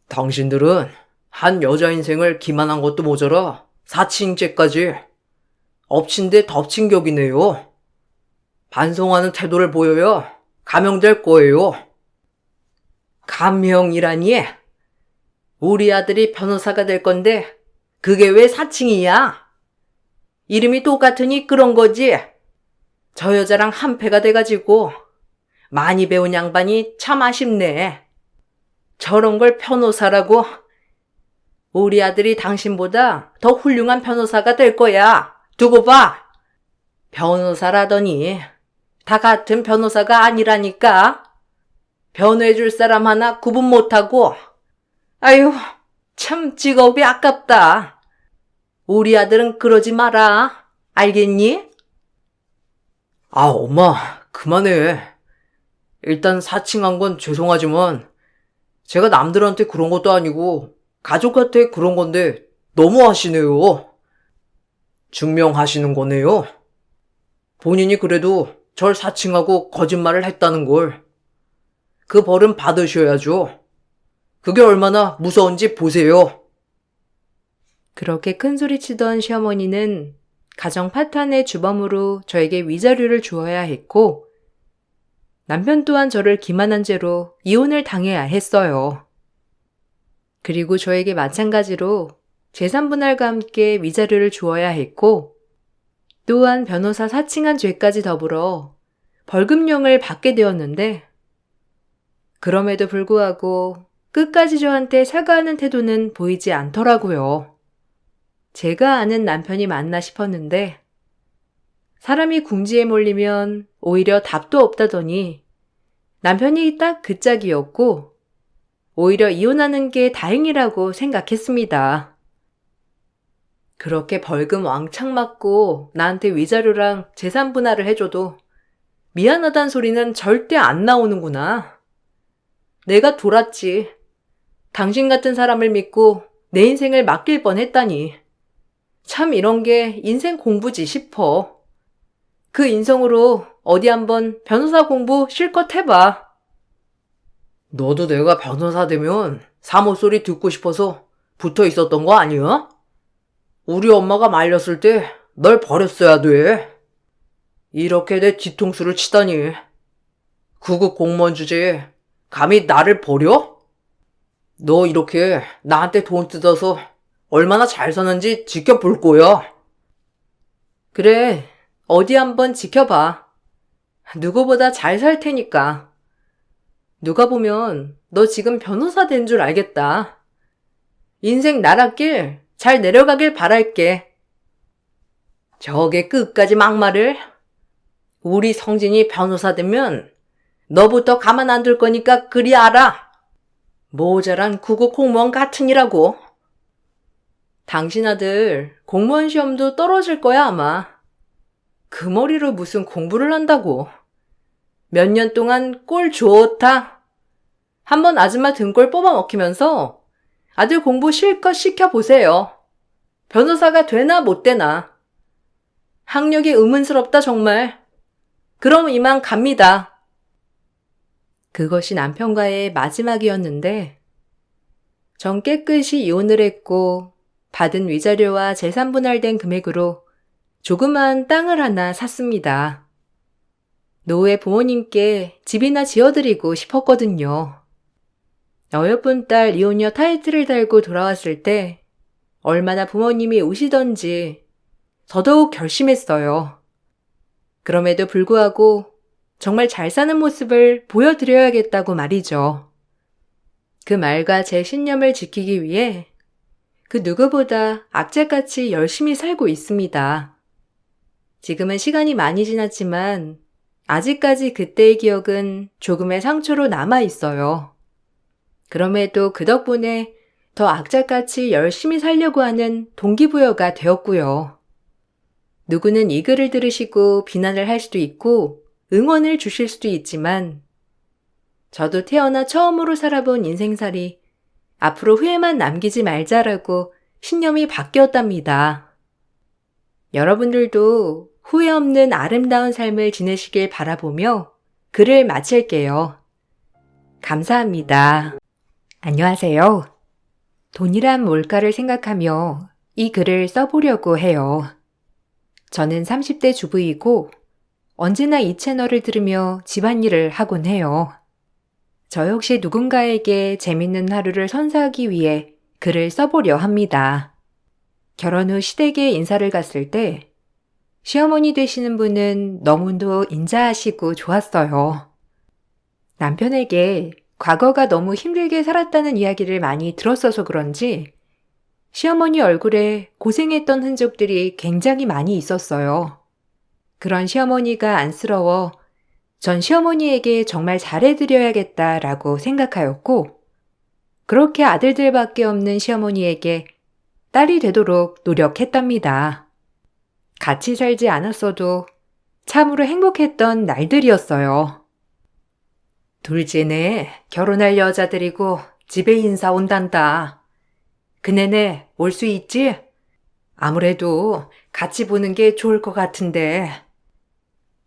당신들은 한 여자 인생을 기만한 것도 모자라 사칭죄까지 엎친 데 덮친 격이네요. 반성하는 태도를 보여야 감형될 거예요. 감형이라니? 우리 아들이 변호사가 될 건데 그게 왜 사칭이야? 이름이 똑같으니 그런 거지. 저 여자랑 한패가 돼가지고 많이 배운 양반이 참 아쉽네. 저런 걸 변호사라고? 우리 아들이 당신보다 더 훌륭한 변호사가 될 거야. 두고 봐. 변호사라더니 다 같은 변호사가 아니라니까. 변호해줄 사람 하나 구분 못하고. 아유, 참 직업이 아깝다. 우리 아들은 그러지 마라. 알겠니? 아, 엄마, 그만해. 일단 사칭한 건 죄송하지만 제가 남들한테 그런 것도 아니고 가족한테 그런 건데 너무 하시네요. 증명하시는 거네요. 본인이 그래도 절 사칭하고 거짓말을 했다는 걸. 그 벌은 받으셔야죠. 그게 얼마나 무서운지 보세요. 그렇게 큰소리치던 시어머니는 가정 파탄의 주범으로 저에게 위자료를 주어야 했고 남편 또한 저를 기만한 죄로 이혼을 당해야 했어요. 그리고 저에게 마찬가지로 재산분할과 함께 위자료를 주어야 했고 또한 변호사 사칭한 죄까지 더불어 벌금형을 받게 되었는데 그럼에도 불구하고 끝까지 저한테 사과하는 태도는 보이지 않더라고요. 제가 아는 남편이 맞나 싶었는데 사람이 궁지에 몰리면 오히려 답도 없다더니 남편이 딱 그 짝이었고 오히려 이혼하는 게 다행이라고 생각했습니다. 그렇게 벌금 왕창 맞고 나한테 위자료랑 재산 분할을 해줘도 미안하단 소리는 절대 안 나오는구나. 내가 돌았지. 당신 같은 사람을 믿고 내 인생을 맡길 뻔했다니. 참 이런 게 인생 공부지 싶어. 그 인성으로 어디 한번 변호사 공부 실컷 해봐. 너도 내가 변호사 되면 사모 소리 듣고 싶어서 붙어 있었던 거 아니야? 우리 엄마가 말렸을 때 널 버렸어야 돼. 이렇게 내 뒤통수를 치다니. 구급 공무원 주제에 감히 나를 버려? 너 이렇게 나한테 돈 뜯어서 얼마나 잘 사는지 지켜볼 거야. 그래, 어디 한번 지켜봐. 누구보다 잘 살 테니까. 누가 보면 너 지금 변호사 된 줄 알겠다. 인생 나랏길 잘 내려가길 바랄게. 저게 끝까지 막말을? 우리 성진이 변호사 되면 너부터 가만 안 둘 거니까 그리 알아. 모자란 구급 공무원 같으니라고. 당신 아들 공무원 시험도 떨어질 거야 아마. 그 머리로 무슨 공부를 한다고. 몇 년 동안 꼴 좋다. 한번 아줌마 등골 뽑아 먹히면서 아들 공부 실컷 시켜보세요. 변호사가 되나 못 되나. 학력이 의문스럽다 정말. 그럼 이만 갑니다. 그것이 남편과의 마지막이었는데 전 깨끗이 이혼을 했고 받은 위자료와 재산 분할된 금액으로 조그만 땅을 하나 샀습니다. 노후에 부모님께 집이나 지어드리고 싶었거든요. 어여쁜 딸 이혼녀 타이틀을 달고 돌아왔을 때 얼마나 부모님이 우시던지 더더욱 결심했어요. 그럼에도 불구하고 정말 잘 사는 모습을 보여드려야겠다고 말이죠. 그 말과 제 신념을 지키기 위해 그 누구보다 악착같이 열심히 살고 있습니다. 지금은 시간이 많이 지났지만 아직까지 그때의 기억은 조금의 상처로 남아 있어요. 그럼에도 그 덕분에 더 악착같이 열심히 살려고 하는 동기부여가 되었고요. 누구는 이 글을 들으시고 비난을 할 수도 있고 응원을 주실 수도 있지만 저도 태어나 처음으로 살아본 인생살이 앞으로 후회만 남기지 말자라고 신념이 바뀌었답니다. 여러분들도 후회 없는 아름다운 삶을 지내시길 바라보며 글을 마칠게요. 감사합니다. 안녕하세요. 돈이란 뭘까를 생각하며 이 글을 써보려고 해요. 저는 30대 주부이고 언제나 이 채널을 들으며 집안일을 하곤 해요. 저 역시 누군가에게 재밌는 하루를 선사하기 위해 글을 써보려 합니다. 결혼 후 시댁에 인사를 갔을 때 시어머니 되시는 분은 너무도 인자하시고 좋았어요. 남편에게 과거가 너무 힘들게 살았다는 이야기를 많이 들었어서 그런지 시어머니 얼굴에 고생했던 흔적들이 굉장히 많이 있었어요. 그런 시어머니가 안쓰러워 전 시어머니에게 정말 잘해드려야겠다라고 생각하였고 그렇게 아들들밖에 없는 시어머니에게 딸이 되도록 노력했답니다. 같이 살지 않았어도 참으로 행복했던 날들이었어요. 둘째네 결혼할 여자들이고 집에 인사 온단다. 그네네 올 수 있지? 아무래도 같이 보는 게 좋을 것 같은데.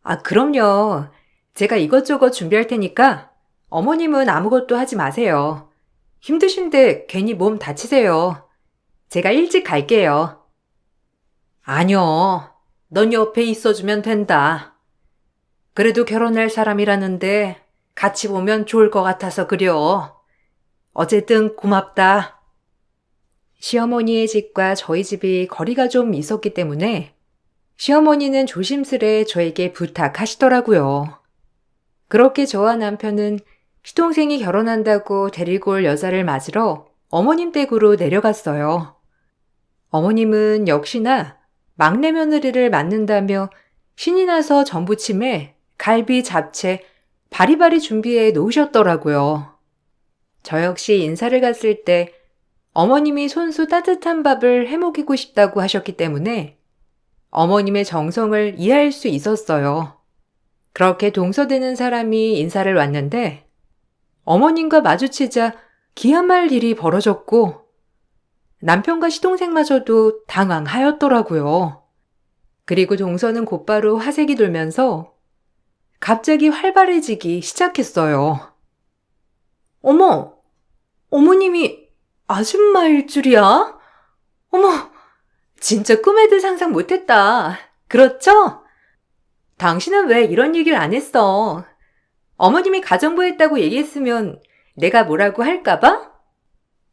아, 그럼요. 제가 이것저것 준비할 테니까 어머님은 아무것도 하지 마세요. 힘드신데 괜히 몸 다치세요. 제가 일찍 갈게요. 아니요. 넌 옆에 있어주면 된다. 그래도 결혼할 사람이라는데 같이 보면 좋을 것 같아서 그려. 어쨌든 고맙다. 시어머니의 집과 저희 집이 거리가 좀 있었기 때문에 시어머니는 조심스레 저에게 부탁하시더라고요. 그렇게 저와 남편은 시동생이 결혼한다고 데리고 올 여자를 맞으러 어머님 댁으로 내려갔어요. 어머님은 역시나 막내 며느리를 맞는다며 신이 나서 전부침에 갈비, 잡채, 바리바리 준비해 놓으셨더라고요. 저 역시 인사를 갔을 때 어머님이 손수 따뜻한 밥을 해먹이고 싶다고 하셨기 때문에 어머님의 정성을 이해할 수 있었어요. 그렇게 동서되는 사람이 인사를 왔는데 어머님과 마주치자 기야말 일이 벌어졌고 남편과 시동생마저도 당황하였더라고요. 그리고 동서는 곧바로 화색이 돌면서 갑자기 활발해지기 시작했어요. 어머, 어머님이 아줌마일 줄이야? 어머, 진짜 꿈에도 상상 못했다. 그렇죠? 당신은 왜 이런 얘기를 안 했어? 어머님이 가정부 했다고 얘기했으면 내가 뭐라고 할까봐?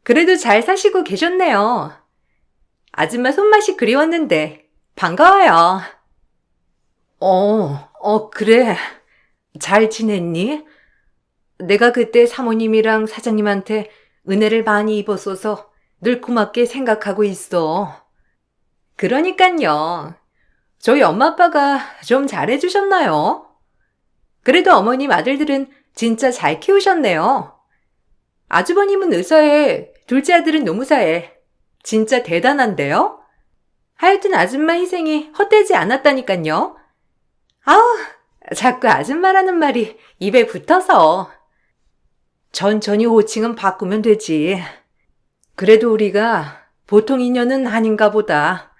그래도 잘 사시고 계셨네요. 아줌마 손맛이 그리웠는데 반가워요. 그래. 잘 지냈니? 내가 그때 사모님이랑 사장님한테 은혜를 많이 입었어서 늘 고맙게 생각하고 있어. 그러니깐요. 저희 엄마 아빠가 좀 잘해주셨나요? 그래도 어머님 아들들은 진짜 잘 키우셨네요. 아주버님은 의사에, 둘째 아들은 노무사에. 진짜 대단한데요? 하여튼 아줌마 희생이 헛되지 않았다니깐요. 아우, 자꾸 아줌마라는 말이 입에 붙어서. 천천히 호칭은 바꾸면 되지. 그래도 우리가 보통 인연은 아닌가 보다.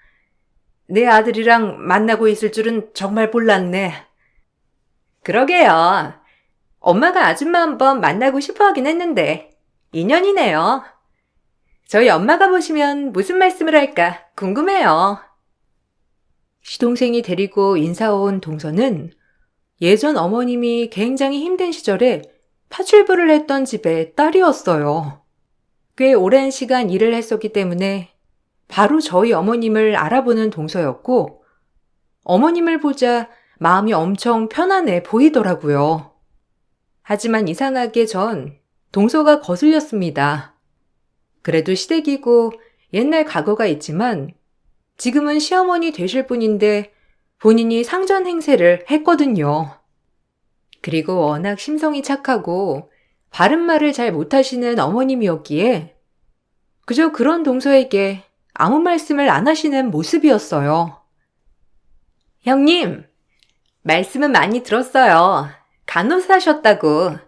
내 아들이랑 만나고 있을 줄은 정말 몰랐네. 그러게요. 엄마가 아줌마 한번 만나고 싶어 하긴 했는데 인연이네요. 저희 엄마가 보시면 무슨 말씀을 할까 궁금해요. 시동생이 데리고 인사 온 동서는 예전 어머님이 굉장히 힘든 시절에 파출부를 했던 집의 딸이었어요. 꽤 오랜 시간 일을 했었기 때문에 바로 저희 어머님을 알아보는 동서였고 어머님을 보자 마음이 엄청 편안해 보이더라고요. 하지만 이상하게 전 동서가 거슬렸습니다. 그래도 시댁이고 옛날 과거가 있지만 지금은 시어머니 되실 분인데 본인이 상전 행세를 했거든요. 그리고 워낙 심성이 착하고 바른 말을 잘 못하시는 어머님이었기에 그저 그런 동서에게 아무 말씀을 안 하시는 모습이었어요. 형님, 말씀은 많이 들었어요. 간호사셨다고.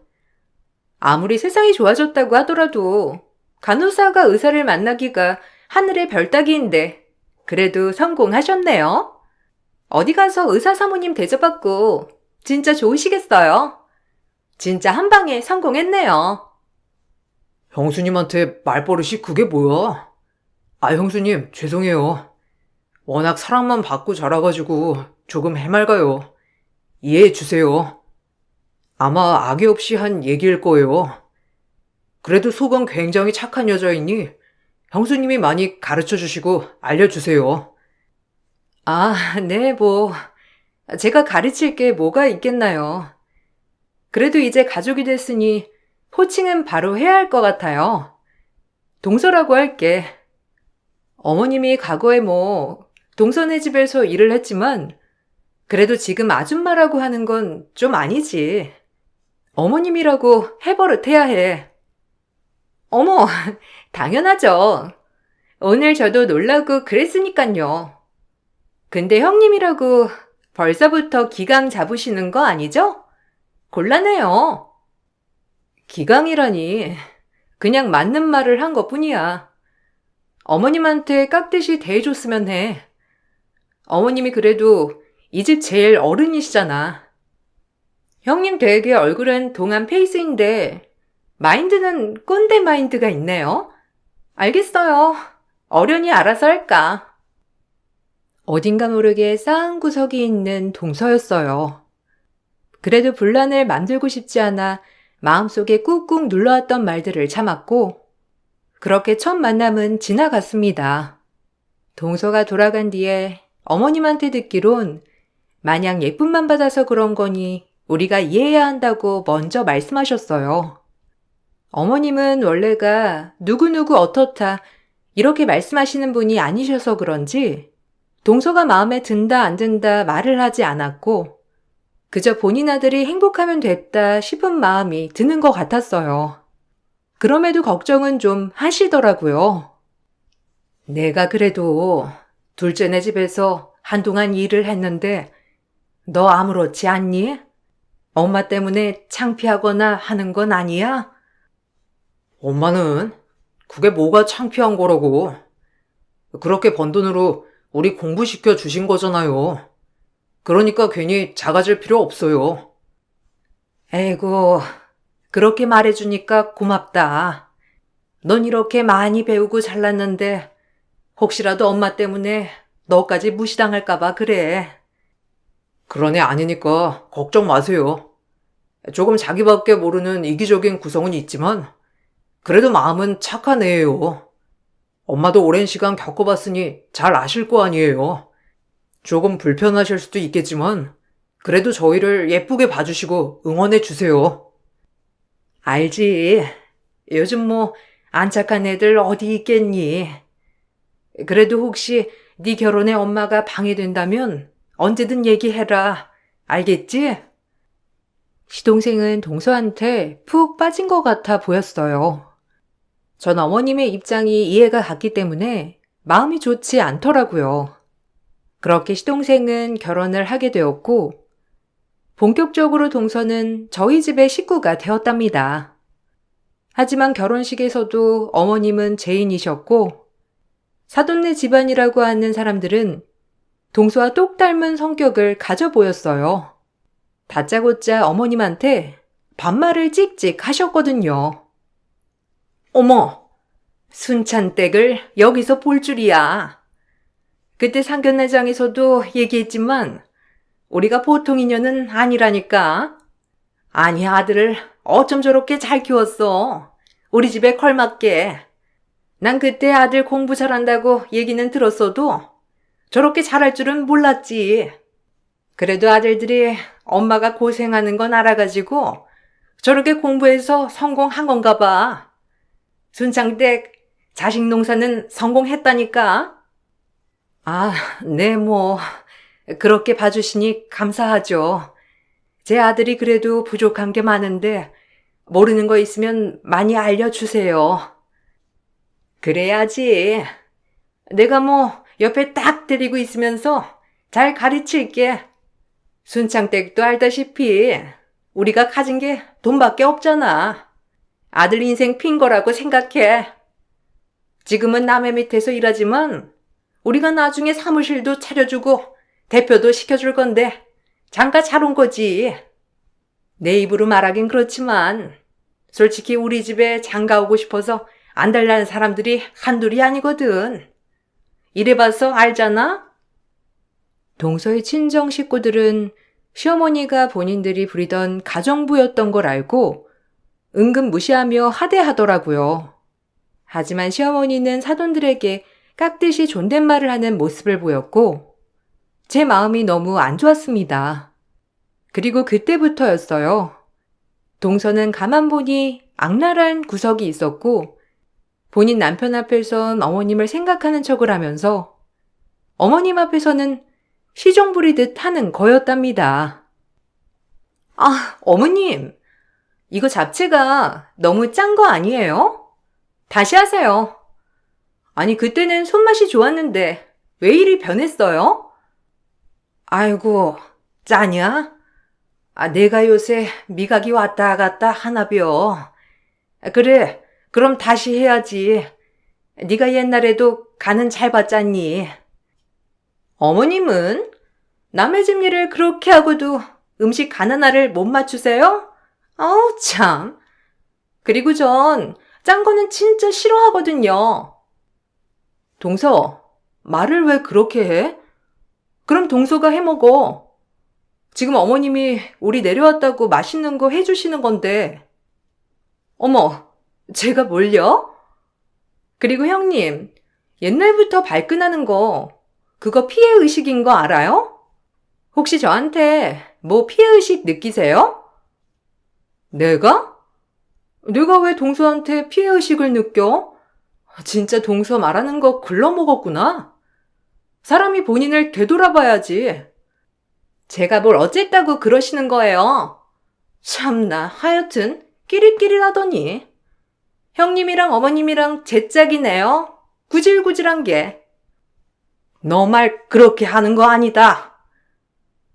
아무리 세상이 좋아졌다고 하더라도 간호사가 의사를 만나기가 하늘의 별 따기인데 그래도 성공하셨네요. 어디 가서 의사 사모님 대접받고 진짜 좋으시겠어요. 진짜 한 방에 성공했네요. 형수님한테 말버릇이 그게 뭐야? 아, 형수님, 죄송해요. 워낙 사랑만 받고 자라가지고 조금 해맑아요. 이해해 주세요. 아마 악의 없이 한 얘기일 거예요. 그래도 속은 굉장히 착한 여자이니 형수님이 많이 가르쳐 주시고 알려주세요. 아, 네, 제가 가르칠 게 뭐가 있겠나요. 그래도 이제 가족이 됐으니 호칭은 바로 해야 할 것 같아요. 동서라고 할게. 어머님이 과거에 동서네 집에서 일을 했지만 그래도 지금 아줌마라고 하는 건 좀 아니지. 어머님이라고 해버릇해야 해. 어머, 당연하죠. 오늘 저도 놀라고 그랬으니깐요. 근데 형님이라고 벌써부터 기강 잡으시는 거 아니죠? 곤란해요. 기강이라니 그냥 맞는 말을 한 것뿐이야. 어머님한테 깍듯이 대해줬으면 해. 어머님이 그래도 이 집 제일 어른이시잖아. 형님 되게 얼굴은 동안 페이스인데 마인드는 꼰대 마인드가 있네요. 알겠어요. 어련히 알아서 할까. 어딘가 모르게 싸한 구석이 있는 동서였어요. 그래도 분란을 만들고 싶지 않아 마음속에 꾹꾹 눌러왔던 말들을 참았고 그렇게 첫 만남은 지나갔습니다. 동서가 돌아간 뒤에 어머님한테 듣기론 마냥 예쁨만 받아서 그런 거니 우리가 이해해야 한다고 먼저 말씀하셨어요. 어머님은 원래가 누구누구 어떻다 이렇게 말씀하시는 분이 아니셔서 그런지 동서가 마음에 든다 안 든다 말을 하지 않았고 그저 본인 아들이 행복하면 됐다 싶은 마음이 드는 것 같았어요. 그럼에도 걱정은 좀 하시더라고요. 내가 그래도 둘째네 집에서 한동안 일을 했는데 너 아무렇지 않니? 엄마 때문에 창피하거나 하는 건 아니야? 엄마는 그게 뭐가 창피한 거라고. 그렇게 번 돈으로 우리 공부시켜 주신 거잖아요. 그러니까 괜히 작아질 필요 없어요. 에이구, 그렇게 말해주니까 고맙다. 넌 이렇게 많이 배우고 잘났는데 혹시라도 엄마 때문에 너까지 무시당할까봐 그래. 그런 애 아니니까 걱정 마세요. 조금 자기밖에 모르는 이기적인 구성은 있지만 그래도 마음은 착한 애예요. 엄마도 오랜 시간 겪어봤으니 잘 아실 거 아니에요. 조금 불편하실 수도 있겠지만 그래도 저희를 예쁘게 봐주시고 응원해 주세요. 알지. 요즘 안 착한 애들 어디 있겠니? 그래도 혹시 네 결혼에 엄마가 방해된다면 언제든 얘기해라. 알겠지? 시동생은 동서한테 푹 빠진 것 같아 보였어요. 전 어머님의 입장이 이해가 갔기 때문에 마음이 좋지 않더라고요. 그렇게 시동생은 결혼을 하게 되었고 본격적으로 동서는 저희 집의 식구가 되었답니다. 하지만 결혼식에서도 어머님은 제인이셨고 사돈네 집안이라고 하는 사람들은 동서와 똑 닮은 성격을 가져 보였어요. 다짜고짜 어머님한테 반말을 찍찍 하셨거든요. 어머, 순찬댁을 여기서 볼 줄이야. 그때 상견례장에서도 얘기했지만 우리가 보통 인연은 아니라니까. 아니 아들을 어쩜 저렇게 잘 키웠어. 우리 집에 걸맞게. 난 그때 아들 공부 잘한다고 얘기는 들었어도 저렇게 잘할 줄은 몰랐지. 그래도 아들들이 엄마가 고생하는 건 알아가지고 저렇게 공부해서 성공한 건가 봐. 순창댁 자식 농사는 성공했다니까. 아, 네, 그렇게 봐주시니 감사하죠. 제 아들이 그래도 부족한 게 많은데 모르는 거 있으면 많이 알려주세요. 그래야지. 내가 옆에 딱 데리고 있으면서 잘 가르칠게. 순창댁도 알다시피 우리가 가진 게 돈밖에 없잖아. 아들 인생 핀 거라고 생각해. 지금은 남의 밑에서 일하지만 우리가 나중에 사무실도 차려주고 대표도 시켜줄 건데 장가 잘 온 거지. 내 입으로 말하긴 그렇지만 솔직히 우리 집에 장가 오고 싶어서 안 달라는 사람들이 한둘이 아니거든. 이래봐서 알잖아? 동서의 친정 식구들은 시어머니가 본인들이 부리던 가정부였던 걸 알고 은근 무시하며 하대하더라고요. 하지만 시어머니는 사돈들에게 깍듯이 존댓말을 하는 모습을 보였고 제 마음이 너무 안 좋았습니다. 그리고 그때부터였어요. 동서는 가만 보니 악랄한 구석이 있었고 본인 남편 앞에선 어머님을 생각하는 척을 하면서 어머님 앞에서는 시종 부리듯 하는 거였답니다. 아, 어머님, 이거 잡채가 너무 짠 거 아니에요? 다시 하세요. 아니, 그때는 손맛이 좋았는데 왜 이리 변했어요? 아이고, 짜냐? 아, 내가 요새 미각이 왔다 갔다 하나벼. 그래, 그럼 다시 해야지. 네가 옛날에도 간은 잘 봤잖니. 어머님은 남의 집 일을 그렇게 하고도 음식 간 하나를 못 맞추세요? 아우, 참. 그리고 전 짠 거는 진짜 싫어하거든요. 동서, 말을 왜 그렇게 해? 그럼 동서가 해 먹어. 지금 어머님이 우리 내려왔다고 맛있는 거 해주시는 건데. 어머, 제가 뭘요? 그리고 형님, 옛날부터 발끈하는 거, 그거 피해의식인 거 알아요? 혹시 저한테 피해의식 느끼세요? 내가? 내가 왜 동서한테 피해의식을 느껴? 진짜 동서 말하는 거 글러먹었구나. 사람이 본인을 되돌아봐야지. 제가 뭘 어쨌다고 그러시는 거예요. 참나, 하여튼 끼리끼리라더니. 형님이랑 어머님이랑 제 짝이네요. 구질구질한 게. 너 말 그렇게 하는 거 아니다.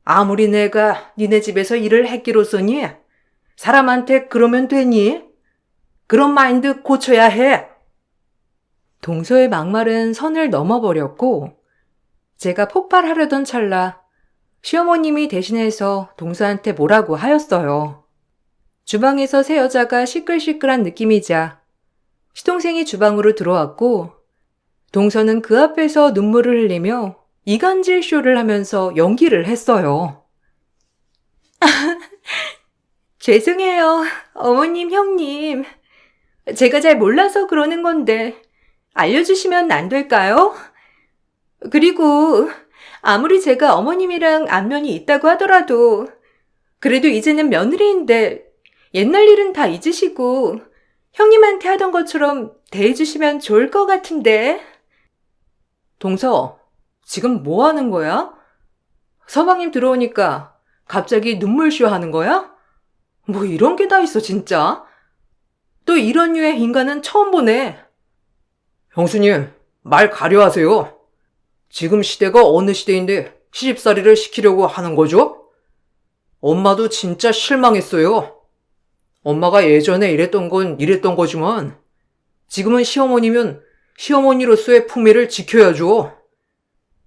아무리 내가 니네 집에서 일을 했기로서니 사람한테 그러면 되니? 그런 마인드 고쳐야 해. 동서의 막말은 선을 넘어버렸고 제가 폭발하려던 찰나 시어머님이 대신해서 동서한테 뭐라고 하였어요. 주방에서 새 여자가 시끌시끌한 느낌이자 시동생이 주방으로 들어왔고 동서는 그 앞에서 눈물을 흘리며 이간질 쇼를 하면서 연기를 했어요. 죄송해요, 어머님, 형님. 제가 잘 몰라서 그러는 건데 알려주시면 안 될까요? 그리고 아무리 제가 어머님이랑 안면이 있다고 하더라도 그래도 이제는 며느리인데 옛날 일은 다 잊으시고 형님한테 하던 것처럼 대해주시면 좋을 것 같은데. 동서, 지금 뭐 하는 거야? 서방님 들어오니까 갑자기 눈물쇼 하는 거야? 뭐 이런 게 다 있어 진짜. 또 이런 류의 인간은 처음 보네. 형수님, 말 가려하세요. 지금 시대가 어느 시대인데 시집살이를 시키려고 하는 거죠? 엄마도 진짜 실망했어요. 엄마가 예전에 이랬던 건 이랬던 거지만 지금은 시어머니면 시어머니로서의 품위를 지켜야죠.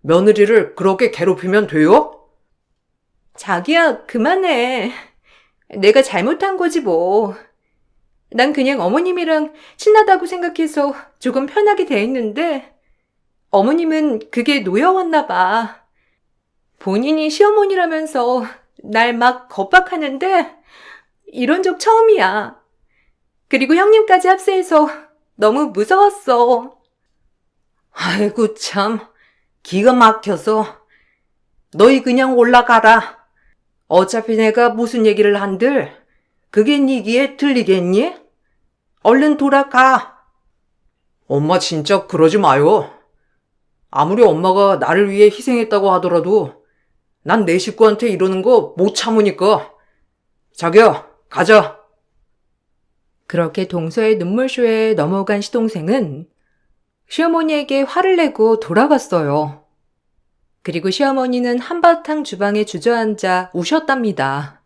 며느리를 그렇게 괴롭히면 돼요? 자기야, 그만해. 내가 잘못한 거지 뭐. 난 그냥 어머님이랑 친하다고 생각해서 조금 편하게 대했는데 어머님은 그게 노여웠나 봐. 본인이 시어머니라면서 날 막 겁박하는데 이런 적 처음이야. 그리고 형님까지 합세해서 너무 무서웠어. 아이고 참, 기가 막혀서. 너희 그냥 올라가라. 어차피 내가 무슨 얘기를 한들 그게 네 귀에 들리겠니? 얼른 돌아가. 엄마 진짜 그러지 마요. 아무리 엄마가 나를 위해 희생했다고 하더라도 난 내 식구한테 이러는 거 못 참으니까. 자기야, 가자. 그렇게 동서의 눈물쇼에 넘어간 시동생은 시어머니에게 화를 내고 돌아갔어요. 그리고 시어머니는 한바탕 주방에 주저앉아 우셨답니다.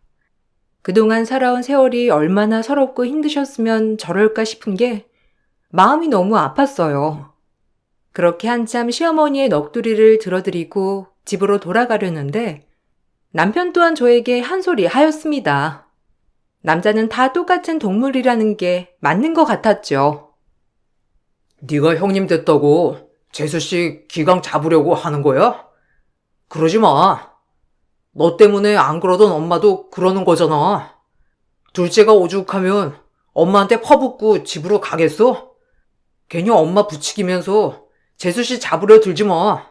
그동안 살아온 세월이 얼마나 서럽고 힘드셨으면 저럴까 싶은 게 마음이 너무 아팠어요. 그렇게 한참 시어머니의 넋두리를 들어드리고 집으로 돌아가려는데 남편 또한 저에게 한 소리 하였습니다. 남자는 다 똑같은 동물이라는 게 맞는 것 같았죠. 네가 형님 됐다고 재수씨 기강 잡으려고 하는 거야? 그러지 마. 너 때문에 안 그러던 엄마도 그러는 거잖아. 둘째가 오죽하면 엄마한테 퍼붓고 집으로 가겠어? 괜히 엄마 부추기면서 재수씨 잡으려 들지 마.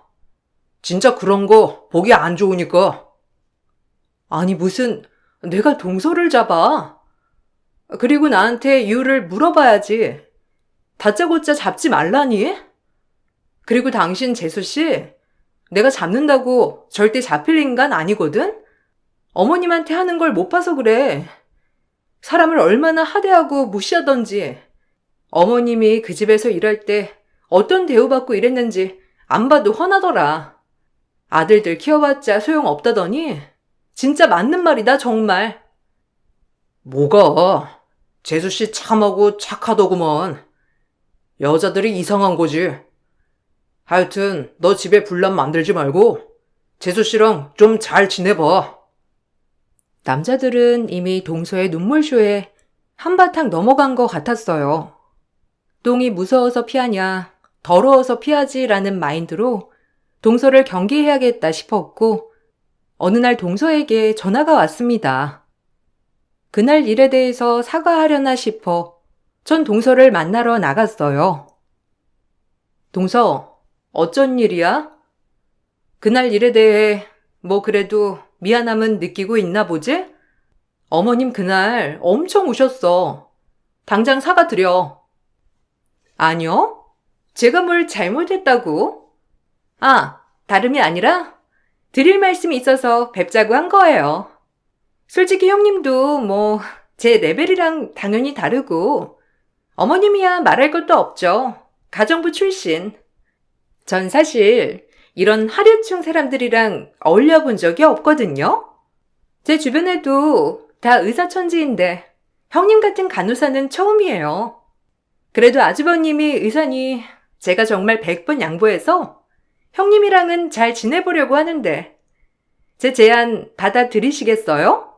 진짜 그런 거 보기 안 좋으니까. 아니 무슨 내가 동서를 잡아. 그리고 나한테 이유를 물어봐야지. 다짜고짜 잡지 말라니? 그리고 당신 재수씨, 내가 잡는다고 절대 잡힐 인간 아니거든? 어머님한테 하는 걸 못 봐서 그래. 사람을 얼마나 하대하고 무시하던지, 어머님이 그 집에서 일할 때 어떤 대우받고 일했는지 안 봐도 훤하더라. 아들들 키워봤자 소용없다더니 진짜 맞는 말이다 정말. 뭐가? 재수씨 참하고 착하더구먼. 여자들이 이상한 거지. 하여튼 너 집에 분란 만들지 말고 재수씨랑 좀 잘 지내봐. 남자들은 이미 동서의 눈물쇼에 한바탕 넘어간 것 같았어요. 똥이 무서워서 피하냐, 더러워서 피하지라는 마인드로 동서를 경계해야겠다 싶었고 어느 날 동서에게 전화가 왔습니다. 그날 일에 대해서 사과하려나 싶어 전 동서를 만나러 나갔어요. 동서, 어쩐 일이야? 그날 일에 대해 뭐 그래도 미안함은 느끼고 있나 보지? 어머님 그날 엄청 우셨어. 당장 사과드려. 아니요? 제가 뭘 잘못했다고? 아, 다름이 아니라 드릴 말씀이 있어서 뵙자고 한 거예요. 솔직히 형님도 뭐 제 레벨이랑 당연히 다르고 어머님이야 말할 것도 없죠. 가정부 출신. 전 사실 이런 하류층 사람들이랑 어울려 본 적이 없거든요. 제 주변에도 다 의사천지인데 형님 같은 간호사는 처음이에요. 그래도 아주버님이 의사니 제가 정말 100번 양보해서 형님이랑은 잘 지내보려고 하는데 제 제안 받아들이시겠어요?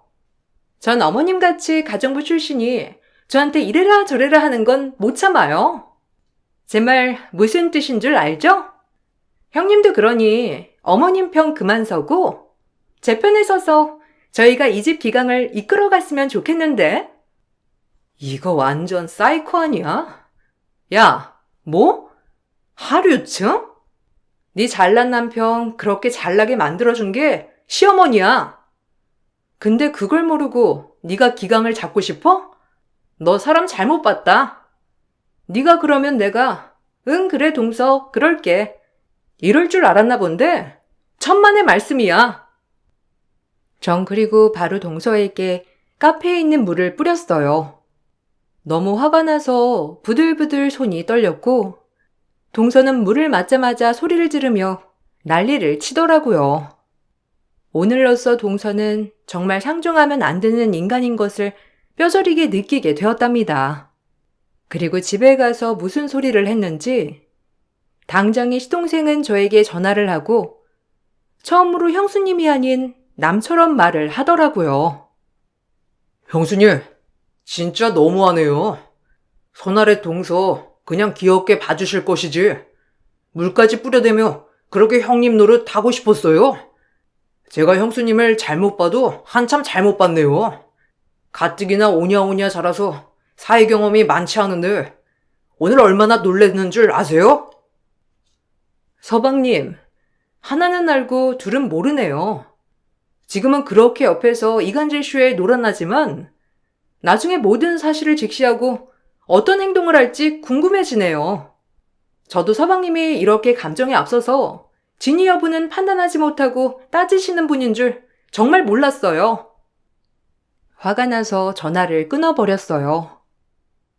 전 어머님같이 가정부 출신이 저한테 이래라 저래라 하는 건 못 참아요. 제 말 무슨 뜻인 줄 알죠? 형님도 그러니 어머님 편 그만 서고 제 편에 서서 저희가 이 집 기강을 이끌어 갔으면 좋겠는데. 이거 완전 사이코 아니야? 야, 뭐? 하류층? 네 잘난 남편 그렇게 잘나게 만들어준 게 시어머니야. 근데 그걸 모르고 네가 기강을 잡고 싶어? 너 사람 잘못 봤다. 네가 그러면 내가 응 그래 동서 그럴게. 이럴 줄 알았나 본데 천만의 말씀이야. 전 그리고 바로 동서에게 카페에 있는 물을 뿌렸어요. 너무 화가 나서 부들부들 손이 떨렸고 동서는 물을 맞자마자 소리를 지르며 난리를 치더라고요. 오늘로써 동서는 정말 상종하면 안 되는 인간인 것을 뼈저리게 느끼게 되었답니다. 그리고 집에 가서 무슨 소리를 했는지 당장에 시동생은 저에게 전화를 하고 처음으로 형수님이 아닌 남처럼 말을 하더라고요. 형수님, 진짜 너무하네요. 손아래 동서 그냥 귀엽게 봐주실 것이지. 물까지 뿌려대며 그렇게 형님 노릇 하고 싶었어요? 제가 형수님을 잘못 봐도 한참 잘못 봤네요. 가뜩이나 오냐오냐 자라서 사회 경험이 많지 않은데 오늘 얼마나 놀랬는 줄 아세요? 서방님, 하나는 알고 둘은 모르네요. 지금은 그렇게 옆에서 이간질쇼에 놀아나지만 나중에 모든 사실을 직시하고 어떤 행동을 할지 궁금해지네요. 저도 서방님이 이렇게 감정에 앞서서 진위 여부는 판단하지 못하고 따지시는 분인 줄 정말 몰랐어요. 화가 나서 전화를 끊어버렸어요.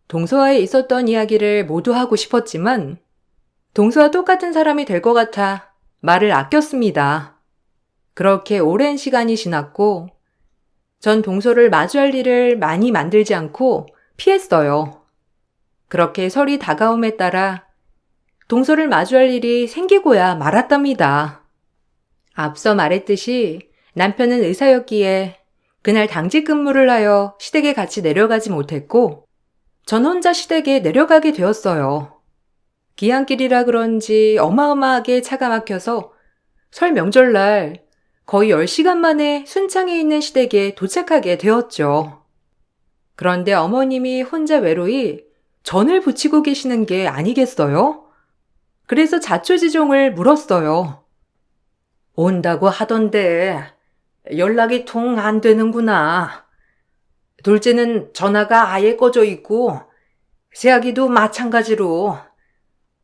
동서와에 있었던 이야기를 모두 하고 싶었지만 동서와 똑같은 사람이 될 것 같아 말을 아꼈습니다. 그렇게 오랜 시간이 지났고 전 동서를 마주할 일을 많이 만들지 않고 피했어요. 그렇게 설이 다가옴에 따라 동서를 마주할 일이 생기고야 말았답니다. 앞서 말했듯이 남편은 의사였기에 그날 당직 근무를 하여 시댁에 같이 내려가지 못했고 전 혼자 시댁에 내려가게 되었어요. 기한길이라 그런지 어마어마하게 차가 막혀서 설 명절날 거의 10시간 만에 순창에 있는 시댁에 도착하게 되었죠. 그런데 어머님이 혼자 외로이 전을 부치고 계시는 게 아니겠어요? 그래서 자초지종을 물었어요. 온다고 하던데 연락이 통 안 되는구나. 둘째는 전화가 아예 꺼져 있고 새아기도 마찬가지로.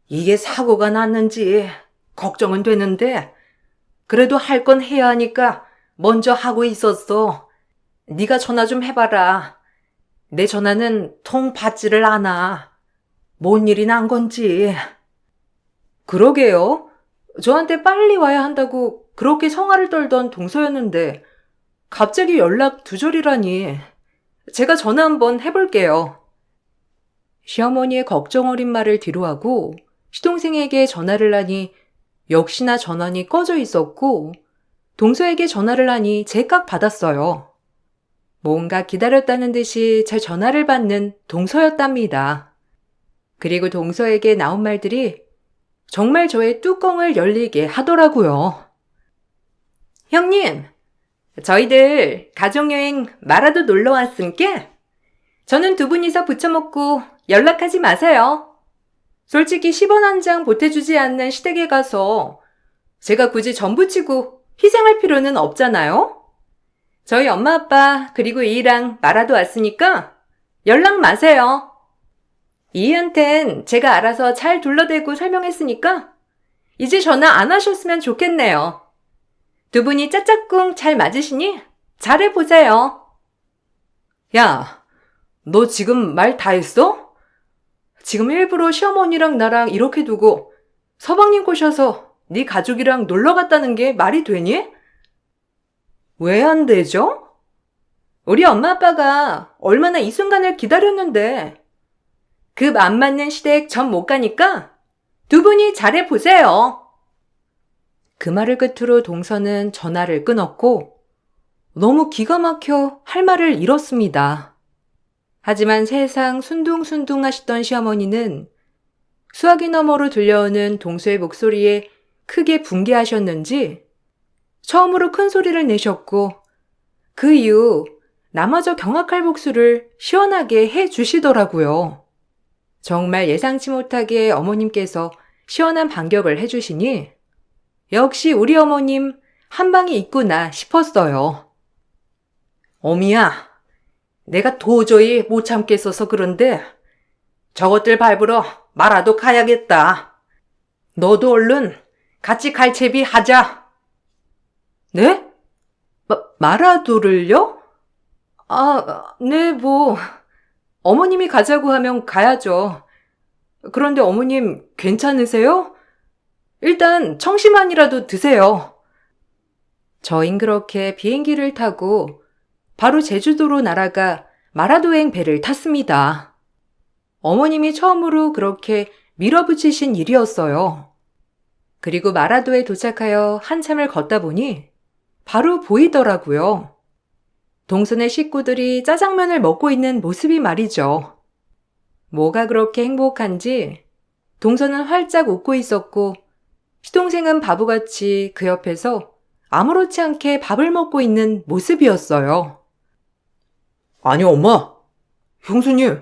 이게 사고가 났는지 걱정은 되는데 그래도 할 건 해야 하니까 먼저 하고 있었어. 네가 전화 좀 해봐라. 내 전화는 통 받지를 않아. 뭔 일이 난 건지. 그러게요. 저한테 빨리 와야 한다고 그렇게 성화를 떨던 동서였는데 갑자기 연락 두절이라니. 제가 전화 한번 해볼게요. 시어머니의 걱정 어린 말을 뒤로하고 시동생에게 전화를 하니 역시나 전원이 꺼져 있었고 동서에게 전화를 하니 제깍 받았어요. 뭔가 기다렸다는 듯이 제 전화를 받는 동서였답니다. 그리고 동서에게 나온 말들이 정말 저의 뚜껑을 열리게 하더라고요. 형님, 저희들 가족여행 마라도 놀러 왔으니까 저는 두 분이서 부쳐먹고 연락하지 마세요. 솔직히 10원 한 장 보태주지 않는 시댁에 가서 제가 굳이 전 부치고 희생할 필요는 없잖아요? 저희 엄마 아빠 그리고 이랑 마라도 왔으니까 연락 마세요. 이희한텐 제가 알아서 잘 둘러대고 설명했으니까 이제 전화 안 하셨으면 좋겠네요. 두 분이 짝짝꿍 잘 맞으시니 잘해보세요. 야, 너 지금 말 다 했어? 지금 일부러 시어머니랑 나랑 이렇게 두고 서방님 꼬셔서 네 가족이랑 놀러 갔다는 게 말이 되니? 왜 안 되죠? 우리 엄마 아빠가 얼마나 이 순간을 기다렸는데 급 안 맞는 시댁 전 못 가니까 두 분이 잘해보세요. 그 말을 끝으로 동서는 전화를 끊었고 너무 기가 막혀 할 말을 잃었습니다. 하지만 세상 순둥순둥 하시던 시어머니는 수화기 너머로 들려오는 동서의 목소리에 크게 분개하셨는지 처음으로 큰 소리를 내셨고 그 이후 나마저 경악할 복수를 시원하게 해주시더라고요. 정말 예상치 못하게 어머님께서 시원한 반격을 해주시니 역시 우리 어머님 한 방이 있구나 싶었어요. 어미야, 내가 도저히 못 참겠어서 그런데 저것들 밟으러 마라도 가야겠다. 너도 얼른 같이 갈채비 하자. 네? 마라도를요? 네, 어머님이 가자고 하면 가야죠. 그런데 어머님 괜찮으세요? 일단 청심환이라도 드세요. 저흰 그렇게 비행기를 타고 바로 제주도로 날아가 마라도행 배를 탔습니다. 어머님이 처음으로 그렇게 밀어붙이신 일이었어요. 그리고 마라도에 도착하여 한참을 걷다 보니 바로 보이더라고요. 동선의 식구들이 짜장면을 먹고 있는 모습이 말이죠. 뭐가 그렇게 행복한지 동선은 활짝 웃고 있었고 시동생은 바보같이 그 옆에서 아무렇지 않게 밥을 먹고 있는 모습이었어요. 아니, 엄마. 형수님.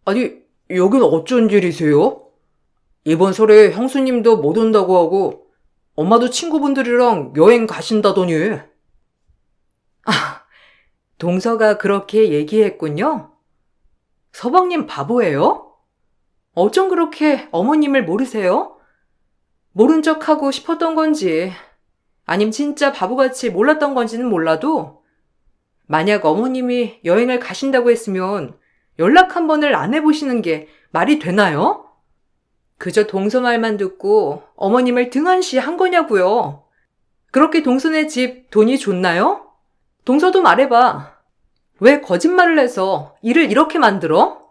아니, 여긴 어쩐 일이세요? 이번 설에 형수님도 못 온다고 하고 엄마도 친구분들이랑 여행 가신다더니. 동서가 그렇게 얘기했군요. 서방님 바보예요? 어쩜 그렇게 어머님을 모르세요? 모른 척하고 싶었던 건지, 아님 진짜 바보같이 몰랐던 건지는 몰라도, 만약 어머님이 여행을 가신다고 했으면 연락 한 번을 안 해보시는 게 말이 되나요? 그저 동서 말만 듣고 어머님을 등한시 한 거냐고요. 그렇게 동서네 집 돈이 좋나요? 동서도 말해봐. 왜 거짓말을 해서 일을 이렇게 만들어?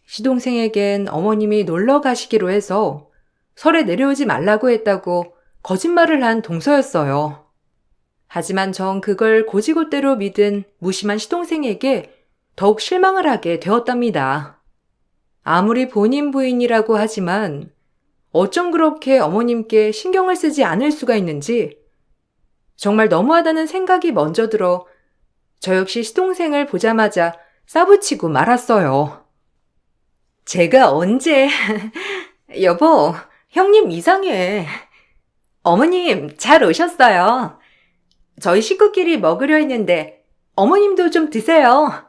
시동생에겐 어머님이 놀러 가시기로 해서 설에 내려오지 말라고 했다고 거짓말을 한 동서였어요. 하지만 전 그걸 고지고대로 믿은 무심한 시동생에게 더욱 실망을 하게 되었답니다. 아무리 본인 부인이라고 하지만 어쩜 그렇게 어머님께 신경을 쓰지 않을 수가 있는지 정말 너무하다는 생각이 먼저 들어 저 역시 시동생을 보자마자 싸붙이고 말았어요. 제가 언제... 여보, 형님 이상해. 어머님 잘 오셨어요. 저희 식구끼리 먹으려 했는데 어머님도 좀 드세요.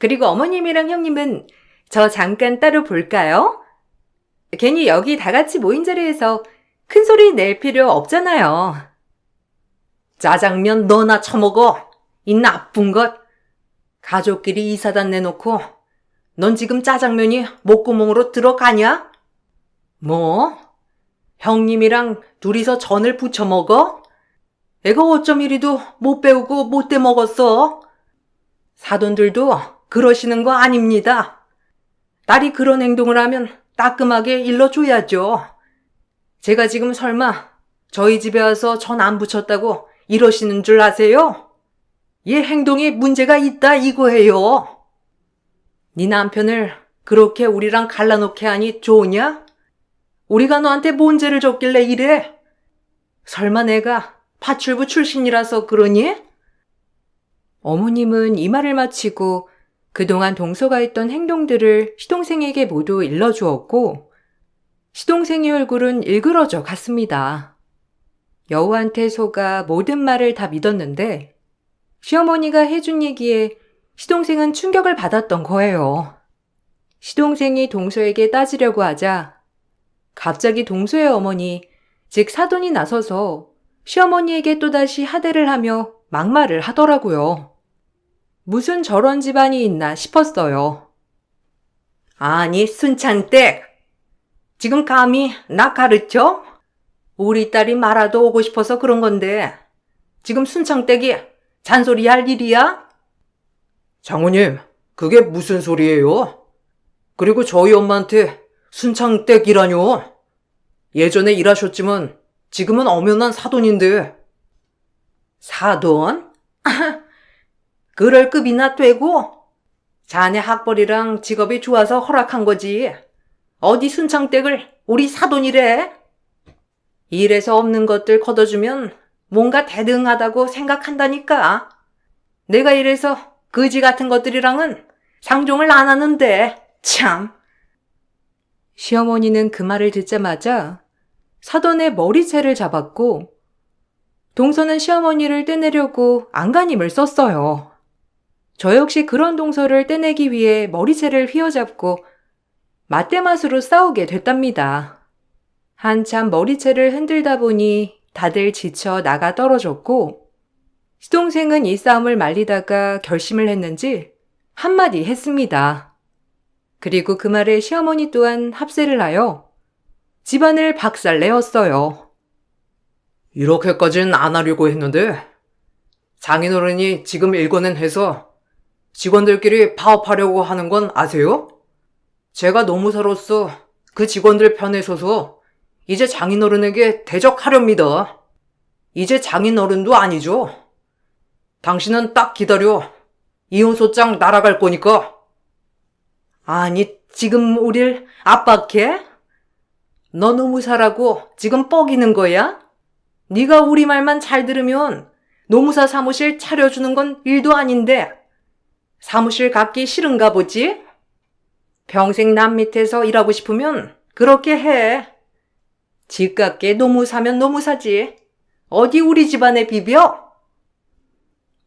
그리고 어머님이랑 형님은 저 잠깐 따로 볼까요? 괜히 여기 다 같이 모인 자리에서 큰 소리 낼 필요 없잖아요. 짜장면 너나 처먹어. 이 나쁜 것. 가족끼리 이사단 내놓고 넌 지금 짜장면이 목구멍으로 들어가냐? 뭐? 형님이랑 둘이서 전을 부쳐 먹어? 애가 어쩜 이리도 못 배우고 못돼 먹었어? 사돈들도 그러시는 거 아닙니다. 딸이 그런 행동을 하면 따끔하게 일러줘야죠. 제가 지금 설마 저희 집에 와서 전 안 부쳤다고 이러시는 줄 아세요? 얘 행동에 문제가 있다 이거예요. 네 남편을 그렇게 우리랑 갈라놓게 하니 좋으냐? 우리가 너한테 뭔 죄를 줬길래 이래? 설마 내가 파출부 출신이라서 그러니? 어머님은 이 말을 마치고 그동안 동서가 했던 행동들을 시동생에게 모두 일러주었고 시동생의 얼굴은 일그러져 갔습니다. 여우한테 속아 모든 말을 다 믿었는데 시어머니가 해준 얘기에 시동생은 충격을 받았던 거예요. 시동생이 동서에게 따지려고 하자 갑자기 동서의 어머니, 즉 사돈이 나서서 시어머니에게 또다시 하대를 하며 막말을 하더라고요. 무슨 저런 집안이 있나 싶었어요. 아니 순창댁, 지금 감히 나 가르쳐? 우리 딸이 말아도 오고 싶어서 그런 건데 지금 순창댁이 잔소리 할 일이야? 장모님, 그게 무슨 소리예요? 그리고 저희 엄마한테 순창댁이라뇨? 예전에 일하셨지만 지금은 엄연한 사돈인데. 사돈? 그럴 급이나 되고? 자네 학벌이랑 직업이 좋아서 허락한 거지. 어디 순창댁을 우리 사돈이래? 일에서 없는 것들 걷어주면 뭔가 대등하다고 생각한다니까. 내가 이래서 거지 같은 것들이랑은 상종을 안 하는데 참. 시어머니는 그 말을 듣자마자 사돈의 머리채를 잡았고 동서는 시어머니를 떼내려고 안간힘을 썼어요. 저 역시 그런 동서를 떼내기 위해 머리채를 휘어잡고 맞대맛으로 싸우게 됐답니다. 한참 머리채를 흔들다 보니 다들 지쳐 나가 떨어졌고 시동생은 이 싸움을 말리다가 결심을 했는지 한마디 했습니다. 그리고 그 말에 시어머니 또한 합세를 하여 집안을 박살내었어요. 이렇게까지는 안 하려고 했는데 장인어른이 지금 일궈낸 해서 직원들끼리 파업하려고 하는 건 아세요? 제가 노무사로서 그 직원들 편에 서서 이제 장인어른에게 대적하렵니다. 이제 장인어른도 아니죠. 당신은 딱 기다려. 이혼소장 날아갈 거니까. 아니, 지금 우릴 압박해? 너 노무사라고 지금 뻐기는 거야? 네가 우리 말만 잘 들으면 노무사 사무실 차려주는 건 일도 아닌데 사무실 갖기 싫은가 보지? 평생 남 밑에서 일하고 싶으면 그렇게 해. 집값게 노무 사면 노무 사지. 어디 우리 집안에 비벼?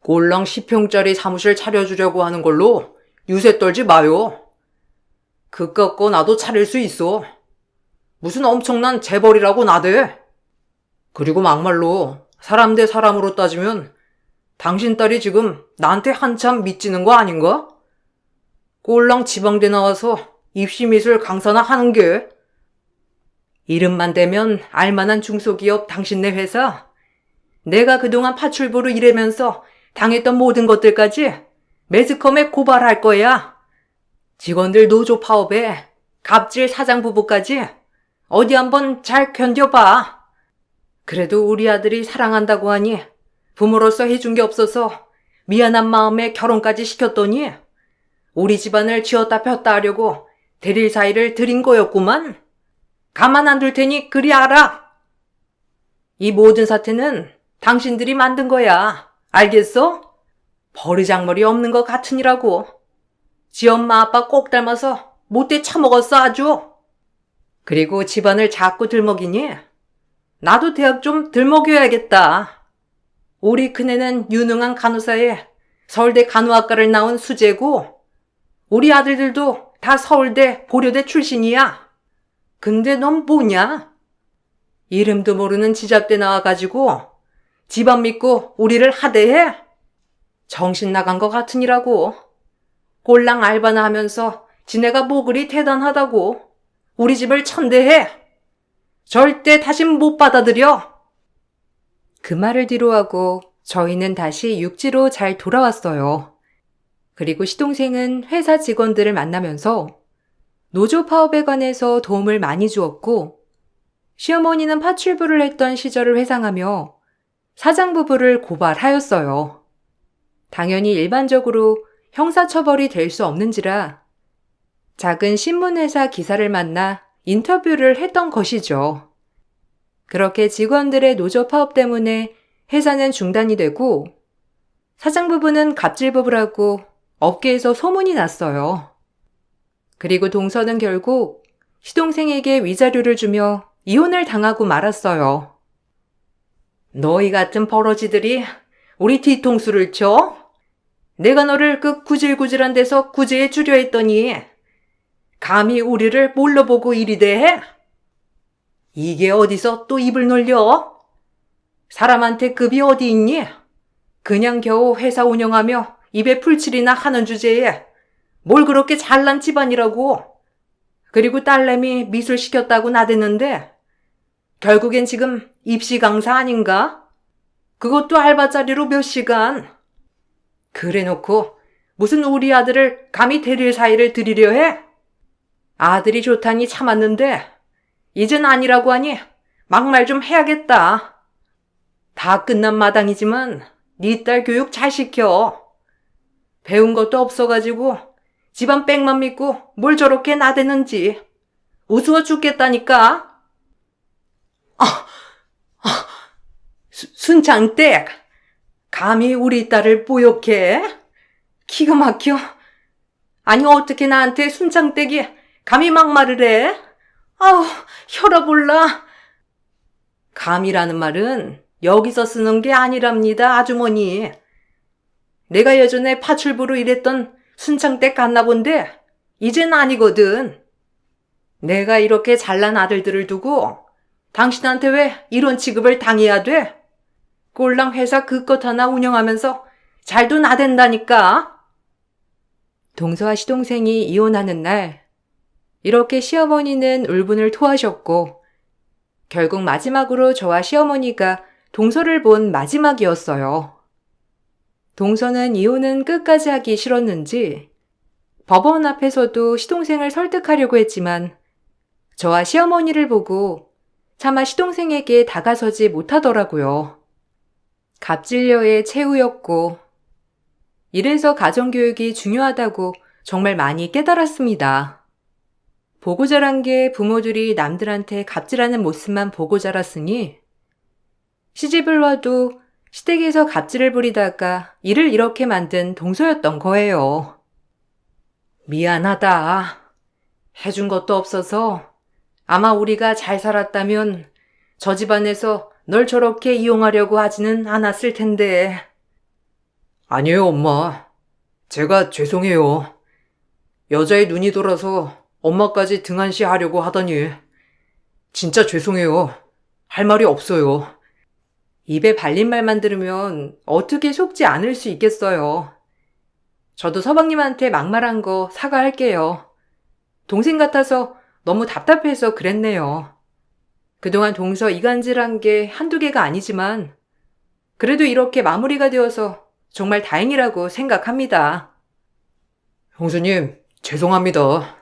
꼴랑 10평짜리 사무실 차려주려고 하는 걸로 유세 떨지 마요. 그깟 거 나도 차릴 수 있어. 무슨 엄청난 재벌이라고 나대. 그리고 막말로 사람 대 사람으로 따지면 당신 딸이 지금 나한테 한참 밑지는 거 아닌가? 꼴랑 지방대 나와서 입시미술 강사나 하는 게. 이름만 대면 알만한 중소기업 당신네 회사. 내가 그동안 파출부로 일하면서 당했던 모든 것들까지 매스컴에 고발할 거야. 직원들 노조 파업에 갑질 사장 부부까지 어디 한번 잘 견뎌봐. 그래도 우리 아들이 사랑한다고 하니 부모로서 해준 게 없어서 미안한 마음에 결혼까지 시켰더니 우리 집안을 쥐었다 폈다 하려고 대릴 사이를 들인 거였구만. 가만 안 둘 테니 그리 알아. 이 모든 사태는 당신들이 만든 거야. 알겠어? 버르장머리 없는 것 같으니라고. 지 엄마 아빠 꼭 닮아서 못돼 처먹었어 아주. 그리고 집안을 자꾸 들먹이니 나도 대학 좀 들먹여야겠다. 우리 큰애는 유능한 간호사에 서울대 간호학과를 나온 수재고 우리 아들들도 다 서울대 고려대 출신이야. 근데 넌 뭐냐? 이름도 모르는 지잡대 나와가지고 집안 믿고 우리를 하대해? 정신 나간 것 같으니라고. 꼴랑 알바나 하면서 지네가 뭐 그리 대단하다고 우리 집을 천대해. 절대 다신 못 받아들여. 그 말을 뒤로하고 저희는 다시 육지로 잘 돌아왔어요. 그리고 시동생은 회사 직원들을 만나면서 노조 파업에 관해서 도움을 많이 주었고, 시어머니는 파출부를 했던 시절을 회상하며 사장 부부를 고발하였어요. 당연히 일반적으로 형사처벌이 될 수 없는지라 작은 신문회사 기사를 만나 인터뷰를 했던 것이죠. 그렇게 직원들의 노조 파업 때문에 회사는 중단이 되고 사장 부부는 갑질 부부라고 업계에서 소문이 났어요. 그리고 동서는 결국 시동생에게 위자료를 주며 이혼을 당하고 말았어요. 너희 같은 버러지들이 우리 뒤통수를 쳐? 내가 너를 그 구질구질한 데서 구제해 주려 했더니 감히 우리를 뭘로 보고 이리 대? 이게 어디서 또 입을 놀려? 사람한테 급이 어디 있니? 그냥 겨우 회사 운영하며 입에 풀칠이나 하는 주제에 뭘 그렇게 잘난 집안이라고. 그리고 딸내미 미술 시켰다고 나댔는데 결국엔 지금 입시 강사 아닌가? 그것도 알바자리로 몇 시간. 그래놓고 무슨 우리 아들을 감히 데릴 사이를 들이려 해? 아들이 좋다니 참았는데 이젠 아니라고 하니 막말 좀 해야겠다. 다 끝난 마당이지만 네 딸 교육 잘 시켜. 배운 것도 없어가지고 집안 빽만 믿고 뭘 저렇게 나대는지 우스워 죽겠다니까. 순창댁, 감히 우리 딸을 모욕해? 기가 막혀. 아니 어떻게 나한테 순창댁이 감히 막말을 해? 아우 혈압 올라. 감이라는 말은 여기서 쓰는 게 아니랍니다 아주머니. 내가 예전에 파출부로 일했던 순창댁 갔나 본데 이젠 아니거든. 내가 이렇게 잘난 아들들을 두고 당신한테 왜 이런 취급을 당해야 돼? 꼴랑 회사 그것 하나 운영하면서 잘도 나댄다니까. 동서와 시동생이 이혼하는 날, 이렇게 시어머니는 울분을 토하셨고, 결국 마지막으로 저와 시어머니가 동서를 본 마지막이었어요. 동서는 이혼은 끝까지 하기 싫었는지 법원 앞에서도 시동생을 설득하려고 했지만 저와 시어머니를 보고 차마 시동생에게 다가서지 못하더라고요. 갑질녀의 최후였고, 이래서 가정교육이 중요하다고 정말 많이 깨달았습니다. 보고 자란 게 부모들이 남들한테 갑질하는 모습만 보고 자랐으니 시집을 와도 시댁에서 갑질을 부리다가 일을 이렇게 만든 동서였던 거예요. 미안하다. 해준 것도 없어서 아마 우리가 잘 살았다면 저 집안에서 널 저렇게 이용하려고 하지는 않았을 텐데. 아니에요, 엄마. 제가 죄송해요. 여자의 눈이 돌아서 엄마까지 등한시 하려고 하다니. 진짜 죄송해요. 할 말이 없어요. 입에 발린 말만 들으면 어떻게 속지 않을 수 있겠어요. 저도 서방님한테 막말한 거 사과할게요. 동생 같아서 너무 답답해서 그랬네요. 그동안 동서 이간질한 게 한두 개가 아니지만 그래도 이렇게 마무리가 되어서 정말 다행이라고 생각합니다. 형수님, 죄송합니다.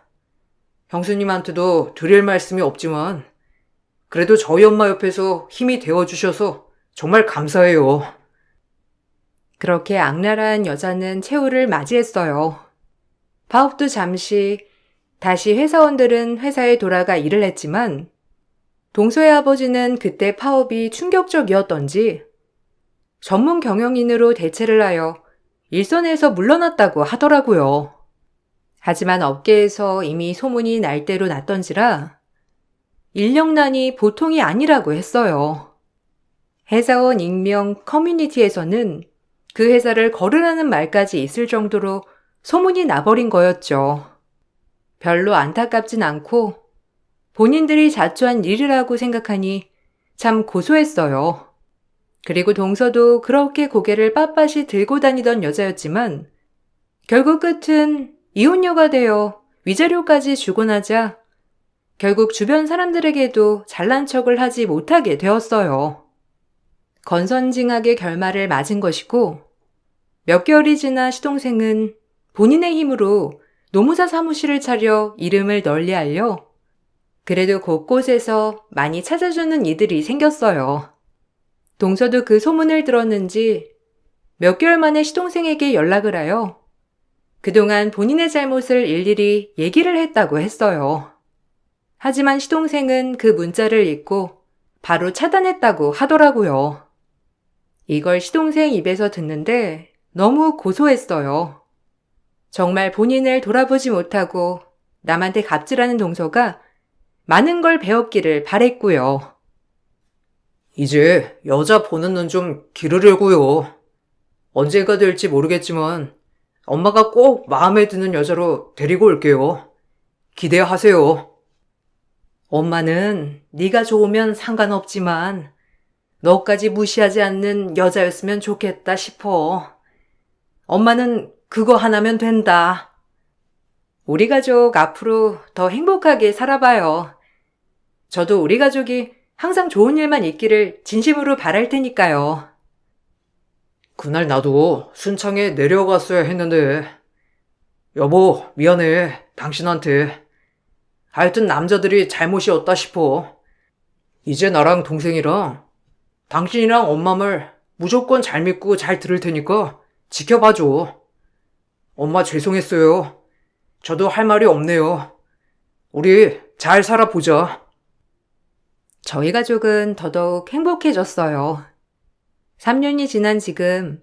형수님한테도 드릴 말씀이 없지만 그래도 저희 엄마 옆에서 힘이 되어주셔서 정말 감사해요. 그렇게 악랄한 여자는 최후를 맞이했어요. 파업도 잠시, 다시 회사원들은 회사에 돌아가 일을 했지만 동서의 아버지는 그때 파업이 충격적이었던지 전문 경영인으로 대체를 하여 일선에서 물러났다고 하더라고요. 하지만 업계에서 이미 소문이 날 대로 났던지라 인력난이 보통이 아니라고 했어요. 회사원 익명 커뮤니티에서는 그 회사를 거르라는 말까지 있을 정도로 소문이 나버린 거였죠. 별로 안타깝진 않고 본인들이 자초한 일이라고 생각하니 참 고소했어요. 그리고 동서도 그렇게 고개를 빳빳이 들고 다니던 여자였지만 결국 끝은 이혼녀가 되어 위자료까지 주고 나자 결국 주변 사람들에게도 잘난 척을 하지 못하게 되었어요. 건선징악의 결말을 맞은 것이고 몇 개월이 지나 시동생은 본인의 힘으로 노무사 사무실을 차려 이름을 널리 알려 그래도 곳곳에서 많이 찾아주는 이들이 생겼어요. 동서도 그 소문을 들었는지 몇 개월 만에 시동생에게 연락을 하여 그동안 본인의 잘못을 일일이 얘기를 했다고 했어요. 하지만 시동생은 그 문자를 읽고 바로 차단했다고 하더라고요. 이걸 시동생 입에서 듣는데 너무 고소했어요. 정말 본인을 돌아보지 못하고 남한테 갑질하는 동서가 많은 걸 배웠기를 바랬고요. 이제 여자 보는 눈 좀 기르려고요. 언제가 될지 모르겠지만 엄마가 꼭 마음에 드는 여자로 데리고 올게요. 기대하세요. 엄마는 네가 좋으면 상관없지만 너까지 무시하지 않는 여자였으면 좋겠다 싶어. 엄마는 그거 하나면 된다. 우리 가족 앞으로 더 행복하게 살아봐요. 저도 우리 가족이 항상 좋은 일만 있기를 진심으로 바랄 테니까요. 그날 나도 순창에 내려갔어야 했는데 여보, 미안해. 당신한테. 하여튼 남자들이 잘못이었다 싶어. 이제 나랑 동생이랑 당신이랑 엄마 말 무조건 잘 믿고 잘 들을 테니까 지켜봐줘. 엄마 죄송했어요. 저도 할 말이 없네요. 우리 잘 살아보자. 저희 가족은 더더욱 행복해졌어요. 3년이 지난 지금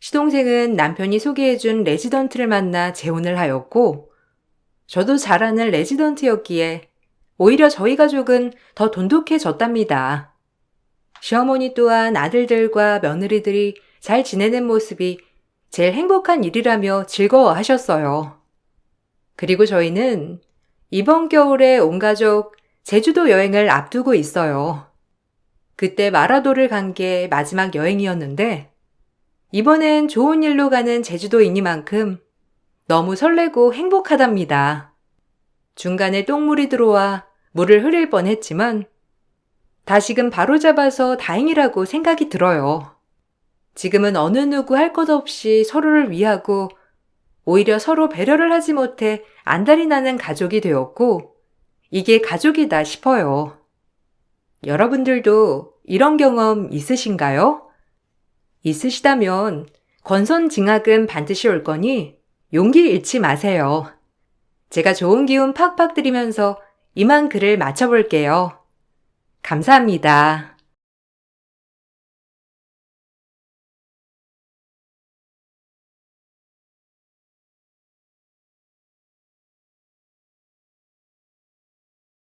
시동생은 남편이 소개해준 레지던트를 만나 재혼을 하였고 저도 잘 아는 레지던트였기에 오히려 저희 가족은 더 돈독해졌답니다. 시어머니 또한 아들들과 며느리들이 잘 지내는 모습이 제일 행복한 일이라며 즐거워하셨어요. 그리고 저희는 이번 겨울에 온 가족 제주도 여행을 앞두고 있어요. 그때 마라도를 간 게 마지막 여행이었는데 이번엔 좋은 일로 가는 제주도이니만큼 너무 설레고 행복하답니다. 중간에 똥물이 들어와 물을 흐릴 뻔했지만 다시금 바로잡아서 다행이라고 생각이 들어요. 지금은 어느 누구 할 것 없이 서로를 위하고 오히려 서로 배려를 하지 못해 안달이 나는 가족이 되었고 이게 가족이다 싶어요. 여러분들도 이런 경험 있으신가요? 있으시다면 건선징악은 반드시 올 거니 용기 잃지 마세요. 제가 좋은 기운 팍팍 드리면서 이만 글을 마쳐볼게요. 감사합니다.